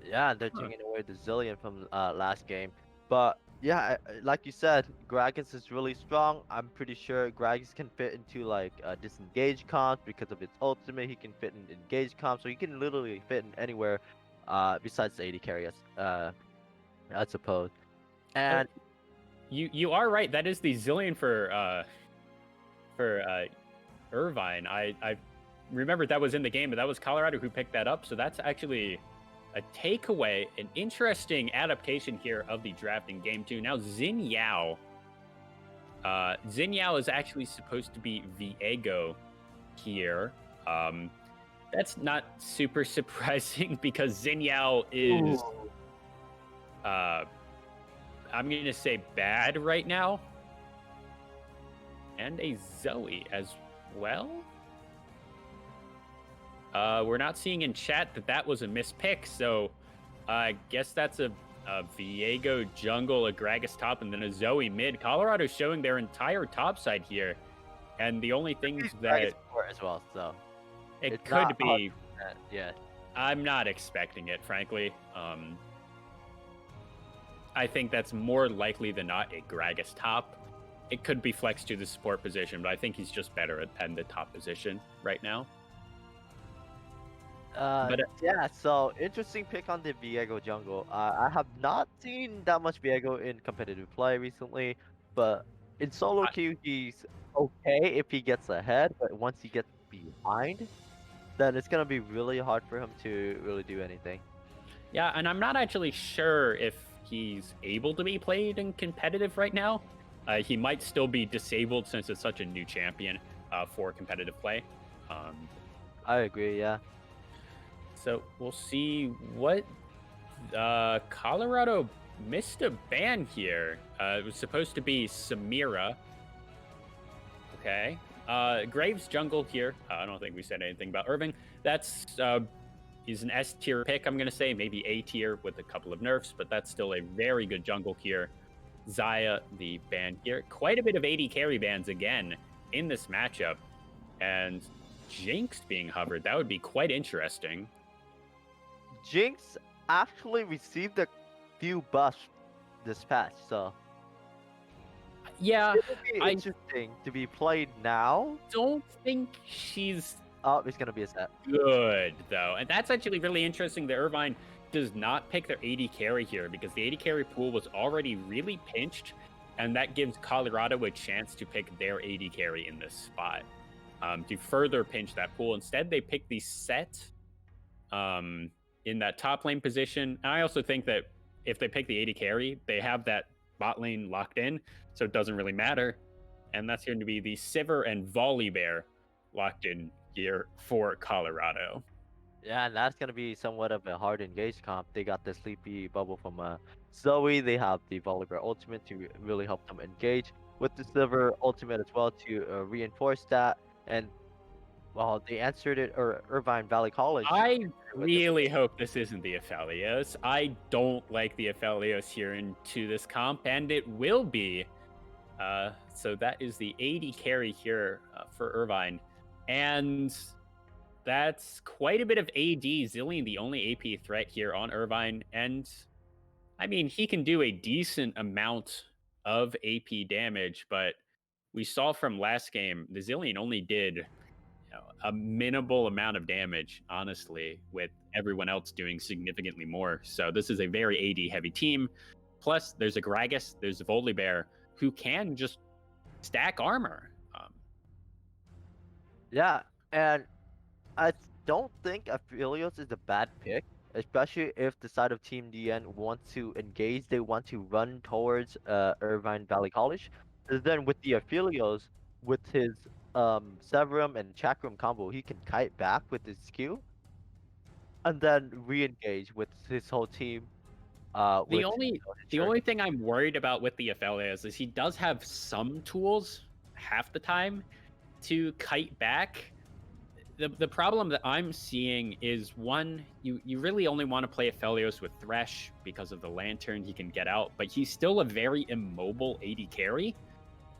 S2: Yeah, they're taking away the Zillion from last game. But yeah, like you said, Gragas is really strong. I'm pretty sure Gragas can fit into like disengage comps because of its ultimate. He can fit in engage comps, so he can literally fit in anywhere besides the AD carry, I suppose. And
S1: you are right. That is the Zilean for Irvine. I remember that was in the game, but that was Colorado who picked that up. So that's actually a takeaway, an interesting adaptation here of the draft in game 2. Now Xin Yao. Xin Yao is actually supposed to be Viego here. That's not super surprising because Xin Yao is I'm going to say bad right now. And a Zoe as well. We're not seeing in chat that was a mispick, so I guess that's a Viego jungle, a Gragas top, and then a Zoe mid. Colorado's showing their entire top side here, and the only things that
S2: as well, so
S1: it could be.
S2: Yeah,
S1: I'm not expecting it, frankly. I think that's more likely than not a Gragas top. It could be flexed to the support position, but I think he's just better at the top position right now.
S2: Yeah, so interesting pick on the Viego jungle. I have not seen that much Viego in competitive play recently, but in solo queue he's okay if he gets ahead, but once he gets behind, then it's gonna be really hard for him to really do anything.
S1: Yeah, and I'm not actually sure if he's able to be played in competitive right now. He might still be disabled since it's such a new champion for competitive play.
S2: I agree, yeah.
S1: So we'll see what Colorado missed a ban here. It was supposed to be Samira. Okay. Graves jungle here. I don't think we said anything about Irving. That's he's an S tier pick, I'm gonna say, maybe A tier with a couple of nerfs, but that's still a very good jungle here. Xayah, the ban here. Quite a bit of AD carry bans again in this matchup. And Jinx being hovered, that would be quite interesting.
S2: Jinx actually received a few buffs this patch, so
S1: yeah,
S2: it would be interesting to be played now.
S1: Don't think she's
S2: it's gonna be a set.
S1: Good though, and that's actually really interesting that Irvine does not pick their AD carry here because the AD carry pool was already really pinched, and that gives Colorado a chance to pick their AD carry in this spot to further pinch that pool. Instead, they pick the set in that top lane position. And I also think that if they pick the AD carry, they have that bot lane locked in, so it doesn't really matter. And that's going to be the Sivir and Volibear locked in here for Colorado.
S2: Yeah, and that's gonna be somewhat of a hard engage comp. They got the sleepy bubble from Zoe. They have the Volibear ultimate to really help them engage with the Sivir ultimate as well to reinforce that. And well, they answered it, or Irvine Valley College.
S1: I really hope this isn't the Aphelios. I don't like the Aphelios here into this comp, and it will be. So that is the AD carry here for Irvine. And that's quite a bit of AD. Zilean, the only AP threat here on Irvine. And I mean, he can do a decent amount of AP damage, but we saw from last game, the Zilean only did a minimal amount of damage, honestly, with everyone else doing significantly more. So this is a very AD heavy team. Plus, there's a Gragas, there's a Volibear who can just stack armor.
S2: Yeah, and I don't think Aphelios is a bad pick, especially if the side of Team DN wants to engage, they want to run towards Irvine Valley College. And then with the Aphelios, with his Severum and Chakram combo, he can kite back with his Q and then re-engage with his whole team.
S1: The
S2: With
S1: only
S2: his
S1: the
S2: Shuriken.
S1: only thing I'm worried about with the Aphelios is he does have some tools half the time to kite back. The problem that I'm seeing is one, you really only want to play Aphelios with Thresh because of the lantern he can get out, but he's still a very immobile AD carry.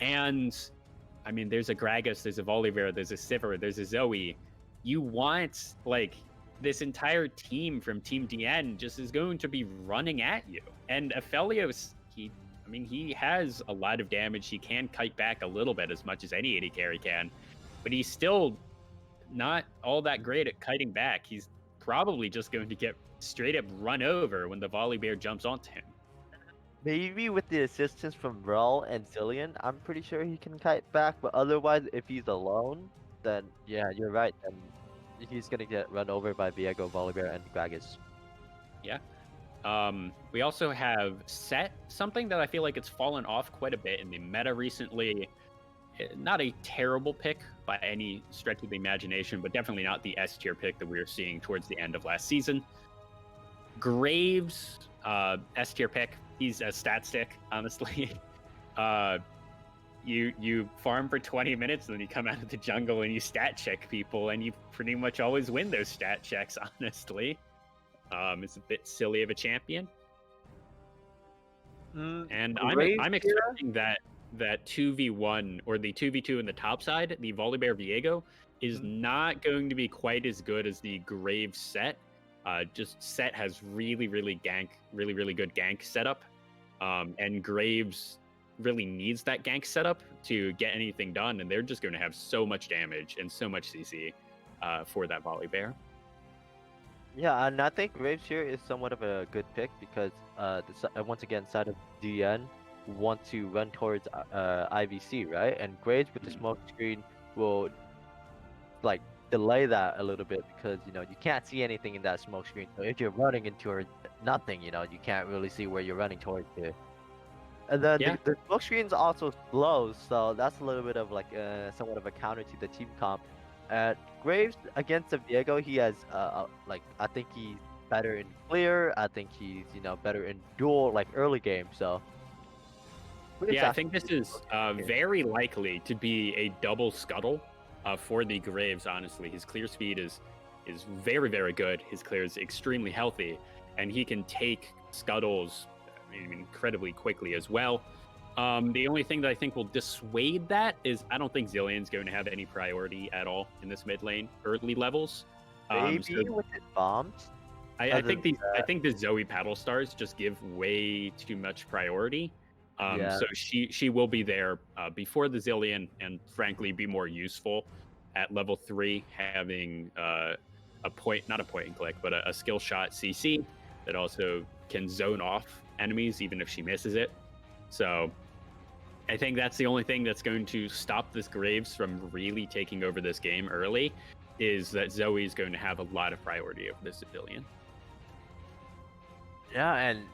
S1: And I mean, there's a Gragas, there's a Volibear, there's a Sivir, there's a Zoe. You want like this entire team from Team DN just is going to be running at you. And Aphelios, he has a lot of damage. He can kite back a little bit as much as any AD carry can, but he's still not all that great at kiting back. He's probably just going to get straight up run over when the Volibear jumps onto him.
S2: Maybe with the assistance from Rel and Zillion, I'm pretty sure he can kite back, but otherwise, if he's alone, then yeah, you're right. Then he's gonna get run over by Viego, Volibear, and Gragas.
S1: Yeah. We also have Set, something that I feel like it's fallen off quite a bit in the meta recently. Not a terrible pick by any stretch of the imagination, but definitely not the S tier pick that we were seeing towards the end of last season. Graves, S tier pick. He's a stat stick, honestly. You farm for 20 minutes, and then you come out of the jungle and you stat check people, and you pretty much always win those stat checks, honestly. It's a bit silly of a champion. And I'm expecting that 2v1 or the 2v2 in the top side, the Volibear Viego, is not going to be quite as good as the Graves Set. Just Set has really good gank setup. And Graves really needs that gank setup to get anything done, and they're just going to have so much damage and so much CC for that Volibear.
S2: Yeah, and I think Graves here is somewhat of a good pick because once again, side of DN want to run towards IVC, right? And Graves with the smoke screen will like delay that a little bit because you can't see anything in that smoke screen. So if you're running into nothing, you can't really see where you're running towards here. And then the smoke screen's also slow, so that's a little bit of like somewhat of a counter to the team comp. Graves against Viego, he has I think he's better in clear. I think he's better in duel like early game. So
S1: yeah, I think this is very likely to be a double scuttle for the Graves. Honestly, his clear speed is very good. His clear is extremely healthy, and he can take scuttles incredibly quickly as well. The only thing that I think will dissuade that is I don't think Zillion's going to have any priority at all in this mid lane early levels.
S2: Maybe with his bombs.
S1: I think the Zoe paddle stars just give way too much priority. So she will be there before the Zillion, and frankly be more useful at level 3, having not a point and click, but a skill shot CC that also can zone off enemies even if she misses it. So I think that's the only thing that's going to stop this Graves from really taking over this game early, is that Zoe is going to have a lot of priority over this Zillion.
S2: Yeah, and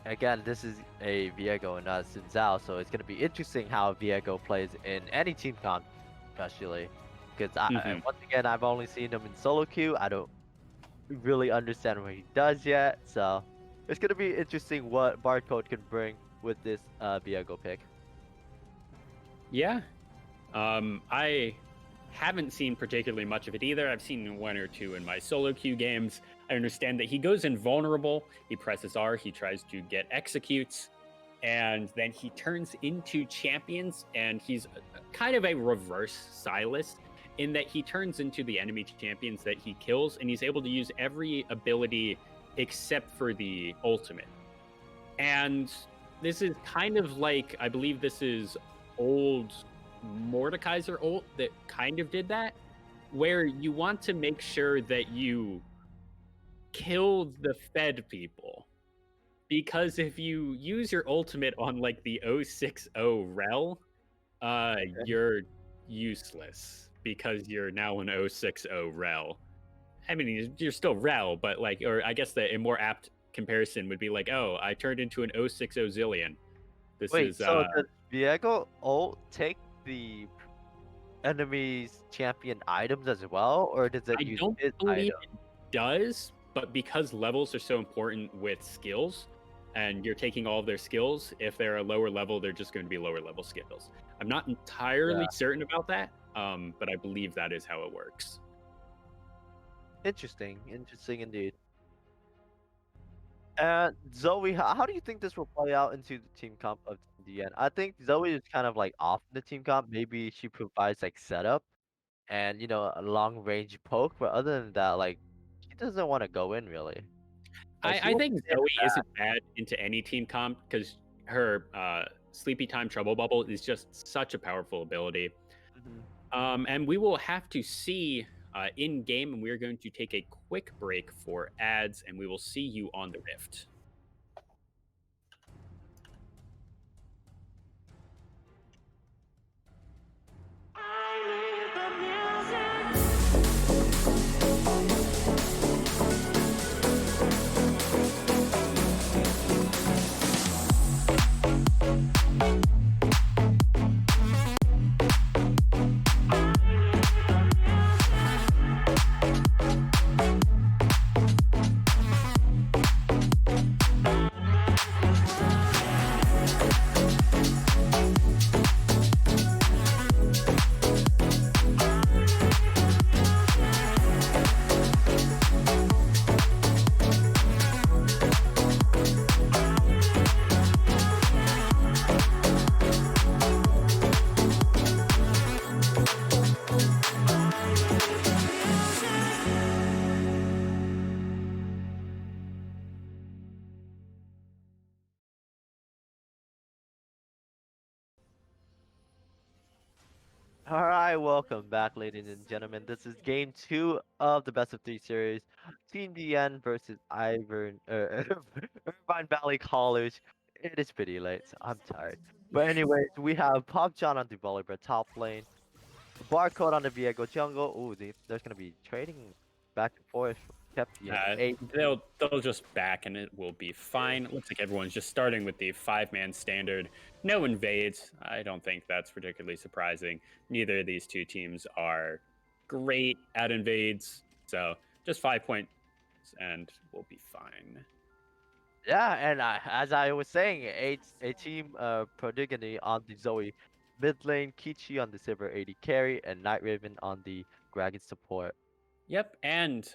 S2: again, this is a Viego and not a Xin Zhao, so it's going to be interesting how Viego plays in any team comp, especially because once again, I've only seen him in solo queue. I don't really understand what he does yet, so it's going to be interesting what Barcode can bring with this Viego pick.
S1: Yeah. I haven't seen particularly much of it either. I've seen 1 or 2 in my solo queue games. I understand that he goes invulnerable, he presses R, he tries to get executes, and then he turns into champions, and he's kind of a reverse Sylas in that he turns into the enemy champions that he kills, and he's able to use every ability except for the ultimate. And this is kind of like, I believe this is old Mordekaiser ult that kind of did that. where you want to make sure that you kill the fed people. Because if you use your ultimate on like the 060 rel, you're useless because you're now an 060 rel. I mean, you're still rel, but like, or I guess a more apt comparison would be like, oh, I turned into an 060 zillion. This
S2: Wait,
S1: is
S2: so does Viego ult take the enemy's champion items as well, or does it
S1: I
S2: use
S1: don't
S2: his
S1: believe
S2: item?
S1: it does, but because levels are so important with skills, and you're taking all of their skills, if they're a lower level, they're just going to be lower level skills. I'm not entirely
S2: Yeah,
S1: certain about that, but I believe that is how it works.
S2: interesting, interesting indeed. And Zoe, how do you think this will play out into the team comp of the end? I think Zoe is kind of like off the team comp. Maybe she provides like setup and a long range poke, but other than that, like she doesn't want to go in really. Like she
S1: I
S2: wants
S1: think
S2: to stay in
S1: Zoe
S2: the back.
S1: isn't bad into any team comp because her Sleepy Time Trouble Bubble is just such a powerful ability.
S2: Mhm.
S1: And we will have to see in game, and we are going to take a quick break for ads, and we will see you on the Rift.
S2: All right, welcome back, ladies and gentlemen. This is game two of the best of three series. Team DN versus Irvine Valley College. It is pretty late, so I'm tired. But anyways, we have Pop John on the Volleyball top lane, Barcode on the Viego jungle. Ooh, there's gonna be trading back and forth. Kepi and eight.
S1: They'll just back and it will be fine. Looks like everyone's just starting with the 5-man standard. No invades. I don't think that's particularly surprising. Neither of these two teams are great at invades, so just 5 points and we'll be fine.
S2: Yeah, and as I was saying, a team Prodigony on the Zoe mid lane, Kichi on the Silver 80 carry, and Night Raven on the Dragon support.
S1: Yep, and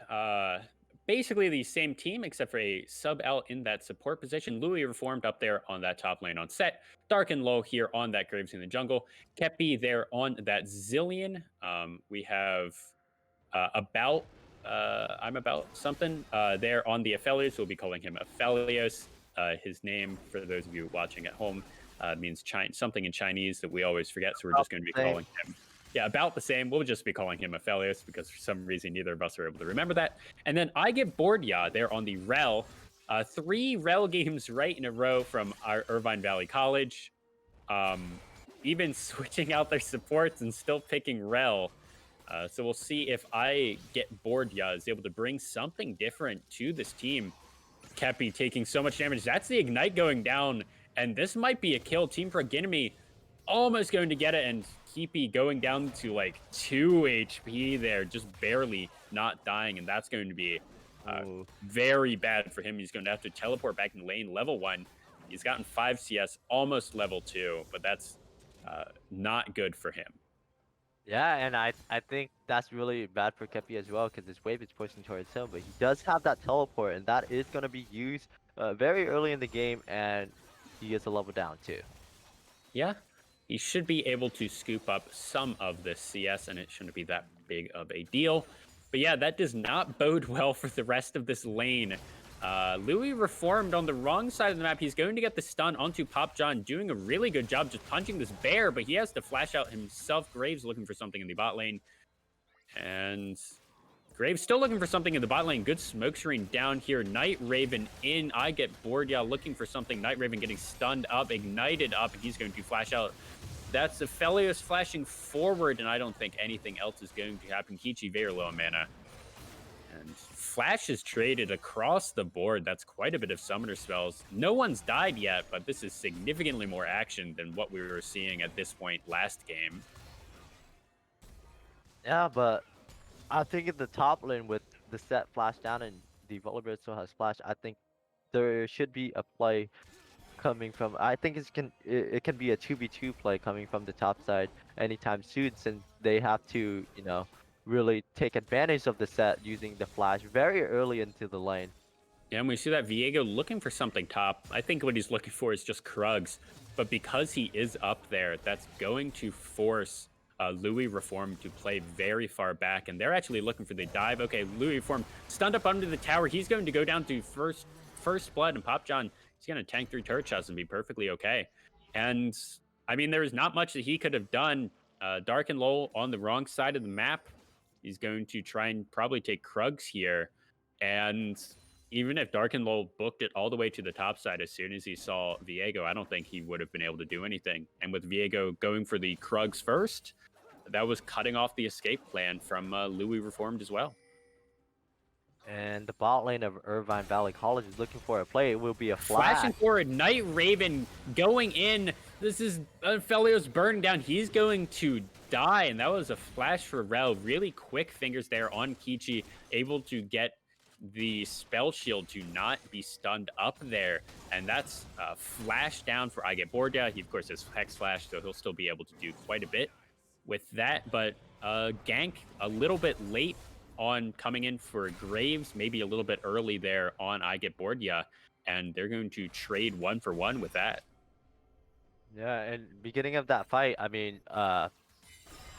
S1: basically the same team except for a sub out in that support position. Louis reformed up there on that top lane on set. Dark and Low here on that Graves in the jungle. Kepi there on that Zillion. We have I'm about something there on the Aphelios. We'll be calling him Aphelios. His name, for those of you watching at home, means something in Chinese that we always forget. So we're just going to be
S2: Same.
S1: calling him about the same. We'll just be calling him Aphelios because for some reason neither of us are able to remember that. And then I get Bordia there on the Rel. 3 Rel games right in a row from our Irvine Valley College. Even switching out their supports and still picking Rel. So we'll see if I get Bordia is able to bring something different to this team. Kepi taking so much damage. That's the Ignite going down. And this might be a kill. Team Proginemy almost going to get it, and Keepy going down to like 2 HP there, just barely not dying, and that's going to be very bad for him. He's going to have to teleport back in lane level 1. He's gotten 5 CS, almost level 2, but that's not good for him.
S2: Yeah, and I think that's really bad for Kepi as well because his wave is pushing towards him, but he does have that teleport, and that is going to be used very early in the game, and he gets a level down too.
S1: Yeah, he should be able to scoop up some of this CS, and it shouldn't be that big of a deal. But yeah, that does not bode well for the rest of this lane. Louis reformed on the wrong side of the map. He's going to get the stun onto Pop John, doing a really good job just punching this bear, but he has to flash out himself. Graves looking for something in the bot lane. And Graves still looking for something in the bot lane. Good smoke screen down here. Night Raven in. I get bored. Yeah, looking for something. Night Raven getting stunned up, ignited up, and he's going to flash out. That's Aphelios flashing forward, and I don't think anything else is going to happen. Kichi very low on mana. And Flash is traded across the board. That's quite a bit of summoner spells. No one's died yet, but this is significantly more action than what we were seeing at this point last game.
S2: Yeah, but I think in the top lane with the set flash down and the Volibear still has flash, I think there should be a play coming from. I think it can be a 2v2 play coming from the top side anytime soon, since they have to, really take advantage of the set using the flash very early into the lane.
S1: Yeah, and we see that Viego looking for something top. I think what he's looking for is just Krugs. But because he is up there, that's going to force Louis Reform to play very far back. And they're actually looking for the dive. Okay, Louis Reform stunned up under the tower. He's going to go down to first blood. And Pop John, he's going to tank through turret shots and be perfectly okay. And, I mean, there is not much that he could have done. Dark and Lowell on the wrong side of the map. He's going to try and probably take Krugs here. And even if Darkenlow booked it all the way to the top side as soon as he saw Viego, I don't think he would have been able to do anything. And with Viego going for the Krugs first, that was cutting off the escape plan from Louis Reformed as well.
S2: And the bot lane of Irvine Valley College is looking for a play. It will be a flash.
S1: Flashing forward, Night Raven going in. This is Felios burning down. He's going to die, and that was a flash for Rel. Really quick fingers there on Kichi, able to get the spell shield to not be stunned up there, and that's flash down for I Get Bored. Yeah, he of course has Hex Flash, so he'll still be able to do quite a bit with that, but gank a little bit late on coming in for Graves, maybe a little bit early there on I Get Bored, yeah, and they're going to trade 1-for-1 with that.
S2: Yeah, and beginning of that fight, I mean,
S1: oh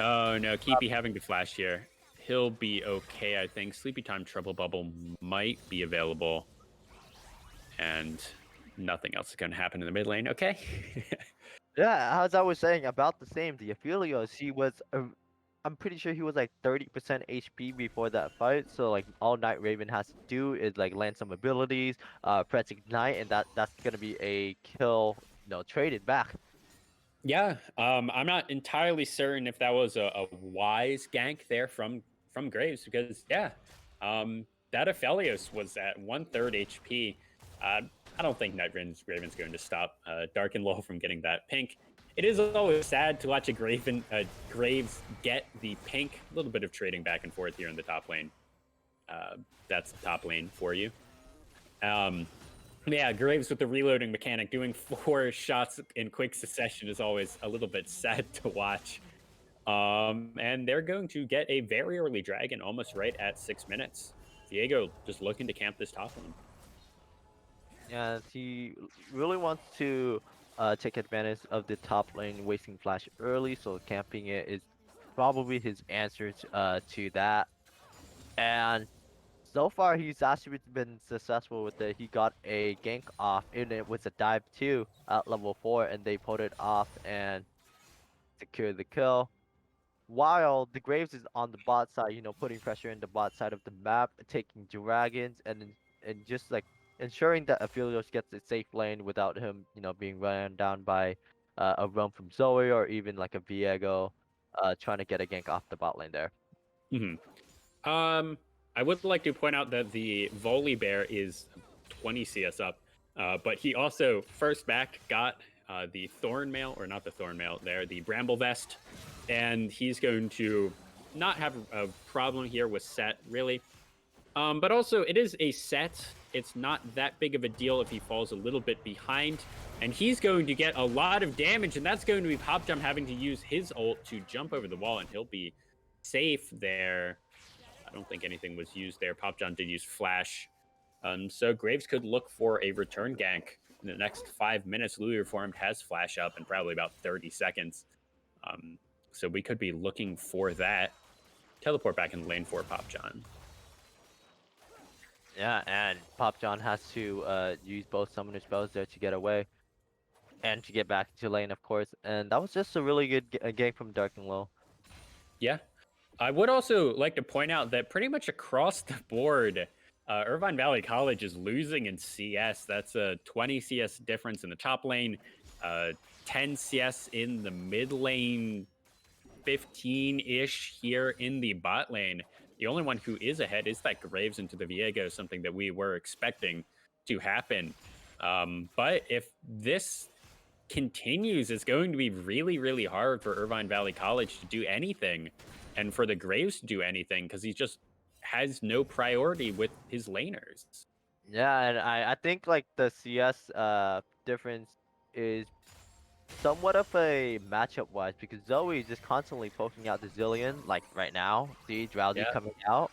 S1: no, Keepy having to flash here. He'll be okay, I think. Sleepy Time Trouble Bubble might be available, and nothing else is going to happen in the mid lane. Okay.
S2: yeah, as I was saying about the same, the Aphelios, he was, I'm pretty sure he was like 30% HP before that fight. So like all Night Raven has to do is like land some abilities, press ignite, and that's gonna be a kill, traded back.
S1: Yeah, I'm not entirely certain if that was a wise gank there from Graves, because yeah, that Aphelios was at 1/3 HP. I don't think Night Raven's going to stop Dark and Low from getting that pink. It is always sad to watch a Graves get the pink. A little bit of trading back and forth here in the top lane. That's the top lane for you. Yeah, Graves with the reloading mechanic, doing 4 shots in quick succession is always a little bit sad to watch. And they're going to get a very early dragon almost right at 6 minutes. Viego just looking to camp this top lane.
S2: Yeah, he really wants to take advantage of the top lane wasting flash early, so camping it is probably his answer to that. And so far, he's actually been successful with it. He got a gank off, and it was a dive too at level 4, and they pulled it off and secured the kill. While the Graves is on the bot side, putting pressure in the bot side of the map, taking dragons, and just like ensuring that Aphelios gets a safe lane without him, being run down by a roam from Zoe or even like a Viego trying to get a gank off the bot lane there.
S1: I would like to point out that the Volibear is 20 CS up, but he also first back got the Thorn Mail, or not the Thorn Mail there, the Bramble Vest, and he's going to not have a problem here with set, really. But also, it is a set. It's not that big of a deal if he falls a little bit behind, and he's going to get a lot of damage, and that's going to be Pop Jump having to use his ult to jump over the wall, and he'll be safe there. I don't think anything was used there. Pop John did use Flash. So Graves could look for a return gank in the next 5 minutes. Louis Reformed has Flash up in probably about 30 seconds. So we could be looking for that. Teleport back in lane for Pop John.
S2: Yeah, and Pop John has to use both summoner spells there to get away. And to get back to lane, of course. And that was just a really good game from Dark and Low.
S1: Yeah. I would also like to point out that pretty much across the board, Irvine Valley College is losing in CS. That's a 20 CS difference in the top lane, uh, 10 CS in the mid lane, 15-ish here in the bot lane. The only one who is ahead is that Graves into the Viego, something that we were expecting to happen. But if this continues, it's going to be really, really hard for Irvine Valley College to do anything and for the Graves to do anything because he just has no priority with his laners.
S2: Yeah, and I think like the CS difference is somewhat of a matchup wise because Zoe is just constantly poking out the Zillion like right now. See Drowsy
S1: Yeah.
S2: coming out.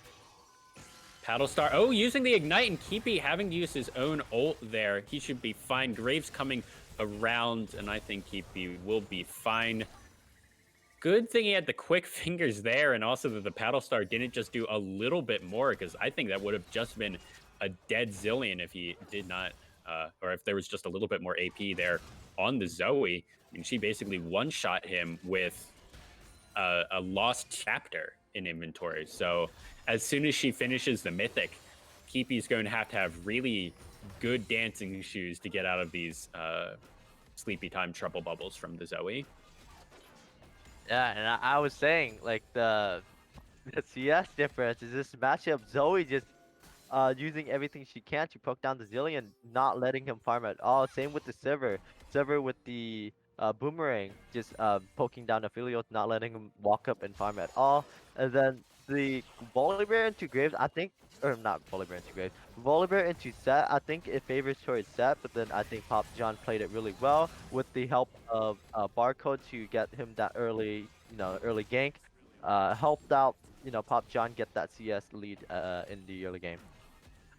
S1: Paddle Star. Oh, using the Ignite and Keepy having to use his own ult there. He should be fine. Graves coming around, and I think Keepy will be fine. Good thing he had the quick fingers there, and also that the Paddle Star didn't just do a little bit more, because I think that would have just been a dead Zillion if he did not, or if there was just a little bit more AP there on the Zoe. I mean, she basically one-shot him with a lost chapter in inventory. So as soon as she finishes the Mythic, Keepy's going to have really good dancing shoes to get out of these sleepy time trouble bubbles from the Zoe.
S2: Yeah, and I was saying like the CS difference is this matchup. Zoe just using everything she can to poke down the Zillion, not letting him farm at all. Same with the Sivir. Sivir with the boomerang, just poking down Aphelios, not letting him walk up and farm at all. And then the Volibear into Graves, I think, or not Volibear into Graves, Volibear into Set, I think it favors towards Set, but then I think Pop John played it really well with the help of Barcode to get him that early, early gank. Helped out, Pop John get that CS lead in the early game.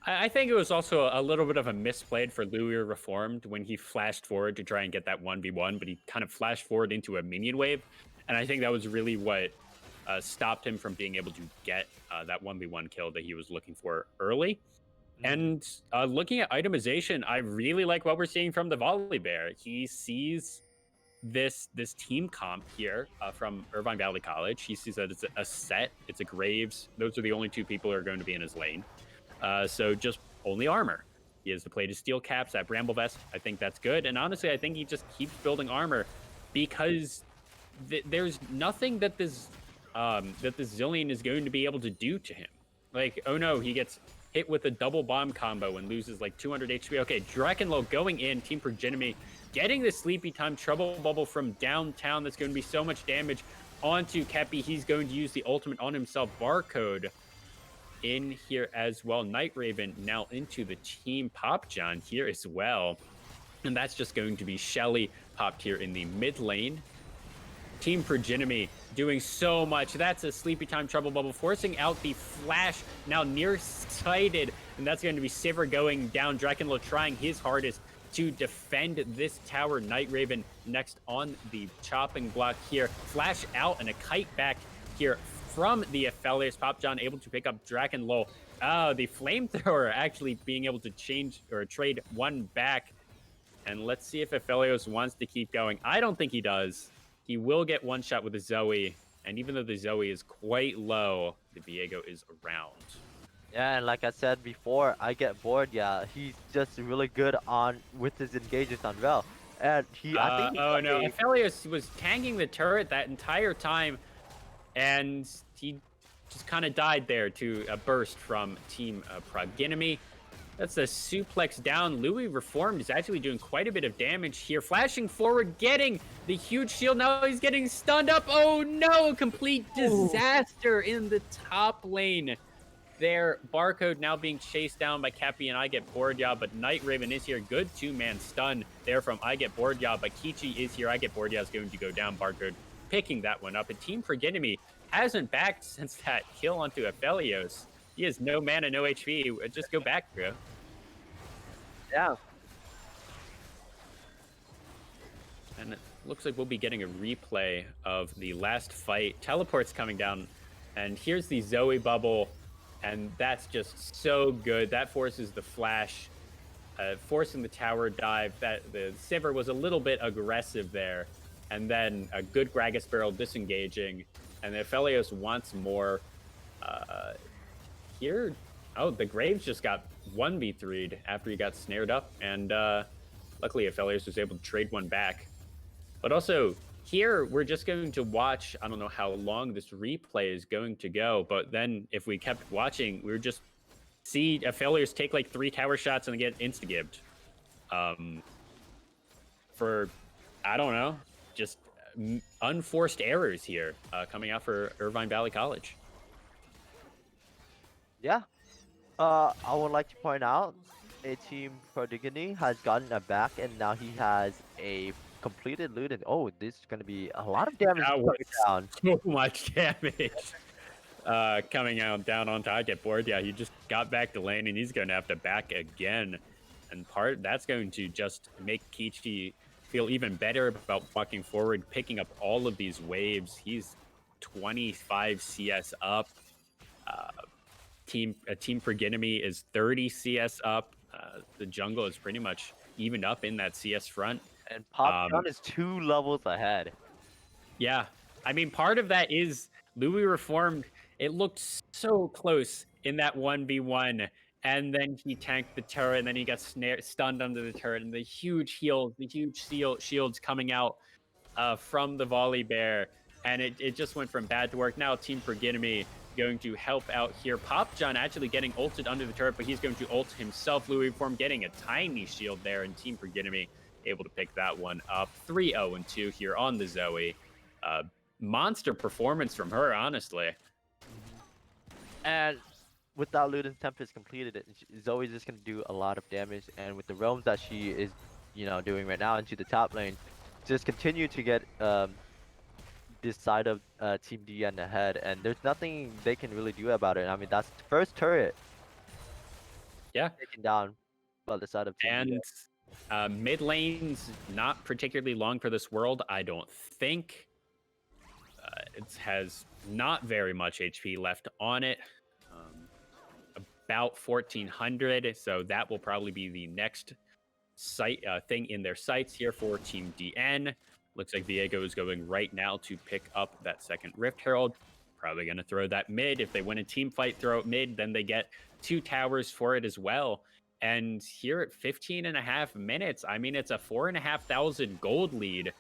S1: I think it was also a little bit of a misplayed for Louis Reformed when he flashed forward to try and get that 1v1, but he kind of flashed forward into a minion wave. And I think that was really what stopped him from being able to get that 1v1 kill that he was looking for early. And looking at itemization, I really like what we're seeing from the Volibear. He sees this team comp here from Irvine Valley College. He sees that it's a Set, it's a Graves. Those are the only two people who are going to be in his lane. So just only armor. He has the plated steel caps, that bramble vest. I think that's good. And honestly, I think he just keeps building armor because there's nothing that this Zillion is going to be able to do to him. Like, oh no, he gets hit with a double bomb combo and loses like 200 HP. Okay, Drakenlow going in, Team Progenemy getting the Sleepy Time Trouble Bubble from downtown. That's going to be so much damage onto Kepi. He's going to use the ultimate on himself. Barcode in here as well. Night Raven now into the team. Pop John here as well. And that's just going to be Shelly popped here in the mid lane. Team Progenemy doing so much. That's a Sleepy Time Trouble Bubble, forcing out the Flash, now nearsighted. And that's going to be Sivir going down. Drakenlow trying his hardest to defend this tower. Night Raven next on the chopping block here. Flash out and a kite back here from the Aphelios. Pop John able to pick up Drakenlow. The flamethrower actually being able to change or trade one back. And let's see if Aphelios wants to keep going. I don't think he does. He will get one shot with the Zoe. And even though the Zoe is quite low, the Viego is around.
S2: Yeah, and like I said before, I get bored. Yeah, he's just really good on with his engages on Rel. And I think
S1: oh no, Aphelios was tanking the turret that entire time. And he just kind of died there to a burst from Team Progenemy. That's a suplex down. Louis Reformed is actually doing quite a bit of damage here. Flashing forward, getting the huge shield. Now he's getting stunned up. Oh no, a complete disaster in the top lane there. Barcode now being chased down by Cappy and I Get Bored Ya, but Night Raven is here. Good two-man stun there from I Get Bored Ya, but Kichi is here. I Get Bored Ya is going to go down. Barcode picking that one up. And Team Progenemy hasn't backed since that kill onto Aphelios. He has no mana, no HP. Just go back, bro.
S2: Yeah.
S1: And it looks like we'll be getting a replay of the last fight. Teleport's coming down, and here's the Zoe bubble, and that's just so good. That forces the flash, forcing the tower dive. That the Sivir was a little bit aggressive there, and then a good Gragas barrel disengaging, and the Aphelios wants more. Uh, here, oh, the Graves just got 1v3'd after he got snared up, and luckily Aphelios was able to trade one back. But also, here, we're just going to watch, I don't know how long this replay is going to go, but then if we kept watching, we would just see Aphelios take like 3 tower shots and get insta-gibbed. For, I don't know, just unforced errors here coming out for Irvine Valley College.
S2: Yeah. I would like to point out a team Prodigony has gotten a back, and now he has a completed loot. And oh, this is going to be a lot of damage
S1: That
S2: coming
S1: was
S2: down.
S1: so much damage coming out down on target board. Yeah, he just got back to lane, and he's going to have to back again. And that's going to just make Kichi feel even better about walking forward, picking up all of these waves. He's 25 CS up. Team Proginemy is 30 CS up. The jungle is pretty much evened up in that CS front.
S2: And Pop John is 2 levels ahead.
S1: Yeah, I mean, part of that is Louis Reformed. It looked so close in that 1v1, and then he tanked the turret, and then he got stunned under the turret, and the huge heals, the huge shields coming out from the volley bear, and it just went from bad to work. Now Team Proginemy going to help out here. Pop John actually getting ulted under the turret, but he's going to ult himself. Louis Reformed getting a tiny shield there, and Team Proginemy able to pick that one up. 3-0-2 here on the Zoe. Monster performance from her, honestly.
S2: And with that loot and Tempest completed, Zoe's just going to do a lot of damage. And with the realms that she is, doing right now into the top lane, just continue to get this side of Team DN ahead. And there's nothing they can really do about it. I mean, that's the first turret.
S1: Yeah.
S2: Taken down by the side of Team DN.
S1: And mid lane's not particularly long for this world, I don't think. It has not very much HP left on it. About 1,400, so that will probably be the next thing in their sights here for Team DN. Looks like Viego is going right now to pick up that second Rift Herald. Probably going to throw that mid. If they win a team fight, throw it mid, then they get 2 towers for it as well. And here at 15.5 minutes, I mean, it's a 4,500 gold lead.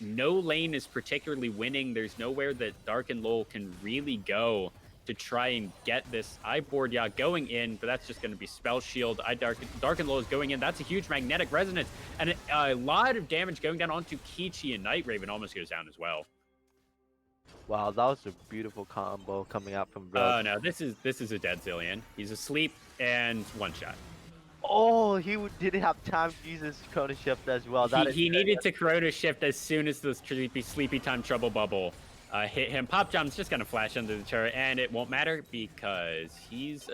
S1: No lane is particularly winning. There's nowhere that Dark and Lowell can really go to try and get this board yacht going in, but that's just going to be spell shield. Dark and Lowell is going in. That's a huge magnetic resonance, and a lot of damage going down onto Kichi, and Night Raven almost goes down as well.
S2: Wow, that was a beautiful combo coming out from
S1: Oh no, this is a dead Zillion. He's asleep and one shot.
S2: Oh, he didn't have time to use his Chrono Shift as well.
S1: He needed to Chrono Shift as soon as the sleepy time trouble bubble hit him. Pop Jump's just gonna flash under the turret, and it won't matter because he's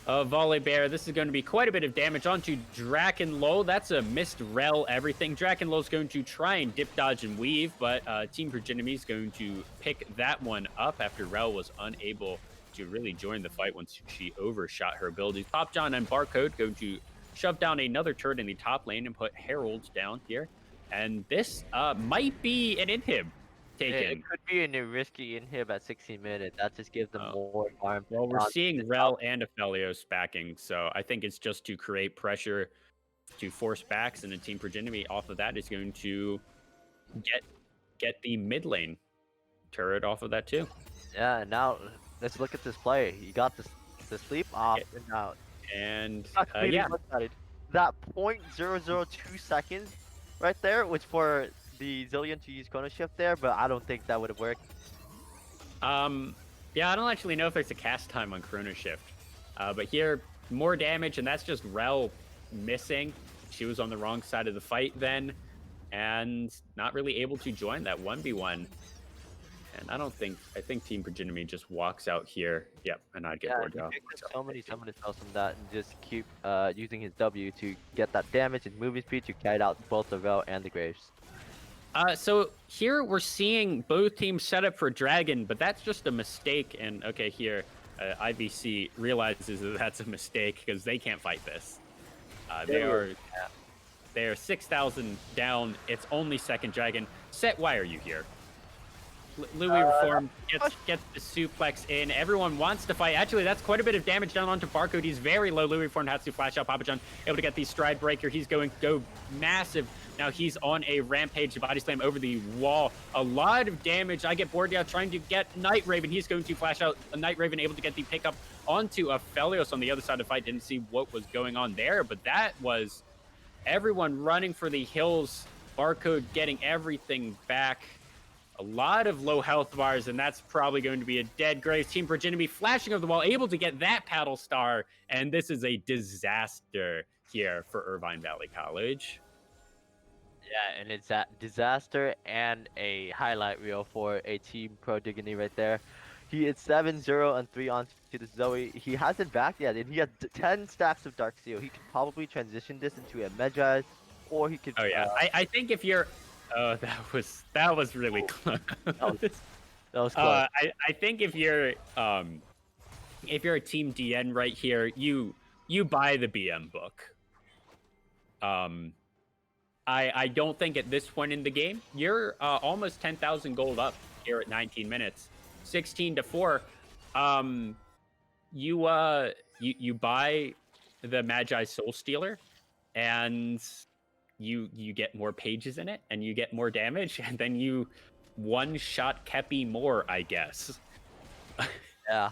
S1: a volley bear. This is going to be quite a bit of damage onto Drakenlow. That's a missed rel everything. Drakenlow's going to try and dip, dodge, and weave, but Team Proginemy is going to pick that one up after Rel was unable to really join the fight once she overshot her abilities. Pop John and Barcode going to shove down another turret in the top lane and put Herald down here. And this might be an inhib taken.
S2: It could be a risky inhib at 16 minutes. That just gives them more farm.
S1: Well, we're seeing Rel and Aphelios backing, so I think it's just to create pressure to force backs, and the Team Proginemy off of that is going to get the mid lane turret off of that too.
S2: Yeah, now let's look at this play. You got the sleep off and out.
S1: And
S2: yeah, that 0.002 seconds right there was for the Zillion to use Chrono Shift there, but I don't think that would have worked.
S1: Yeah, I don't actually know if there's a cast time on Chrono Shift. But here, more damage, and that's just Rel missing. She was on the wrong side of the fight then, and not really able to join that 1v1. And I think Team Proginemy just walks out here. Yep, and I'd get bored.
S2: So many summoners from that, and just keep using his W to get that damage and moving speed to kite out both the Rel and the Graves.
S1: So here we're seeing both teams set up for Dragon, but that's just a mistake. And okay, here IVC realizes that that's a mistake because they can't fight this. They are 6,000 down. It's only second Dragon. Set, why are you here? Louis Reform gets the suplex in. Everyone wants to fight. Actually, that's quite a bit of damage down onto Barcode. He's very low. Louis Reform has to flash out. Papa John able to get the stride breaker. He's going to go massive. Now he's on a rampage to body slam over the wall. A lot of damage. I get Bordia trying to get Night Raven. He's going to flash out. Night Raven able to get the pickup onto Aphelios on the other side of the fight. Didn't see what was going on there, but that was everyone running for the hills. Barcode getting everything back. A lot of low health bars, and that's probably going to be a dead Graves. Team Progeny flashing over the wall, able to get that paddle star, and this is a disaster here for Irvine Valley College.
S2: Yeah, and it's a disaster and a highlight reel for a Team Progeny right there. He is 7-0 and 3 on to the Zoe. He hasn't backed yet, and he has 10 stacks of Dark Seal. He could probably transition this into a Medjay, or he could.
S1: Oh yeah, I think if you're, oh that was really close.
S2: That was close.
S1: I think if you're a Team DN right here, you buy the BM book. I don't think at this point in the game you're almost 10,000 gold up here at 19 minutes. 16-4. You buy the Magi Soul Stealer, and you get more pages in it, and you get more damage, and then you one-shot Kepi more, I guess.
S2: Yeah.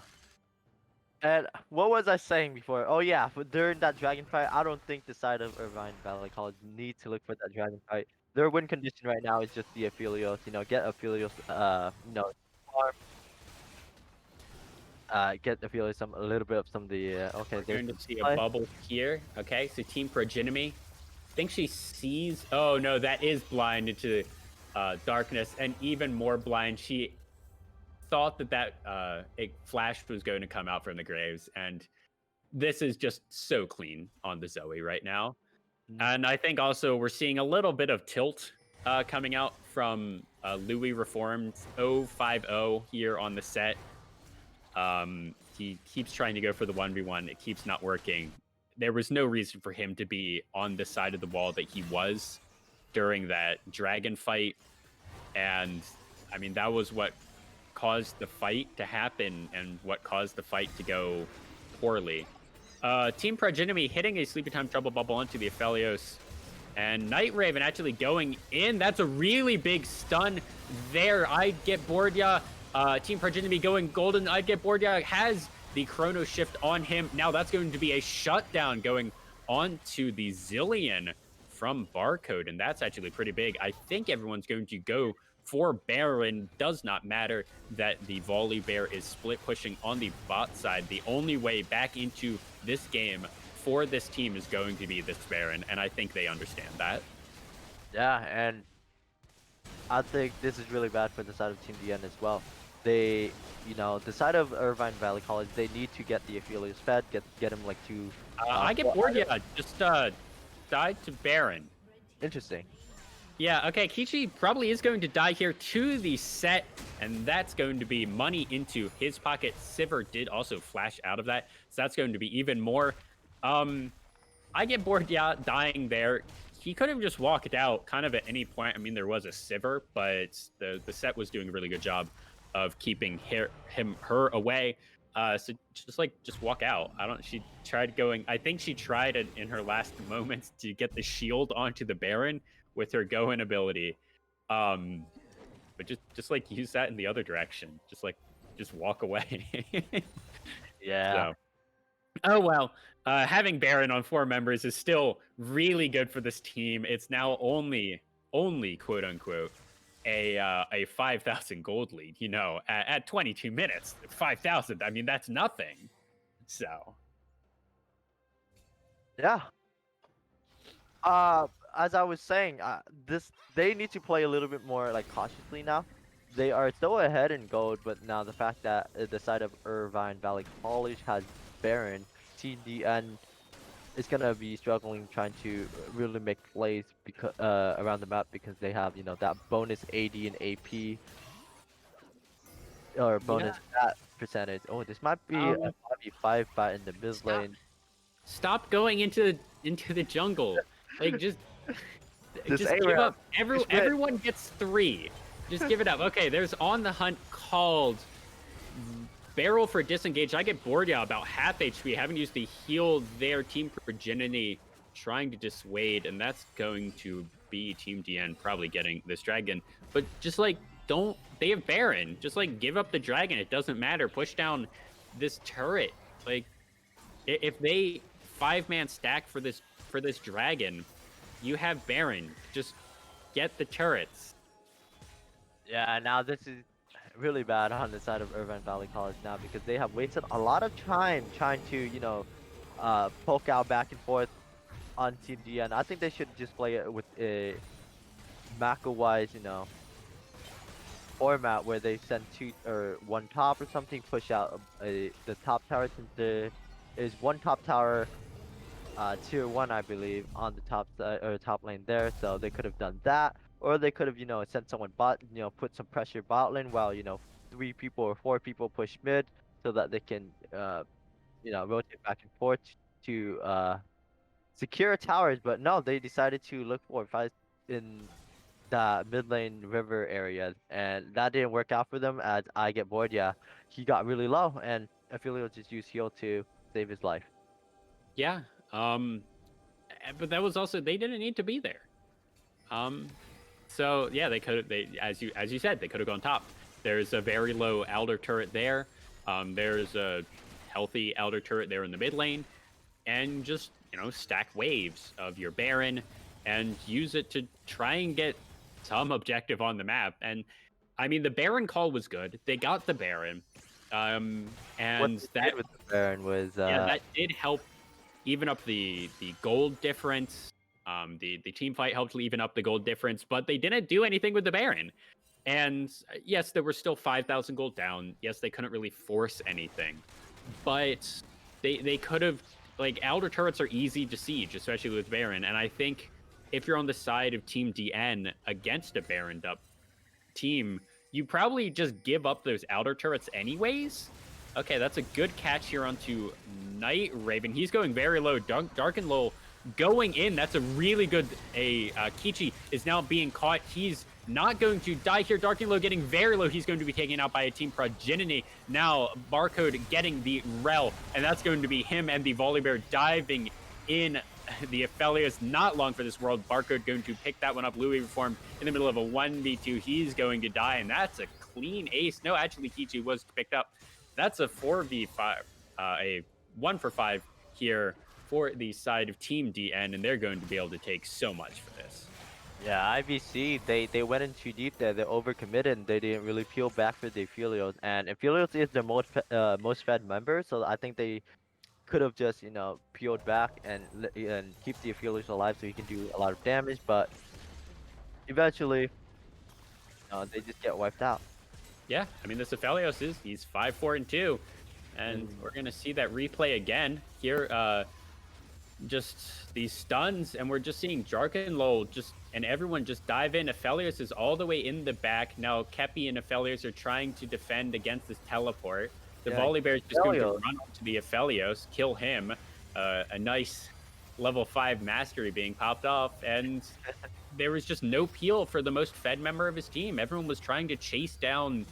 S2: And what was I saying before? Oh yeah, during that dragon fight, I don't think the side of Irvine Valley College need to look for that dragon fight. Their win condition right now is just the Aphelios. Get Aphelios. Farm. Get Aphelios a little bit of some of the. Okay,
S1: we're going to see a bubble here. Okay, so Team Progeny. I think she sees. Oh no, that is blind into darkness, and even more blind. She thought that a flash was going to come out from the graves, and this is just so clean on the Zoe right now. And I think also we're seeing a little bit of tilt coming out from Louis Reformed 050 here on the set. He keeps trying to go for the 1v1. It keeps not working. There was no reason for him to be on the side of the wall that he was during that dragon fight. And I mean, that was what caused the fight to happen and what caused the fight to go poorly. Team Progeny hitting a Sleepy Time Trouble Bubble onto the Aphelios. And Night Raven actually going in. That's a really big stun there. I'd get Bordia. Team Progeny going golden. I'd get Bordia. Has the Chrono Shift on him. Now that's going to be a shutdown going on to the Zillion from Barcode. And that's actually pretty big. I think everyone's going to go for Baron. Does not matter that the Volley Bear is split pushing on the bot side. The only way back into this game for this team is going to be this Baron, and I think they understand that.
S2: Yeah, and I think this is really bad for the side of Team DN as well. They, the side of Irvine Valley College, they need to get the Aphelios fed, get him like to.
S1: I get bored. Yeah, just died to Baron.
S2: Interesting.
S1: Yeah, okay, Kichi probably is going to die here to the set, and that's going to be money into his pocket. Sivir did also flash out of that, so that's going to be even more. I get bored, yeah, dying there. He could have just walked out kind of at any point. I mean, there was a Sivir, but the set was doing a really good job of keeping her away. So just walk out. She tried going, I think she tried it in her last moments to get the shield onto the Baron with her go-in ability. But just like use that in the other direction. Just walk away.
S2: Yeah.
S1: So. Oh well, having Baron on 4 members is still really good for this team. It's now only quote unquote a 5,000 gold lead. At 22 minutes, 5,000. I mean, that's nothing. So.
S2: Yeah. As I was saying, they need to play a little bit more cautiously now. They are still ahead in gold, but now the fact that the side of Irvine Valley College has Baron, TDN is gonna be struggling trying to really make plays because around the map because they have that bonus AD and AP or bonus that percentage. Oh, this might be a 5v5 fight in the mid lane.
S1: Stop going into the jungle. Just give up. Everyone gets 3. Just give it up. Okay, there's on the hunt called barrel for disengage. I get bored, yeah, about half HP. Haven't used the heal there. Team Progeny trying to dissuade, and that's going to be Team DN probably getting this dragon. But just like, don't, they have Baron. Just like give up the dragon. It doesn't matter. Push down this turret. Like, if they 5-man stack for this dragon, you have Baron. Just get the turrets.
S2: Yeah, now this is really bad on the side of Irvine Valley College now because they have wasted a lot of time trying to, poke out back and forth on Team DN. I think they should just play it with a macro-wise, format where they send two or one top or something, push out the top tower since there is one top tower, tier one, I believe, on the top side or top lane there. So they could have done that, or they could have, sent someone bot, put some pressure bot lane while 3 people or 4 people push mid, so that they can, rotate back and forth to secure towers. But no, they decided to look for fights in the mid lane river area, and that didn't work out for them. As I get bored, yeah, he got really low, and Affiliate just used heal to save his life.
S1: Yeah. But that was also, they didn't need to be there. So yeah, they as you said, they could have gone top. There's a very low Elder turret there. There's a healthy Elder turret there in the mid lane, and just stack waves of your Baron and use it to try and get some objective on the map. And I mean, the Baron call was good. They got the Baron, and
S2: What they
S1: that
S2: did with the Baron was
S1: yeah, that did help even up the gold difference. The team fight helped even up the gold difference, but they didn't do anything with the Baron. And yes, there were still 5,000 gold down. Yes, they couldn't really force anything, but they could have, like, Elder turrets are easy to siege, especially with Baron. And I think if you're on the side of Team DN against a Baroned up team, you probably just give up those Elder turrets anyways. Okay, that's a good catch here onto Night Raven. He's going very low. Dark and Low going in. That's a really good. Kichi is now being caught. He's not going to die here. Dark and Low getting very low. He's going to be taken out by a Team Progeny. Now, Barcode getting the Rel, and that's going to be him and the Volibear diving in. The Aphelios not long for this world. Barcode going to pick that one up. Louis Reform in the middle of a 1v2. He's going to die, and that's a clean ace. No, actually, Kichi was picked up. That's a 4v5, a 1-for-5 here for the side of Team DN, and they're going to be able to take so much for this.
S2: Yeah, IVC, they went in too deep there. They overcommitted and they didn't really peel back for the Aphelios. And Aphelios is their most fed member, so I think they could have just, peeled back and keep the Aphelios alive so he can do a lot of damage. But eventually, they just get wiped out.
S1: Yeah, I mean, this Aphelios he's 5-4-2, and we're gonna see that replay again here. Just these stuns, and we're just seeing Jarkenlol and everyone just dive in. Aphelios is all the way in the back now. Kepi and Aphelios are trying to defend against this teleport. The Volibear is just going to run onto the Aphelios, kill him. A nice level 5 mastery being popped off, and there was just no peel for the most fed member of his team. Everyone was trying to chase down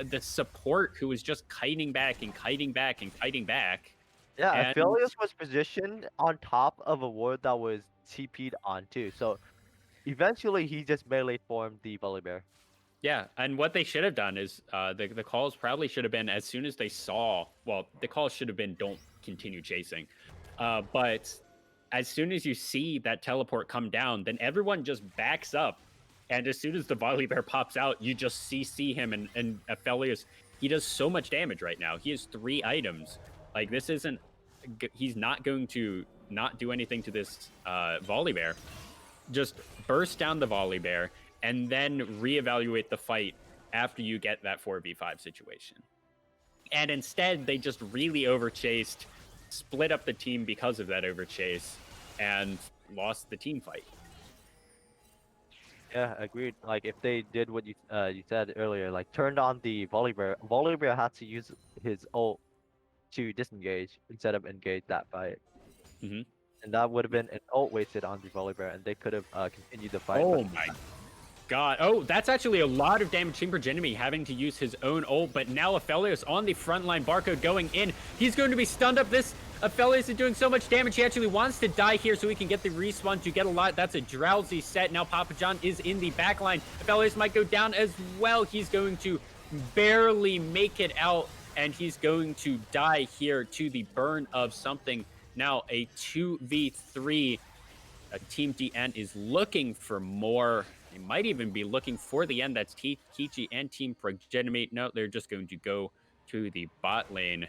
S1: the support who was just kiting back and kiting back and kiting back.
S2: Yeah, Aphelios was positioned on top of a ward that was TP'd onto. So eventually he just melee formed the Volibear.
S1: Yeah, and what they should have done is the calls probably should have been, as soon as they saw, well, the calls should have been don't continue chasing. But as soon as you see that teleport come down, then everyone just backs up. And as soon as the Volibear pops out, you just see him, and Aphelios, he does so much damage right now. He has 3 items. Like, this isn't, he's not going to not do anything to this Volibear. Just burst down the Volibear, and then reevaluate the fight after you get that 4v5 situation. And instead, they just really overchased, split up the team because of that overchase, and lost the team fight.
S2: Yeah, agreed. Like, if they did what you said earlier, like turned on the Volibear had to use his ult to disengage instead of engage that fight.
S1: Mm-hmm.
S2: And that would have been an ult wasted on the Volibear, and they could have continued the fight.
S1: Oh my god. Oh, that's actually a lot of damage. Team Progeny having to use his own ult, but now Aphelios on the front line. Barcode going in. He's going to be stunned up. This Aphelios is doing so much damage. He actually wants to die here so he can get the respawn to get a lot. That's a drowsy set. Now Papa John is in the back line. Aphelios might go down as well. He's going to barely make it out, and he's going to die here to the burn of something. Now a 2v3. Team DN is looking for more. They might even be looking for the end. That's Kichi and Team Progeny. No, they're just going to go to the bot lane.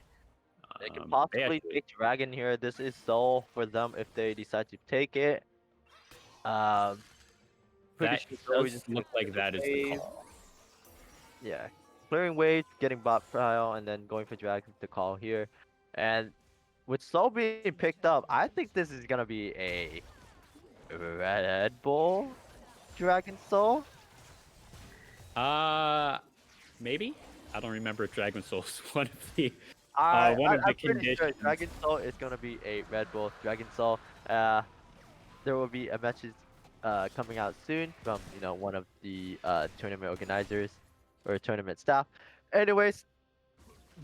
S2: They can
S1: They
S2: possibly
S1: actually
S2: take Dragon here. This is Soul for them if they decide to take it. Um, Pretty
S1: that
S2: sure Zoe's
S1: does
S2: just gonna
S1: look like
S2: clear
S1: that is the
S2: wave.
S1: call.
S2: Yeah, clearing wave, getting bot pile, and then going for Dragon to call here. And with Soul being picked up, I think this is gonna be a Red Bull Dragon Soul.
S1: Uh Maybe. I don't remember if Dragon Soul's one of the
S2: I'm pretty sure
S1: conditions.
S2: Dragon Soul is gonna be a Red Bull Dragon Soul. Uh, there will be a matches coming out soon from one of the tournament organizers or tournament staff. Anyways,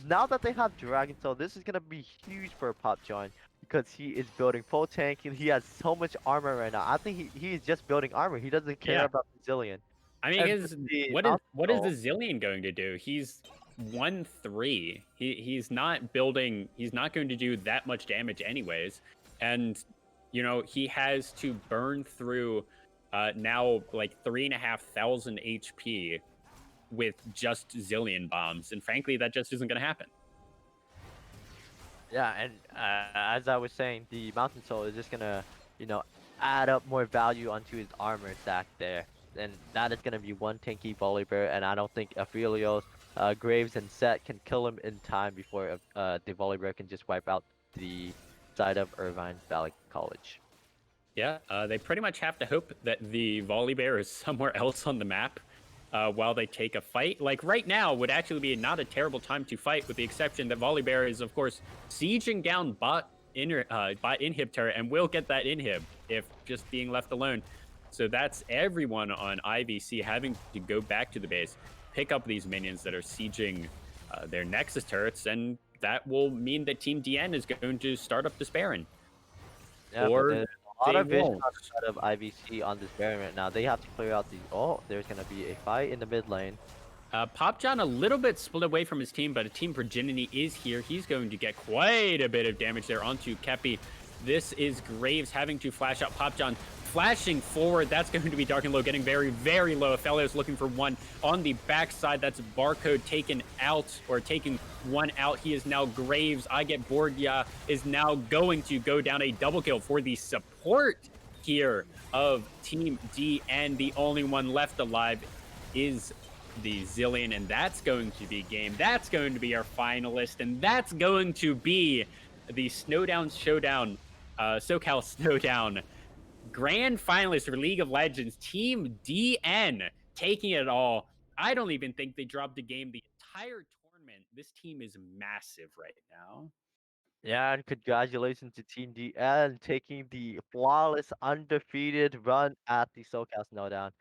S2: now that they have Dragon Soul, this is gonna be huge for Pop John because he is building full tank and he has so much armor right now. I think he is just building armor. He doesn't care
S1: Yeah.
S2: about Brazilian.
S1: I mean,
S2: And with the
S1: what is the
S2: Mountain
S1: Zillion going to do? He's 1-3. He's not building. He's not going to do that much damage anyways, and he has to burn through now like 3,500 HP with just Zillion bombs, and frankly, that just isn't going to happen.
S2: Yeah, and as I was saying, the Mountain Soul is just gonna, you know, add up more value onto his armor stack there. And that is gonna be one tanky Volibear, and I don't think Aphelios, Graves, and Set can kill him in time before the Volibear can just wipe out the side of Irvine Valley College.
S1: Yeah, they pretty much have to hope that the Volibear is somewhere else on the map while they take a fight. Like right now would actually be not a terrible time to fight, with the exception that Volibear is, of course, sieging down bot inhibitor and will get that inhib if just being left alone. So that's everyone on IVC having to go back to the base, pick up these minions that are sieging their Nexus turrets, and that will mean that Team DN is going to start up Despairin.
S2: Yeah, but
S1: Or
S2: there's a lot
S1: they
S2: of vision
S1: won't.
S2: on the side of IVC on this variant now. They have to clear out the. Oh, there's gonna be a fight in the mid lane.
S1: Pop John a little bit split away from his team, but a Team Progeny is here. He's going to get quite a bit of damage there onto Kepi. This is Graves having to flash out. Pop John flashing forward. That's going to be Dark and Low, getting very, very low. Aphelios looking for one on the backside. That's Barcode taken out, or taking one out. He is now Graves. I get Borgia is now going to go down a double kill for the support here of Team D, and the only one left alive is the Zillion, and that's going to be game. That's going to be our finalist, and that's going to be the Snowdown Showdown, SoCal Snowdown grand finalist for League of Legends. Team DN taking it all. I don't even think they dropped a game the entire tournament. This team is massive right now.
S2: Yeah, and congratulations to Team DN taking the flawless, undefeated run at the SoCal Snowdown.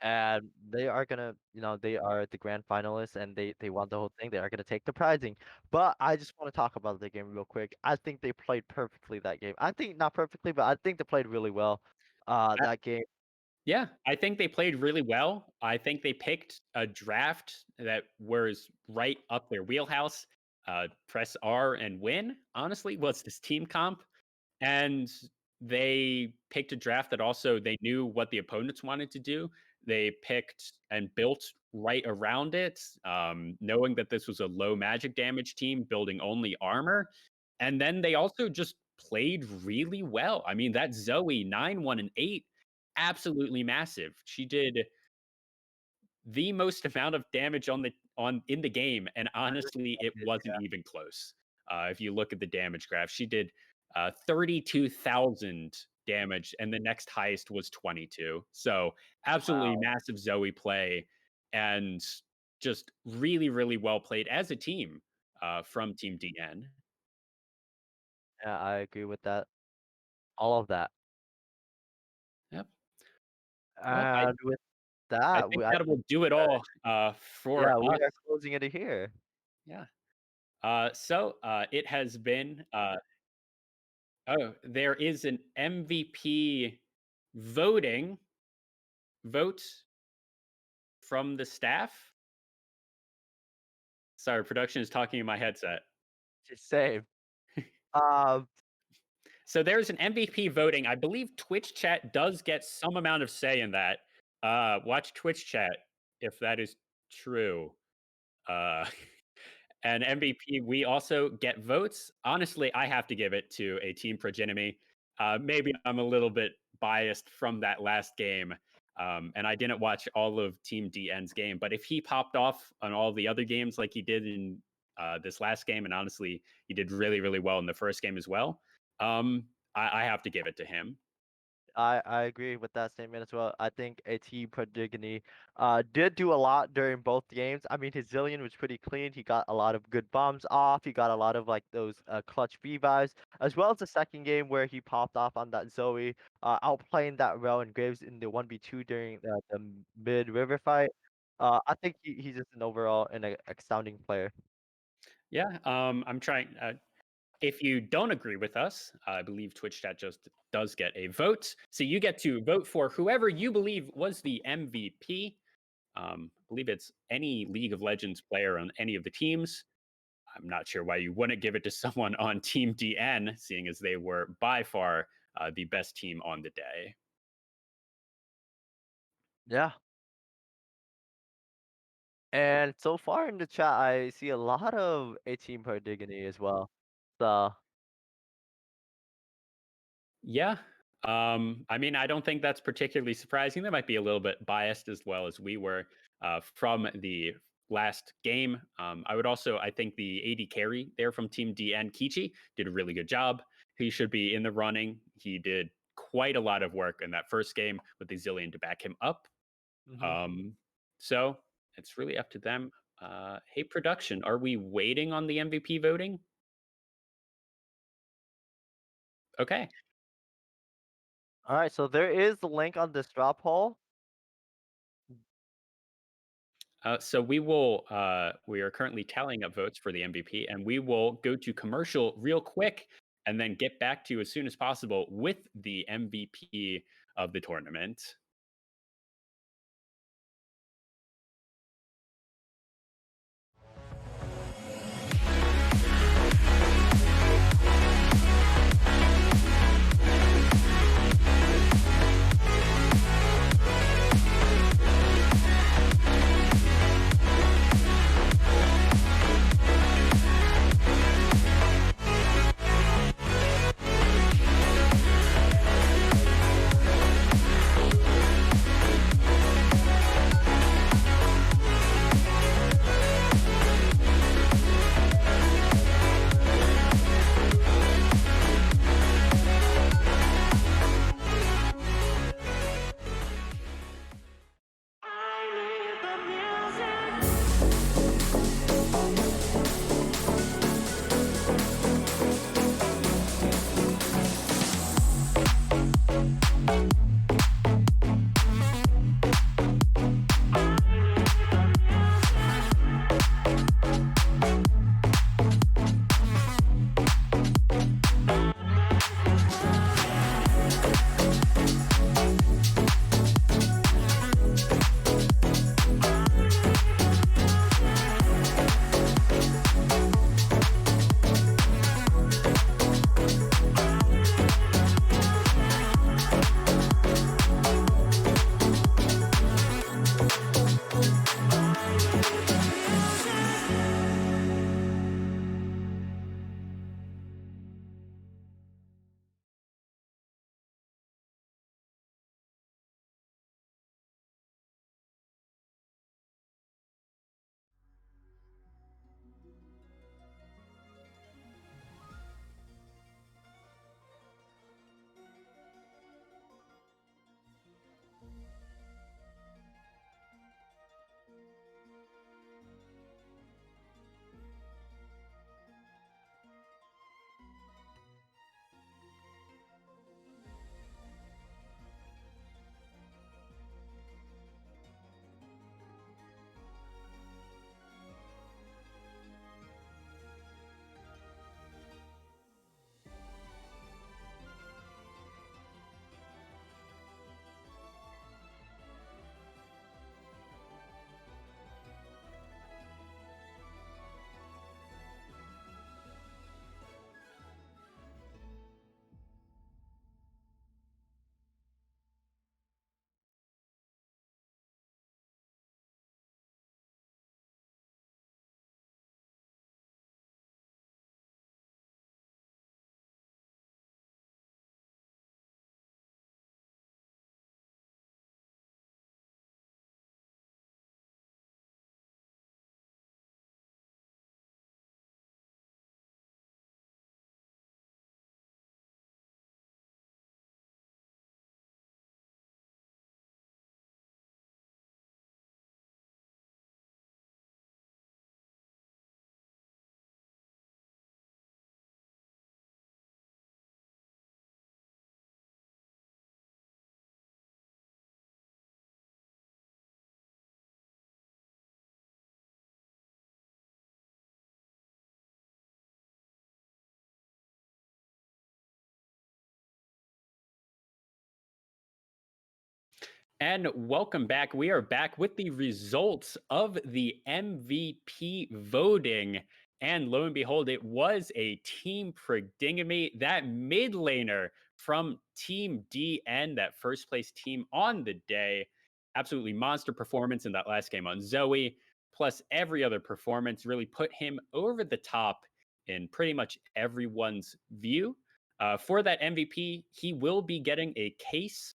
S2: And they are gonna, they are the grand finalists and they won the whole thing. They are gonna take the prizing. But I just want to talk about the game real quick. I think they played perfectly that game. I think not perfectly, but I think they played really well that game.
S1: Yeah, I think they played really well. I think they picked a draft that was right up their wheelhouse. Press R and win, honestly, was this team comp. And they picked a draft that also they knew what the opponents wanted to do. They picked and built right around it, knowing that this was a low magic damage team building only armor. And then they also just played really well. I mean, that Zoe 9, 1, and 8, absolutely massive. She did the most amount of damage on in the game, and honestly, it wasn't even close. If you look at the damage graph, she did 32,000 damage, and the next highest was 22. So absolutely
S2: Wow.
S1: massive Zoe play, and just really, really well played as a team from Team DN.
S2: Yeah, I agree with that. All of that.
S1: Yep. Well, I
S2: And with
S1: I
S2: that,
S1: think
S2: I
S1: that
S2: think
S1: will do it all for
S2: yeah, we
S1: us.
S2: are closing it here.
S1: Yeah. It has been. Oh, there is an MVP voting vote from the staff. Sorry, production is talking in my headset.
S2: Just same. Um,
S1: So there's an MVP voting. I believe Twitch chat does get some amount of say in that. Watch Twitch chat if that is true. Uh, and MVP, we also get votes. Honestly, I have to give it to a Team Progeny. Maybe I'm a little bit biased from that last game, and I didn't watch all of Team DN's game. But if he popped off on all the other games like he did in this last game, and honestly, he did really, really well in the first game as well, I have to give it to him.
S2: I agree with that statement as well. I think AT Perdigny did do a lot during both games. I mean, his Zillion was pretty clean. He got a lot of good bombs off. He got a lot of like those clutch revives, as well as the second game where he popped off on that Zoe, outplaying that Rel and Graves in the 1v2 during the mid river fight. I think he's just an overall an astounding player.
S1: Yeah, I'm trying. If you don't agree with us, I believe Twitch chat just does get a vote. So you get to vote for whoever you believe was the MVP. I believe it's any League of Legends player on any of the teams. I'm not sure why you wouldn't give it to someone on Team DN, seeing as they were by far the best team on the day.
S2: Yeah. And so far in the chat, I see a lot of 18 per dignity as well. So
S1: Yeah. I mean, I don't think that's particularly surprising. They might be a little bit biased as well as we were from the last game. I think the AD carry there from Team DN, Kichi, did a really good job. He should be in the running. He did quite a lot of work in that first game with the Zillion to back him up.
S2: mhm.
S1: Um, so it's really up to them. Hey, production, are we waiting on the MVP voting? Okay.
S2: All right, so there is the link on this drop hole.
S1: We are currently tallying up votes for the MVP, and we will go to commercial real quick and then get back to you as soon as possible with the MVP of the tournament. And welcome back. We are back with the results of the MVP voting. And lo and behold, it was a team predicament. That mid laner from Team DN, that first place team on the day, absolutely monster performance in that last game on Zoe, plus every other performance really put him over the top in pretty much everyone's view. For that MVP, he will be getting a case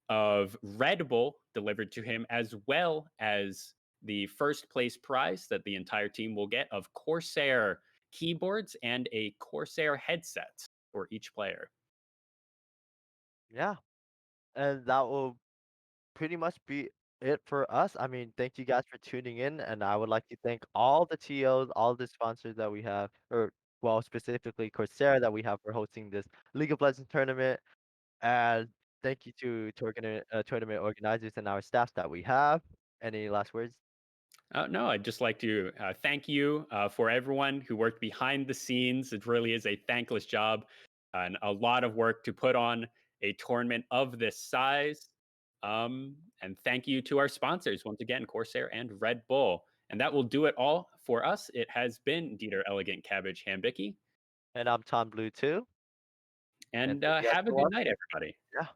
S1: of Red Bull delivered to him, as well as the first place prize that the entire team will get of Corsair keyboards and a Corsair headset for each player.
S2: Yeah, and that will pretty much be it for us. I mean, thank you guys for tuning in, and I would like to thank all the TOs, all the sponsors that we have, or well, specifically Corsair that we have for hosting this League of Legends tournament. And thank you to tournament organizers and our staff that we have. Any last words?
S1: No, I'd just like to thank you for everyone who worked behind the scenes. It really is a thankless job and a lot of work to put on a tournament of this size. And thank you to our sponsors, once again, Corsair and Red Bull. And that will do it all for us. It has been Dieter Elegant Cabbage Hambicki.
S2: And I'm Tom Blue too. And
S1: And
S2: thank you guys
S1: have a
S2: for
S1: good night,
S2: watching.
S1: everybody.
S2: Yeah.